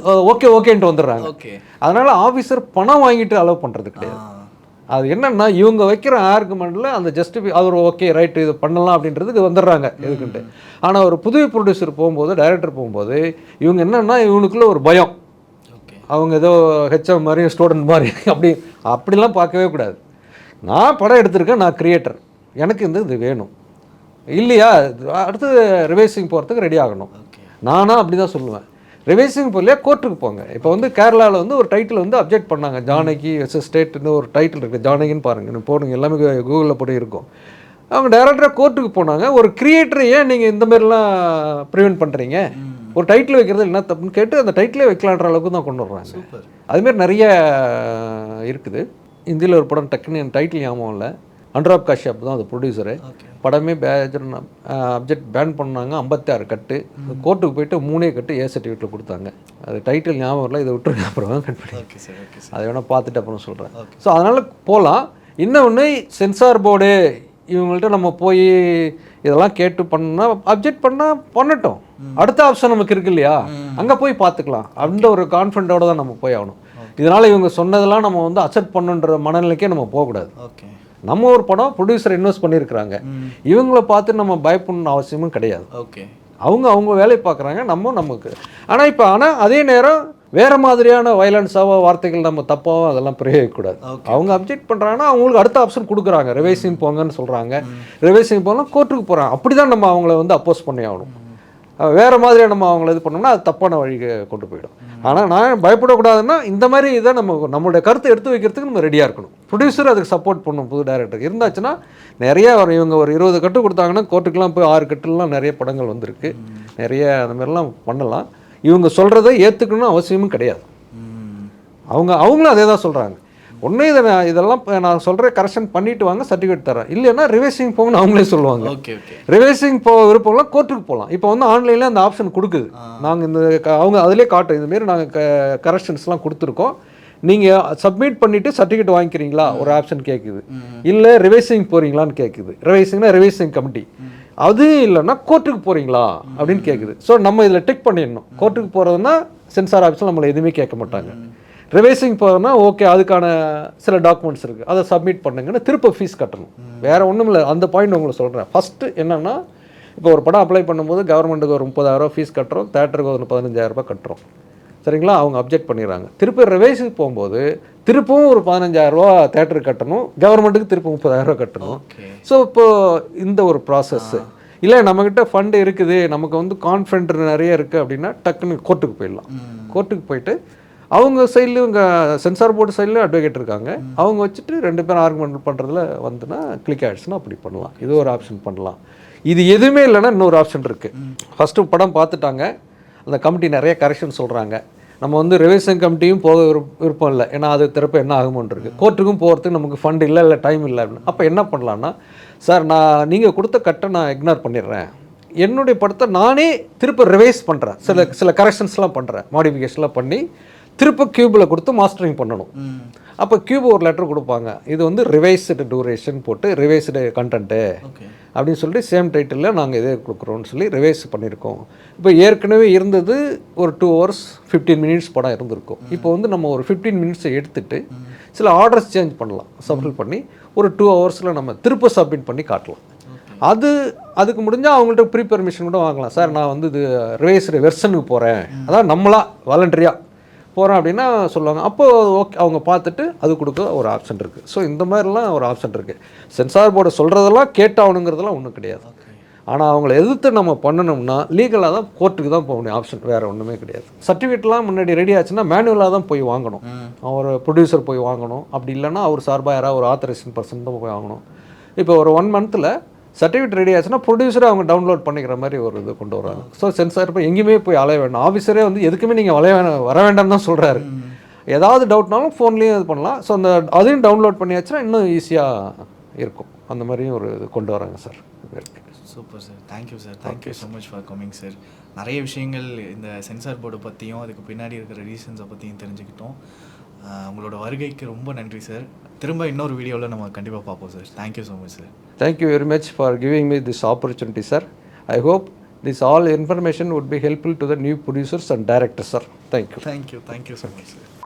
ஓகேன்ட்டு வந்துடுறாங்க. அதனால் ஆஃபீஸர் பணம் வாங்கிட்டு அலோவ் பண்ணுறது கிடையாது. அது என்னென்னா இவங்க வைக்கிற ஆர்குமெண்ட்டில் அந்த அவர் ஓகே ரைட்டு இது பண்ணலாம் அப்படின்றதுக்கு வந்துடுறாங்க எதுக்குன்ட்டு. ஆனால் ஒரு புது ப்ரொடியூசர் போகும்போது, டைரக்டர் போகும்போது இவங்க என்னென்னா இவனுக்குள்ள ஒரு பயம், அவங்க ஏதோ ஹெச்எம் மாதிரி ஸ்டூடெண்ட் மாதிரி அப்படிலாம் பார்க்கவே கூடாது. நான் படம் எடுத்திருக்கேன், நான் கிரியேட்டர், எனக்கு இது வேணும் இல்லையா, அடுத்து ரிவைசிங் போகிறதுக்கு ரெடி ஆகணும். நானாக அப்படி தான் சொல்லுவேன். ரிவைசிங் போகலையா கோர்ட்டுக்கு போங்க. இப்போ வந்து கேரளாவில் வந்து ஒரு டைட்டில் வந்து அப்ஜெக்ட் பண்ணாங்க, ஜானகி வெர்சஸ் ஸ்டேட்னு ஒரு டைட்டில் இருக்குது, ஜானகின்னு பாருங்கள் போடுங்க, எல்லாமே கூகுளில் போட்டு இருக்கும். அவங்க டைரக்டராக கோர்ட்டுக்கு போனாங்க, ஒரு கிரியேட்டரை ஏன் நீங்கள் இந்த மாதிரிலாம் ப்ரிவென்ட் பண்ணுறீங்க, ஒரு டைட்டில் வைக்கிறது என்ன தப்புன்னு கேட்டு அந்த டைட்டிலே வைக்கலான்ற அளவுக்கு தான் கொண்டு வர்றாங்க. அதுமாரி நிறைய இருக்குது. இந்தியில் ஒரு படம் டக்குன்னு என் டைட்டில் ஞாபகம் இல்லை, அனுராக் காஷ்யப் தான் அது ப்ரொடியூசரு. படமே அப்ஜெக்ட் பேன் பண்ணாங்க, 56 கட்டு, கோர்ட்டுக்கு போயிட்டு 3 கட்டு ஏ சர்டிஃபிகேட்டில் கொடுத்தாங்க. அது டைட்டில் ஞாபகம் இல்லை, இதை விட்டுருங்க, அப்புறம் கட் பண்ணி அதை வேணால் பார்த்துட்டு அப்புறம் சொல்கிறேன். ஸோ அதனால் போகலாம். இன்னொன்று சென்சார் போர்டு இவங்கள்ட்ட நம்ம போய் இதெல்லாம் கேட்டு பண்ணால் அப்ஜெக்ட் பண்ணால் பண்ணட்டும், அடுத்த ஆப்ஷன் நமக்கு இருக்கு இல்லையா, அங்கே போய் பார்த்துக்கலாம். அந்த ஒரு கான்ஃபிடென்ட்டோடு தான் நம்ம போய் ஆகணும். இதனால் இவங்க சொன்னதெல்லாம் நம்ம வந்து அக்செப்ட் பண்ணுன்ற மனநிலைக்கே நம்ம போகக்கூடாது. நம்ம ஒரு படம் ப்ரொடியூசர் இன்வெஸ்ட் பண்ணியிருக்கிறாங்க, இவங்கள பார்த்து நம்ம பயப்படணும்னு அவசியமும் கிடையாது. அவங்க வேலையை பார்க்குறாங்க, நமக்கு. ஆனால் அதே நேரம் வேறு மாதிரியான வயலன்ஸாவோ வார்த்தைகள் நம்ம தப்பாவோ அதெல்லாம் பிரயோகிக்கக்கூடாது. அவங்க அப்ஜெக்ட் பண்ணுறாங்கன்னா அவங்களுக்கு அடுத்த ஆப்ஷன் கொடுக்குறாங்க, ரிவைசிங் போங்கன்னு சொல்கிறாங்க, ரிவைசிங் போனால் கோர்ட்டுக்கு போகிறாங்க. அப்படி தான் நம்ம அவங்கள வந்து அப்போஸ் பண்ணி ஆகணும். வேறு மாதிரியாக நம்ம அவங்கள இது பண்ணோம்னா அது தப்பான வழிக்கு கொண்டு போயிடும். ஆனால் நான் பயப்படக்கூடாதுன்னா இந்த மாதிரி இதை நம்மளுடைய கருத்தை எடுத்து வைக்கிறதுக்கு நம்ம ரெடியாக இருக்கணும். ப்ரொடியூசர் அதுக்கு சப்போர்ட் பண்ணணும். புது டைரக்டர் இருந்தாச்சுன்னா நிறையா இவங்க ஒரு 20 கட்டு கொடுத்தாங்கன்னா கோர்ட்டுக்கெலாம் போய் 6 கட்டுலாம் நிறைய படங்கள் வந்திருக்கு. நிறைய அந்த மாதிரிலாம் பண்ணலாம். இவங்க சொல்கிறத ஏற்றுக்கணும்னு அவசியமும் கிடையாது. அவங்களும் அதே தான் சொல்கிறாங்க. ஒன்றே இதெல்லாம் நான் சொல்கிறேன், கரெக்ஷன் பண்ணிவிட்டு வாங்க, சர்டிஃபிகேட் தரேன், இல்லைன்னா ரிவைசிங் போகணும்னு அவங்களே சொல்லுவாங்க. ரிவைசிங் விருப்பம்லாம் கோர்ட்டுக்கு போகலாம். இப்போ வந்து ஆன்லைனில் அந்த ஆப்ஷன் கொடுக்குது. நாங்கள் அவங்க அதிலே காட்டும், இதுமாரி நாங்கள் கரெக்ஷன்ஸ்லாம் கொடுத்துருக்கோம், நீங்கள் சப்மிட் பண்ணிவிட்டு சர்டிஃபிகேட் வாங்கிக்கிறீங்களா ஒரு ஆப்ஷன் கேட்குது, இல்லை ரிவைசிங் போகிறீங்களான்னு கேட்குது. ரிவைசிங்னா ரிவைசிங் கமிட்டி, அது இல்லைன்னா கோர்ட்டுக்கு போகிறீங்களா அப்படின்னு கேட்குது. ஸோ நம்ம இதில் டிக் பண்ணிடணும். கோர்ட்டுக்கு போகிறதுனா சென்சார் ஆஃபீஸில் நம்மளை எதுவுமே கேட்க மாட்டாங்க. ரிவைசிங் போகிறதுனா ஓகே, அதுக்கான சில டாக்குமெண்ட்ஸ் இருக்குது, அதை சப்மிட் பண்ணுங்கன்னு திருப்ப ஃபீஸ் கட்டணும். வேறு ஒன்றும் இல்லை. அந்த பாயிண்ட் உங்களுக்கு சொல்கிறேன். ஃபஸ்ட்டு என்னென்னா, இப்போ ஒரு படம் அப்ளை பண்ணும்போது கவர்மெண்ட்டுக்கு ஒரு 30,000 ஃபீஸ் கட்டுறோம், தேட்டருக்கு ஒரு 15,000 கட்டுறோம், சரிங்களா? அவங்க அப்ஜெக்ட் பண்ணிடுறாங்க. திருப்பி ரிவைஸுக்கு போகும்போது திருப்பவும் ஒரு 15,000 தேட்டருக்கு கட்டணும், கவர்மெண்ட்டுக்கு திருப்பி 30,000 கட்டணும். ஸோ இப்போது இந்த ஒரு ப்ராசஸ்ஸு இல்லை, நம்மக்கிட்ட ஃபண்டு இருக்குது, நமக்கு வந்து கான்ஃபிடென்ட் நிறைய இருக்குது அப்படின்னா டக்குன்னு கோர்ட்டுக்கு போயிடலாம். கோர்ட்டுக்கு போயிட்டு அவங்க சைட்லேயும் இங்கே சென்சார் போர்டு சைட்லேயும் அட்வொகேட் இருக்காங்க, அவங்க வச்சுட்டு 2 பேரும் ஆர்குமெண்ட் பண்ணுறதுல வந்துன்னா கிளிக் ஆகிடுச்சுன்னா அப்படி பண்ணலாம். இது ஒரு ஆப்ஷன் பண்ணலாம். இது எதுவுமே இல்லைன்னா இன்னொரு ஆப்ஷன் இருக்குது. ஃபஸ்ட்டு படம் பார்த்துட்டாங்க, அந்த கமிட்டி நிறைய கரெக்ஷன் சொல்கிறாங்க, நம்ம வந்து ரிவைசிங் கமிட்டியும் போக விருப்பம் இல்லை, ஏன்னா அது திருப்ப என்ன ஆகுமோன்னு இருக்குது, கோர்ட்டுக்கும் போகிறதுக்கு நமக்கு ஃபண்ட் இல்லை டைம் இல்லை அப்படின்னு. அப்போ என்ன பண்ணலான்னா, சார் நீங்கள் கொடுத்த கட்டை நான் இக்னோர் பண்ணிடுறேன், என்னுடைய படத்தை நானே திருப்ப ரிவைஸ் பண்ணுறேன், சில கரெக்ஷன்ஸ்லாம் பண்ணுறேன், மாடிஃபிகேஷன்லாம் பண்ணி திருப்ப கியூபில் கொடுத்து மாஸ்டரிங் பண்ணணும். அப்போ கியூப் ஒரு லெட்டர் கொடுப்பாங்க, இது வந்து ரிவைஸ்டு டூரேஷன் போட்டு ரிவைஸ்டு கண்டென்ட்டு அப்படின்னு சொல்லிட்டு சேம் டைட்டிலில் நாங்கள் இதே கொடுக்குறோன்னு சொல்லி ரிவைஸ் பண்ணியிருக்கோம். இப்போ ஏற்கனவே இருந்தது ஒரு 2 hours 15 minutes படம் இருந்திருக்கும். இப்போ வந்து நம்ம ஒரு 15 minutes எடுத்துகிட்டு சில ஆர்டர்ஸ் சேஞ்ச் பண்ணலாம், சப்மிட் பண்ணி ஒரு 2 hours நம்ம திருப்ப சப்மிட் பண்ணி காட்டலாம். அதுக்கு முடிஞ்சால் அவங்கள்ட்ட ப்ரீ பெர்மிஷன் கூட வாங்கலாம். சார் நான் வந்து இது ரிவைஸ்டு வெர்ஷனுக்கு போகிறேன், அதான் நம்மளா வாலண்டரியாக போகிறோம் அப்படின்னா சொல்லுவாங்க. அப்போது ஓகே, அவங்க பார்த்துட்டு அது கொடுக்க ஒரு ஆப்ஷன் இருக்குது. ஸோ இந்த மாதிரிலாம் ஒரு ஆப்ஷன் இருக்குது. சென்சார் போர்டு சொல்கிறதெல்லாம் கேட்டாகணுங்கிறதெல்லாம் ஒன்றும் கிடையாது. ஆனால் அவங்கள எதிர்த்து நம்ம பண்ணணும்னா லீகலாக தான் கோர்ட்டுக்கு தான் போக முடியும், ஆப்ஷன் வேறு ஒன்றுமே கிடையாது. சர்டிஃபிகேட்லாம் முன்னாடி ரெடி ஆச்சுன்னா மேனுவலாக தான் போய் வாங்கணும், அவர் ப்ரொடியூசர் போய் வாங்கணும், அப்படி இல்லைன்னா அவர் சார்பாக யாராவது ஒரு ஆத்தரைசேஷன் பர்சன் தான் போய் வாங்கணும். இப்போ ஒரு 1 monthல் சர்டிஃபிகேட் ரெடி ஆச்சுன்னா ப்ரொடியூசரை அவங்க டவுன்லோட் பண்ணிக்கிற மாதிரி ஒரு இது கொண்டு வராங்க. ஸோ சென்சார் இப்போ எங்கேயுமே போய் அலைய வேண்டாம், ஆஃபீஸரே வந்து எதுக்குமே நீங்கள் வர வேண்டாம் தான் சொல்கிறாரு. ஏதாவது டவுட்னாலும் ஃபோன்லேயும் இது பண்ணலாம். ஸோ அந்த அதையும் டவுன்லோட் பண்ணியாச்சுன்னா இன்னும் ஈஸியாக இருக்கும். அந்த மாதிரியும் ஒரு இது கொண்டு வராங்க sir. Super sir, thank you sir, thank you so much for coming sir. நிறைய விஷயங்கள் இந்த சென்சார் போர்டை பற்றியும் அதுக்கு பின்னாடி இருக்கிற ரீசன்ஸை பற்றியும் தெரிஞ்சுக்கிட்டோம். உங்களோட வருகைக்கு ரொம்ப நன்றி சார். திரும்ப இன்னொரு வீடியோவில் நம்ம கண்டிப்பாக பார்ப்போம் sir. Thank you so much sir. Thank you very much for giving me this opportunity, sir. I hope this all information would be helpful to the new producers and directors, sir. Thank you. Thank you so much sir.